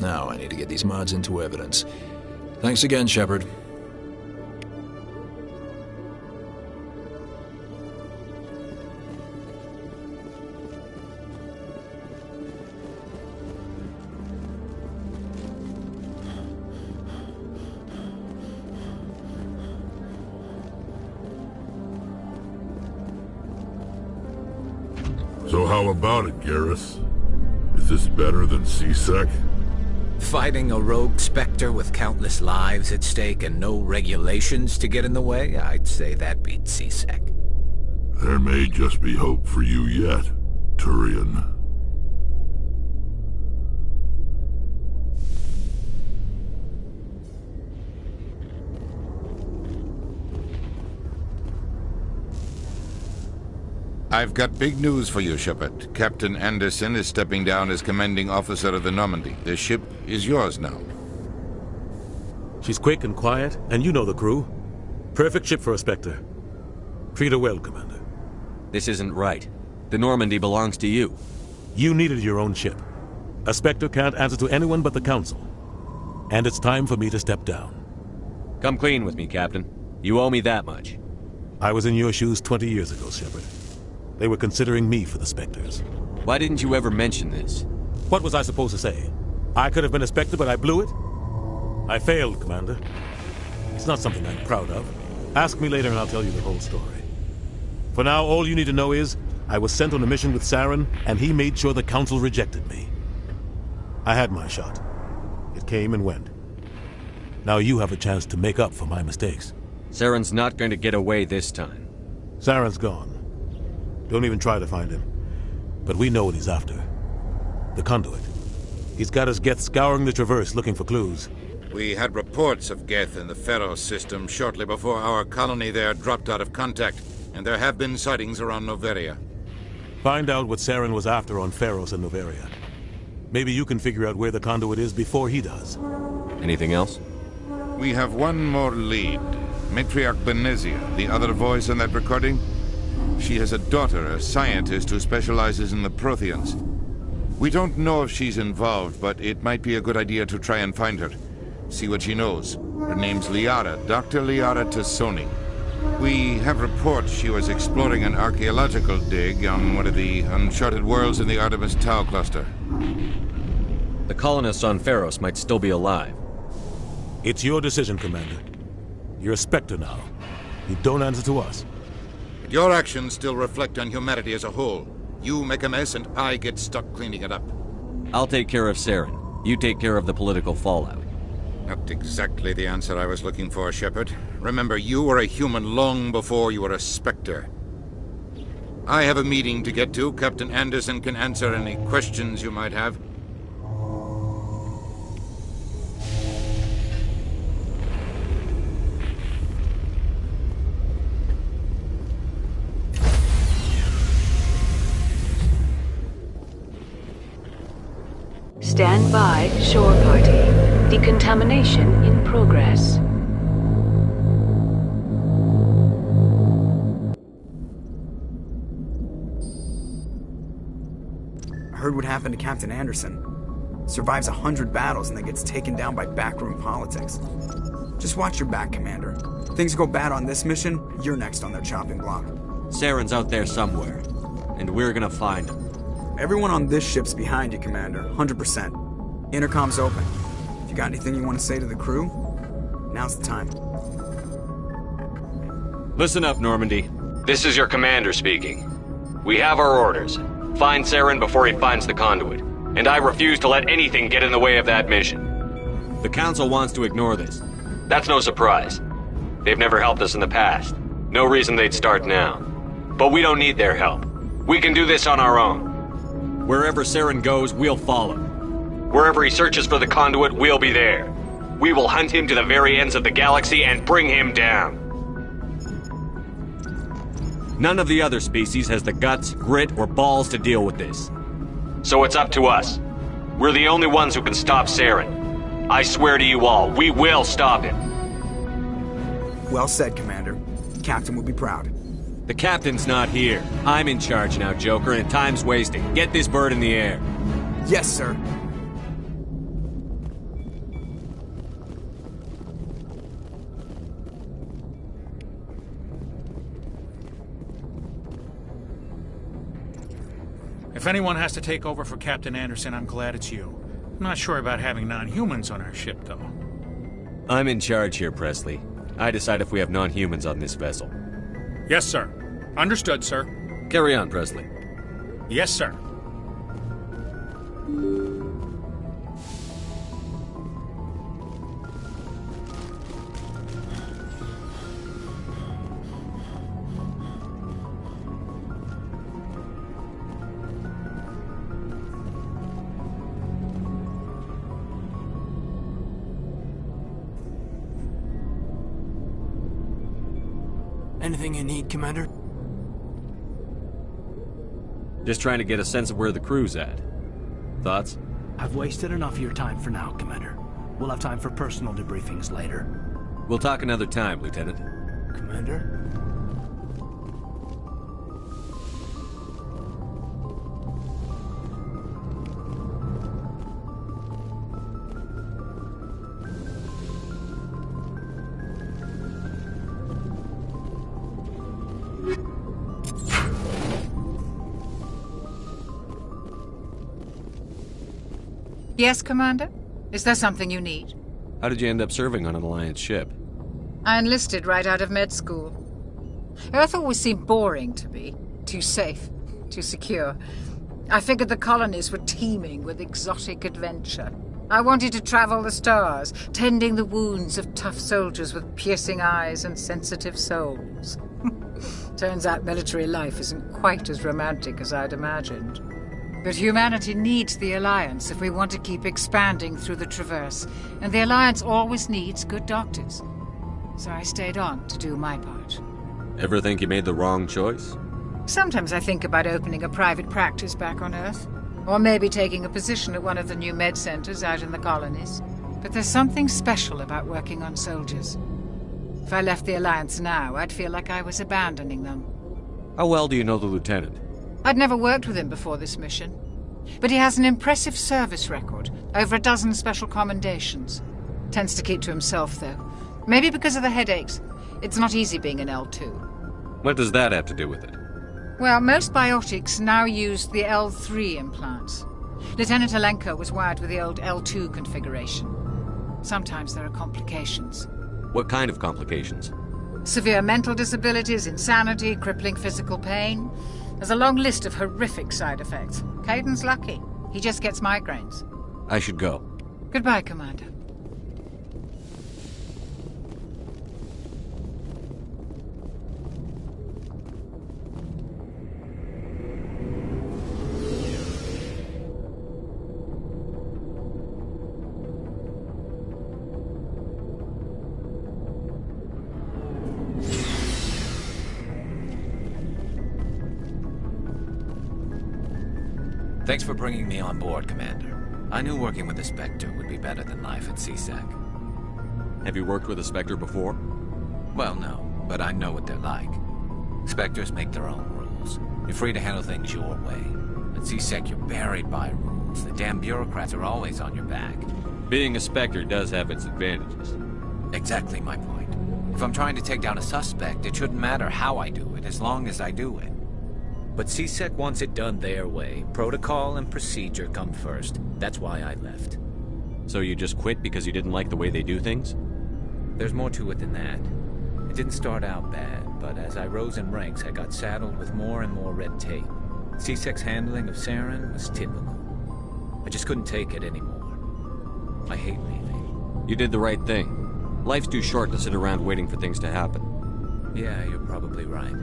Now, I need to get these mods into evidence. Thanks again, Shepard. So how about it, Garrus? Is this better than C-Sec? Fighting a rogue Spectre with countless lives at stake and no regulations to get in the way? I'd say that beats C-Sec. There may just be hope for you yet, Turian. I've got big news for you, Shepard. Captain Anderson is stepping down as commanding officer of the Normandy. The ship is yours now. She's quick and quiet, and you know the crew. Perfect ship for a Spectre. Treat her well, Commander. This isn't right. The Normandy belongs to you. You needed your own ship. A Spectre can't answer to anyone but the Council. And it's time for me to step down. Come clean with me, Captain. You owe me that much. I was in your shoes 20 years ago, Shepard. They were considering me for the Spectres. Why didn't you ever mention this? What was I supposed to say? I could have been a Spectre, but I blew it? I failed, Commander. It's not something I'm proud of. Ask me later and I'll tell you the whole story. For now, all you need to know is, I was sent on a mission with Saren, and he made sure the Council rejected me. I had my shot. It came and went. Now you have a chance to make up for my mistakes. Saren's not going to get away this time. Saren's gone. Don't even try to find him. But we know what he's after. The conduit. He's got his Geth scouring the Traverse looking for clues. We had reports of Geth in the Pharaoh system shortly before our colony there dropped out of contact, and there have been sightings around Noveria. Find out what Saren was after on Pharos and Noveria. Maybe you can figure out where the conduit is before he does. Anything else? We have one more lead. Matriarch Benezia, the other voice in that recording. She has a daughter, a scientist who specializes in the Protheans. We don't know if she's involved, but it might be a good idea to try and find her. See what she knows. Her name's Liara, Dr. Liara Tassoni. We have reports she was exploring an archaeological dig on one of the uncharted worlds in the Artemis Tau cluster. The colonists on Pharos might still be alive. It's your decision, Commander. You're a Spectre now. You don't answer to us. Your actions still reflect on humanity as a whole. You make a mess and I get stuck cleaning it up. I'll take care of Saren. You take care of the political fallout. Not exactly the answer I was looking for, Shepard. Remember, you were a human long before you were a Spectre. I have a meeting to get to. Captain Anderson can answer any questions you might have. Stand by, shore party. Decontamination in progress. I heard what happened to Captain Anderson. Survives 100 battles and then gets taken down by backroom politics. Just watch your back, Commander. Things go bad on this mission, you're next on their chopping block. Saren's out there somewhere, and we're gonna find him. Everyone on this ship's behind you, Commander. 100%. Intercom's open. If you got anything you want to say to the crew, now's the time. Listen up, Normandy. This is your commander speaking. We have our orders. Find Saren before he finds the conduit. And I refuse to let anything get in the way of that mission. The Council wants to ignore this. That's no surprise. They've never helped us in the past. No reason they'd start now. But we don't need their help. We can do this on our own. Wherever Saren goes, we'll follow. Wherever he searches for the conduit, we'll be there. We will hunt him to the very ends of the galaxy and bring him down. None of the other species has the guts, grit, or balls to deal with this. So it's up to us. We're the only ones who can stop Saren. I swear to you all, we will stop him. Well said, Commander. The captain will be proud. The captain's not here. I'm in charge now, Joker, and time's wasting. Get this bird in the air. Yes, sir. If anyone has to take over for Captain Anderson, I'm glad it's you. I'm not sure about having non-humans on our ship, though. I'm in charge here, Presley. I decide if we have non-humans on this vessel. Yes, sir. Understood, sir. Carry on, Presley. Yes, sir. Anything you need, Commander? Just trying to get a sense of where the crew's at. Thoughts? I've wasted enough of your time for now, Commander. We'll have time for personal debriefings later. We'll talk another time, Lieutenant. Commander? Yes, Commander? Is there something you need? How did you end up serving on an Alliance ship? I enlisted right out of med school. Earth always seemed boring to me. Too safe, too secure. I figured the colonies were teeming with exotic adventure. I wanted to travel the stars, tending the wounds of tough soldiers with piercing eyes and sensitive souls. Turns out military life isn't quite as romantic as I'd imagined. But humanity needs the Alliance if we want to keep expanding through the Traverse, and the Alliance always needs good doctors. So I stayed on to do my part. Ever think you made the wrong choice? Sometimes I think about opening a private practice back on Earth, or maybe taking a position at one of the new med centers out in the colonies. But there's something special about working on soldiers. If I left the Alliance now, I'd feel like I was abandoning them. How well do you know the Lieutenant? I'd never worked with him before this mission, but he has an impressive service record, over 12 special commendations. Tends to keep to himself, though. Maybe because of the headaches. It's not easy being an L2. What does that have to do with it? Well, most biotics now use the L3 implants. Lieutenant Alenko was wired with the old L2 configuration. Sometimes there are complications. What kind of complications? Severe mental disabilities, insanity, crippling physical pain. There's a long list of horrific side effects. Caden's lucky. He just gets migraines. I should go. Goodbye, Commander. Thanks for bringing me on board, Commander. I knew working with the Spectre would be better than life at CSEC. Have you worked with a Spectre before? Well, no, but I know what they're like. Spectres make their own rules. You're free to handle things your way. At CSEC, you're buried by rules. The damn bureaucrats are always on your back. Being a Spectre does have its advantages. Exactly my point. If I'm trying to take down a suspect, it shouldn't matter how I do it, as long as I do it. But CSEC wants it done their way. Protocol and procedure come first. That's why I left. So you just quit because you didn't like the way they do things? There's more to it than that. It didn't start out bad, but as I rose in ranks, I got saddled with more and more red tape. CSEC's handling of Saren was typical. I just couldn't take it anymore. I hate leaving. You did the right thing. Life's too short to sit around waiting for things to happen. Yeah, you're probably right.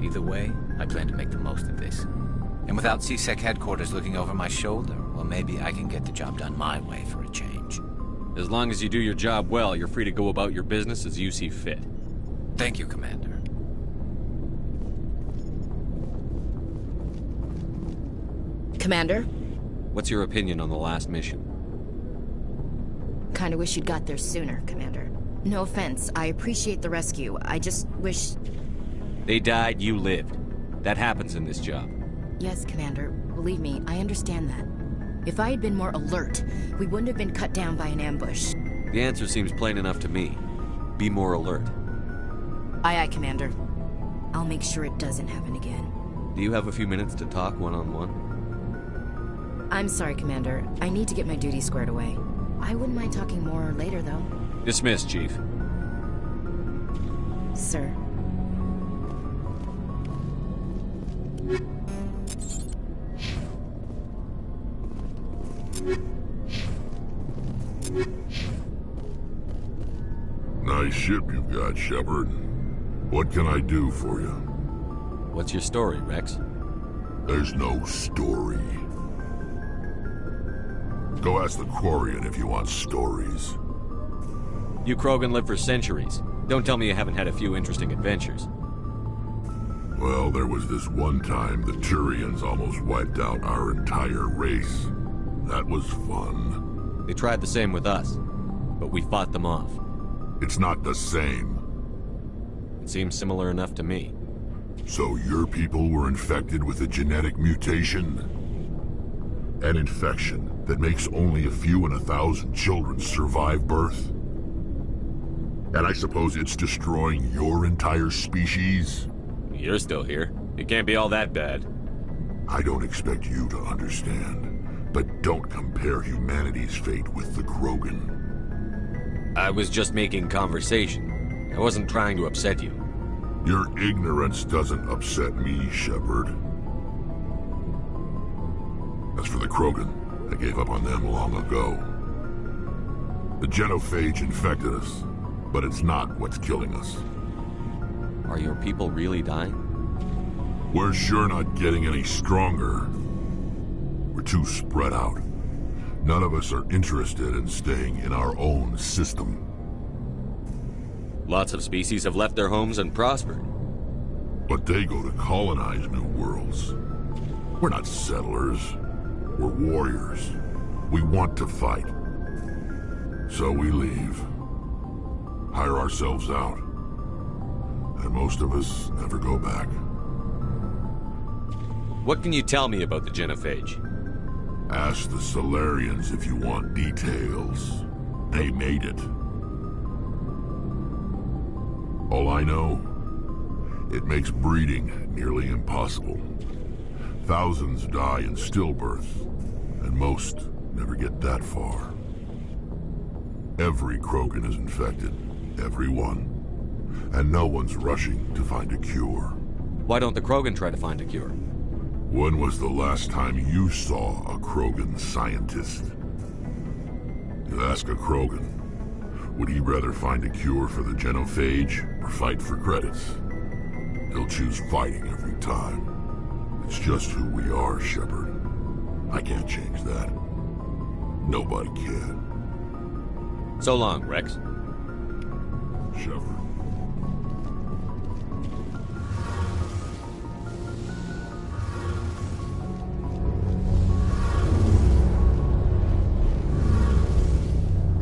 Either way, I plan to make the most of this. And without CSEC headquarters looking over my shoulder, well, maybe I can get the job done my way for a change. As long as you do your job well, you're free to go about your business as you see fit. Thank you, Commander. Commander? What's your opinion on the last mission? Kinda wish you'd got there sooner, Commander. No offense, I appreciate the rescue. I just wish... They died, you lived. That happens in this job. Yes, Commander. Believe me, I understand that. If I had been more alert, we wouldn't have been cut down by an ambush. The answer seems plain enough to me. Be more alert. Aye, aye, Commander. I'll make sure it doesn't happen again. Do you have a few minutes to talk one-on-one? I'm sorry, Commander. I need to get my duties squared away. I wouldn't mind talking more later, though. Dismissed, Chief. Sir. Nice ship you've got, Shepard. What can I do for you? What's your story, Rex? There's no story. Go ask the Quarian if you want stories. You Krogan live for centuries. Don't tell me you haven't had a few interesting adventures. Well, there was this one time the Turians almost wiped out our entire race. That was fun. They tried the same with us, but we fought them off. It's not the same. It seems similar enough to me. So your people were infected with a genetic mutation? An infection that makes only a few in 1,000 children survive birth? And I suppose it's destroying your entire species? You're still here. It can't be all that bad. I don't expect you to understand, but don't compare humanity's fate with the Krogan. I was just making conversation. I wasn't trying to upset you. Your ignorance doesn't upset me, Shepard. As for the Krogan, I gave up on them long ago. The genophage infected us, but it's not what's killing us. Are your people really dying? We're sure not getting any stronger. We're too spread out. None of us are interested in staying in our own system. Lots of species have left their homes and prospered. But they go to colonize new worlds. We're not settlers. We're warriors. We want to fight. So we leave. Hire ourselves out. And most of us never go back. What can you tell me about the genophage? Ask the Solarians if you want details. They made it. All I know, it makes breeding nearly impossible. Thousands die in stillbirth, and most never get that far. Every Krogan is infected, every one. And no one's rushing to find a cure. Why don't the Krogan try to find a cure? When was the last time you saw a Krogan scientist? You ask a Krogan, would he rather find a cure for the genophage or fight for credits? He'll choose fighting every time. It's just who we are, Shepard. I can't change that. Nobody can. So long, Rex. Shepard.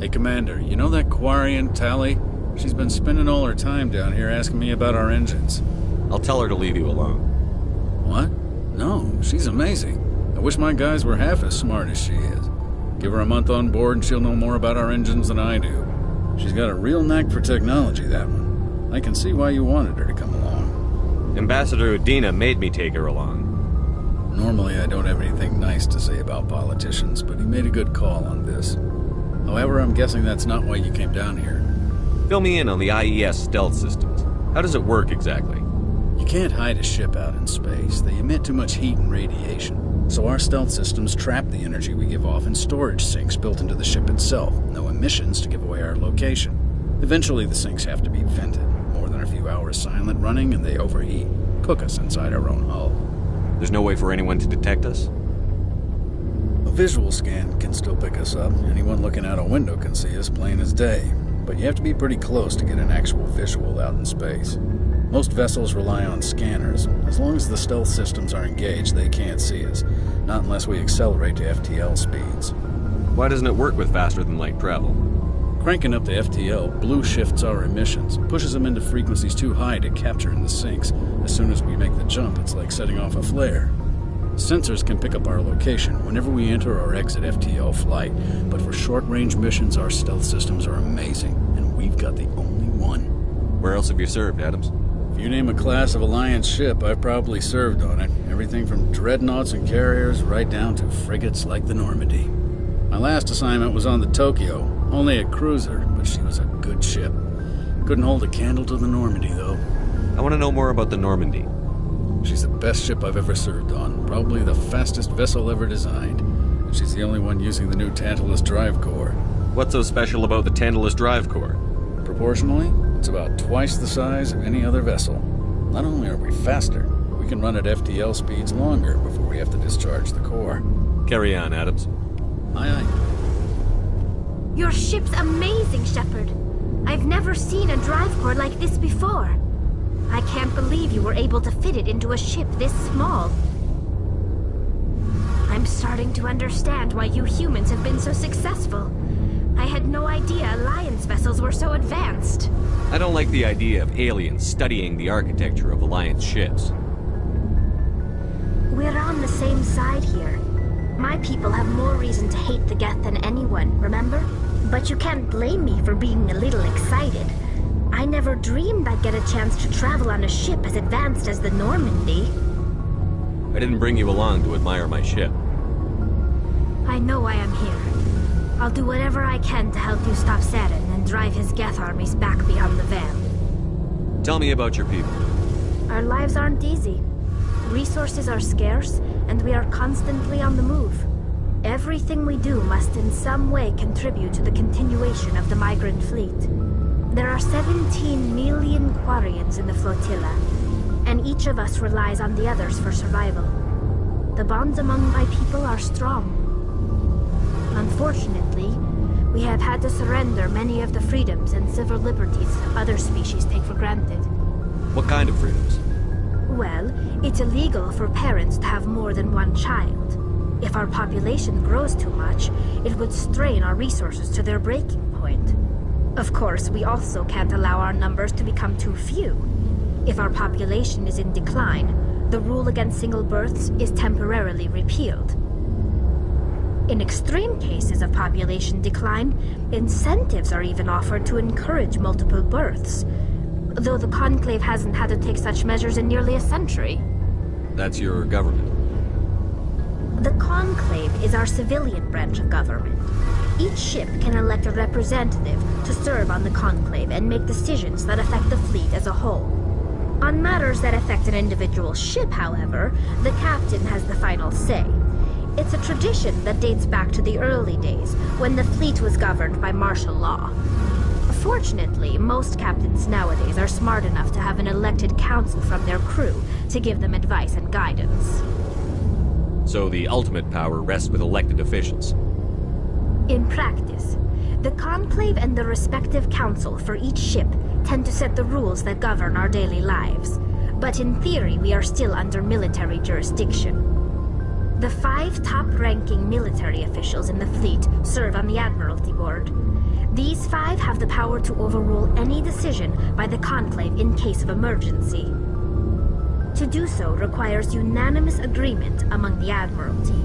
Hey, Commander, you know that Quarian, Tally? She's been spending all her time down here asking me about our engines. I'll tell her to leave you alone. What? No, she's amazing. I wish my guys were half as smart as she is. Give her a month on board and she'll know more about our engines than I do. She's got a real knack for technology, that one. I can see why you wanted her to come along. Ambassador Udina made me take her along. Normally I don't have anything nice to say about politicians, but he made a good call on this. However, I'm guessing that's not why you came down here. Fill me in on the IES stealth systems. How does it work exactly? You can't hide a ship out in space. They emit too much heat and radiation. So our stealth systems trap the energy we give off in storage sinks built into the ship itself. No emissions to give away our location. Eventually the sinks have to be vented. More than a few hours silent running and they overheat. Cook us inside our own hull. There's no way for anyone to detect us? A visual scan can still pick us up. Anyone looking out a window can see us plain as day. But you have to be pretty close to get an actual visual out in space. Most vessels rely on scanners. As long as the stealth systems are engaged, they can't see us. Not unless we accelerate to FTL speeds. Why doesn't it work with faster-than-light travel? Cranking up the FTL blue shifts our emissions, pushes them into frequencies too high to capture in the sinks. As soon as we make the jump, it's like setting off a flare. Sensors can pick up our location whenever we enter or exit FTL flight, but for short-range missions, our stealth systems are amazing, and we've got the only one. Where else have you served, Adams? If you name a class of Alliance ship, I've probably served on it. Everything from dreadnoughts and carriers right down to frigates like the Normandy. My last assignment was on the Tokyo, only a cruiser, but she was a good ship. Couldn't hold a candle to the Normandy, though. I want to know more about the Normandy. She's the best ship I've ever served on, probably the fastest vessel ever designed. And she's the only one using the new Tantalus drive core. What's so special about the Tantalus drive core? Proportionally, it's about twice the size of any other vessel. Not only are we faster, we can run at FTL speeds longer before we have to discharge the core. Carry on, Adams. Aye, aye. Your ship's amazing, Shepard. I've never seen a drive core like this before. I can't believe you were able to fit it into a ship this small. I'm starting to understand why you humans have been so successful. I had no idea Alliance vessels were so advanced. I don't like the idea of aliens studying the architecture of Alliance ships. We're on the same side here. My people have more reason to hate the Geth than anyone, remember? But you can't blame me for being a little excited. I never dreamed I'd get a chance to travel on a ship as advanced as the Normandy. I didn't bring you along to admire my ship. I know why I'm here. I'll do whatever I can to help you stop Saren and drive his Geth armies back beyond the Veil. Tell me about your people. Our lives aren't easy. Resources are scarce, and we are constantly on the move. Everything we do must in some way contribute to the continuation of the migrant fleet. There are 17 million Quarians in the flotilla, and each of us relies on the others for survival. The bonds among my people are strong. Unfortunately, we have had to surrender many of the freedoms and civil liberties other species take for granted. What kind of freedoms? Well, it's illegal for parents to have more than one child. If our population grows too much, it would strain our resources to their breaking point. Of course, we also can't allow our numbers to become too few. If our population is in decline, the rule against single births is temporarily repealed. In extreme cases of population decline, incentives are even offered to encourage multiple births, though the Conclave hasn't had to take such measures in nearly a century. That's your government. The Conclave is our civilian branch of government. Each ship can elect a representative to serve on the Conclave and make decisions that affect the fleet as a whole. On matters that affect an individual ship, however, the captain has the final say. It's a tradition that dates back to the early days, when the fleet was governed by martial law. Fortunately, most captains nowadays are smart enough to have an elected council from their crew to give them advice and guidance. So the ultimate power rests with elected officials. In practice, the Conclave and the respective council for each ship tend to set the rules that govern our daily lives. But in theory, we are still under military jurisdiction. The 5 top-ranking military officials in the fleet serve on the Admiralty Board. These 5 have the power to overrule any decision by the Conclave in case of emergency. To do so requires unanimous agreement among the Admiralty,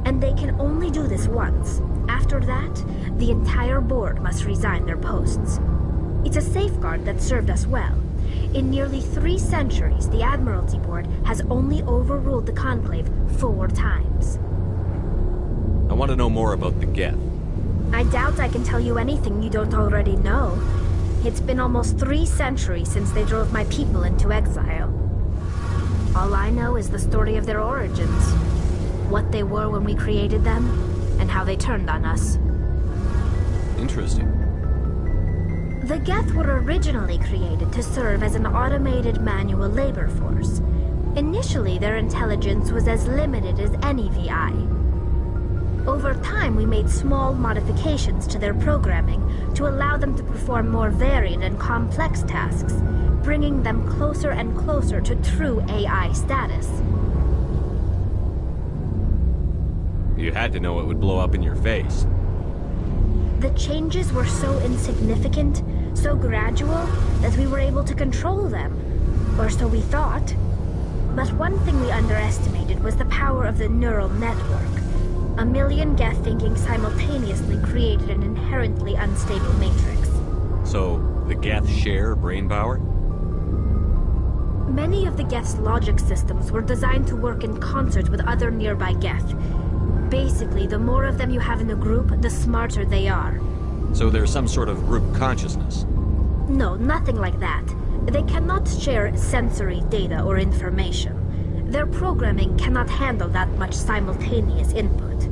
and they can only do this once. After that, the entire board must resign their posts. It's a safeguard that served us well. In nearly 3 centuries, the Admiralty Board has only overruled the Conclave 4 times. I want to know more about the Geth. I doubt I can tell you anything you don't already know. It's been almost 3 centuries since they drove my people into exile. All I know is the story of their origins, what they were when we created them, and how they turned on us. Interesting. The Geth were originally created to serve as an automated manual labor force. Initially, their intelligence was as limited as any VI. Over time, we made small modifications to their programming to allow them to perform more varied and complex tasks, bringing them closer and closer to true AI status. You had to know it would blow up in your face. The changes were so insignificant, so gradual, that we were able to control them. Or so we thought. But one thing we underestimated was the power of the neural network. A million Geth thinking simultaneously created an inherently unstable matrix. So, the Geth share brain power? Many of the Geth's logic systems were designed to work in concert with other nearby Geth. Basically, the more of them you have in a group, the smarter they are. So there's some sort of group consciousness? No, nothing like that. They cannot share sensory data or information. Their programming cannot handle that much simultaneous input.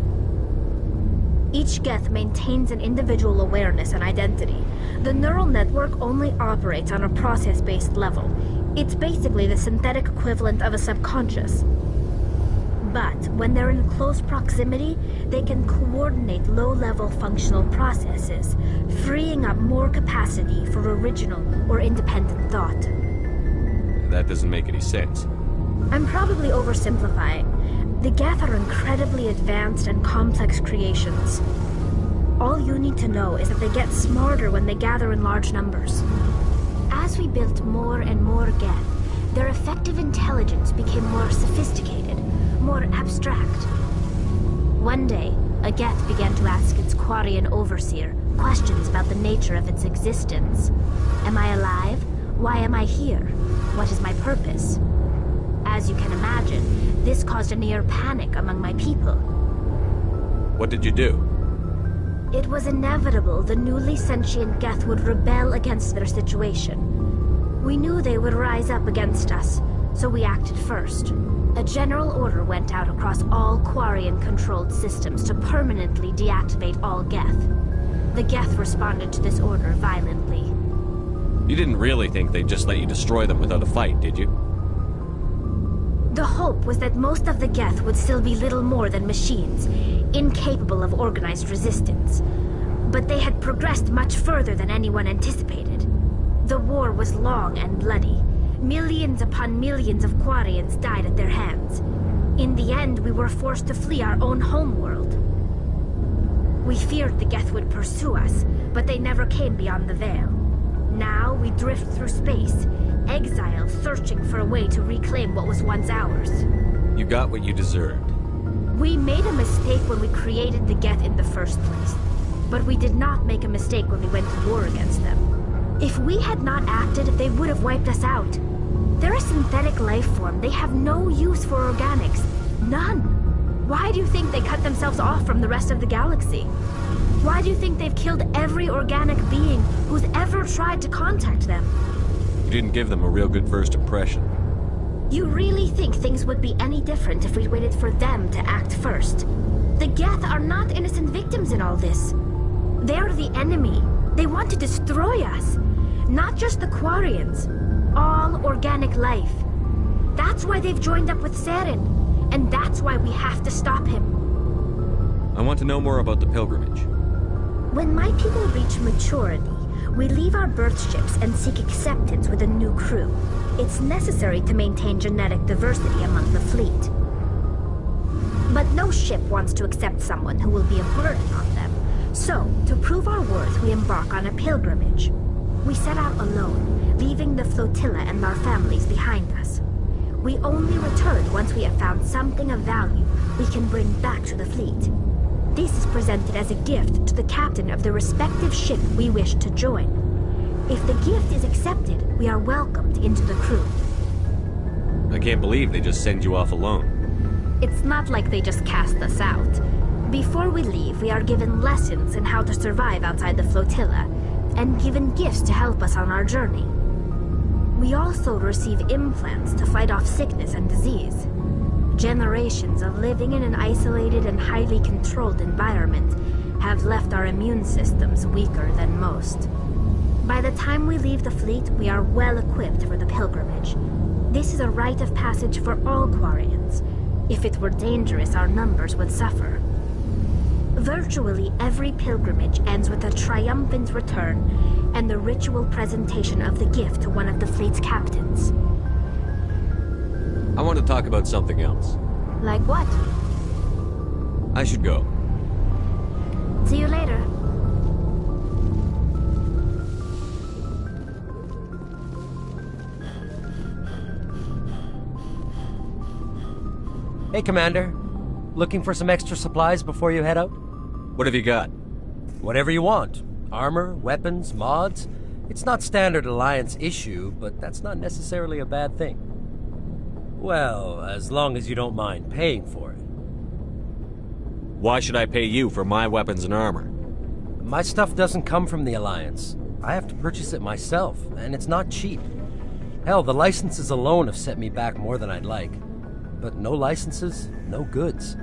Each Geth maintains an individual awareness and identity. The neural network only operates on a process-based level. It's basically the synthetic equivalent of a subconscious. But when they're in close proximity, they can coordinate low-level functional processes, freeing up more capacity for original or independent thought. That doesn't make any sense. I'm probably oversimplifying. The Geth are incredibly advanced and complex creations. All you need to know is that they get smarter when they gather in large numbers. As we built more and more Geth, their effective intelligence became more sophisticated, more abstract. One day, a Geth began to ask its Quarian overseer questions about the nature of its existence. Am I alive? Why am I here? What is my purpose? As you can imagine, this caused a near panic among my people. What did you do? It was inevitable the newly sentient Geth would rebel against their situation. We knew they would rise up against us, so we acted first. A general order went out across all Quarian-controlled systems to permanently deactivate all Geth. The Geth responded to this order violently. You didn't really think they'd just let you destroy them without a fight, did you? The hope was that most of the Geth would still be little more than machines, incapable of organized resistance. But they had progressed much further than anyone anticipated. The war was long and bloody. Millions upon millions of Quarians died at their hands. In the end, we were forced to flee our own homeworld. We feared the Geth would pursue us, but they never came beyond the Veil. Now we drift through space, exile searching for a way to reclaim what was once ours. You got what you deserved. We made a mistake when we created the Geth in the first place, but we did not make a mistake when we went to war against them. If we had not acted, they would have wiped us out. They're a synthetic life form. They have no use for organics. None. Why do you think they cut themselves off from the rest of the galaxy? Why do you think they've killed every organic being who's ever tried to contact them? You didn't give them a real good first impression. You really think things would be any different if we waited for them to act first? The Geth are not innocent victims in all this. They're the enemy. They want to destroy us. Not just the Quarians. All organic life. That's why they've joined up with Saren. And that's why we have to stop him. I want to know more about the pilgrimage. When my people reach maturity, we leave our birth ships and seek acceptance with a new crew. It's necessary to maintain genetic diversity among the fleet. But no ship wants to accept someone who will be a burden on them. So, to prove our worth, we embark on a pilgrimage. We set out alone, leaving the flotilla and our families behind us. We only return once we have found something of value we can bring back to the fleet. This is presented as a gift to the captain of the respective ship we wish to join. If the gift is accepted, we are welcomed into the crew. I can't believe they just send you off alone. It's not like they just cast us out. Before we leave, we are given lessons in how to survive outside the flotilla, and given gifts to help us on our journey. We also receive implants to fight off sickness and disease. Generations of living in an isolated and highly controlled environment have left our immune systems weaker than most. By the time we leave the fleet, we are well equipped for the pilgrimage. This is a rite of passage for all Quarians. If it were dangerous, our numbers would suffer. Virtually every pilgrimage ends with a triumphant return and the ritual presentation of the gift to one of the fleet's captains. I want to talk about something else. Like what? I should go. See you later. Hey, Commander. Looking for some extra supplies before you head out? What have you got? Whatever you want. Armor, weapons, mods. It's not standard Alliance issue, but that's not necessarily a bad thing. Well, as long as you don't mind paying for it. Why should I pay you for my weapons and armor? My stuff doesn't come from the Alliance. I have to purchase it myself, and it's not cheap. Hell, the licenses alone have set me back more than I'd like. But no licenses, no goods.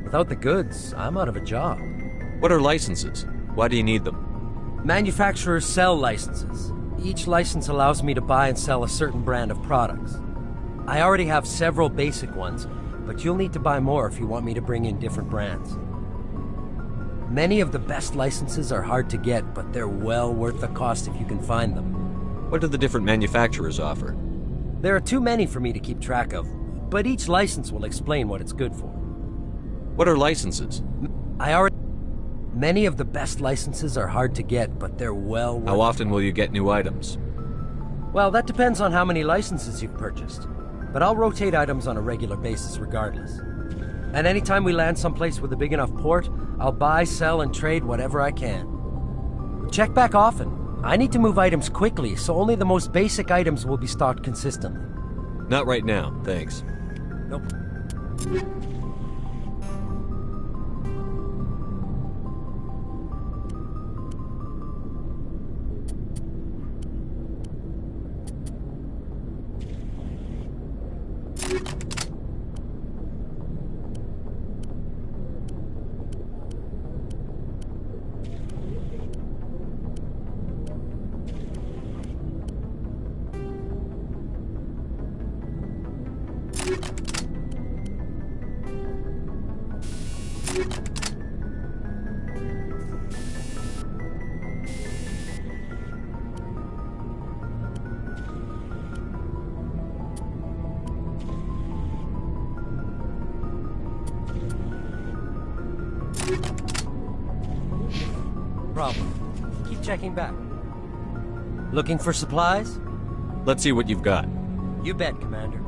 Without the goods, I'm out of a job. What are licenses? Why do you need them? Manufacturers sell licenses. Each license allows me to buy and sell a certain brand of products. I already have several basic ones, but you'll need to buy more if you want me to bring in different brands. Many of the best licenses are hard to get, but they're well worth the cost if you can find them. What do the different manufacturers offer? There are too many for me to keep track of, but each license will explain what it's good for. What are licenses? Many of the best licenses are hard to get, but they're well worth. How often will you get new items? Well, that depends on how many licenses you've purchased. But I'll rotate items on a regular basis regardless. And anytime we land someplace with a big enough port, I'll buy, sell, and trade whatever I can. Check back often. I need to move items quickly, so only the most basic items will be stocked consistently. Not right now, thanks. Nope. Problem. Keep checking back. Looking for supplies? Let's see what you've got. You bet, Commander.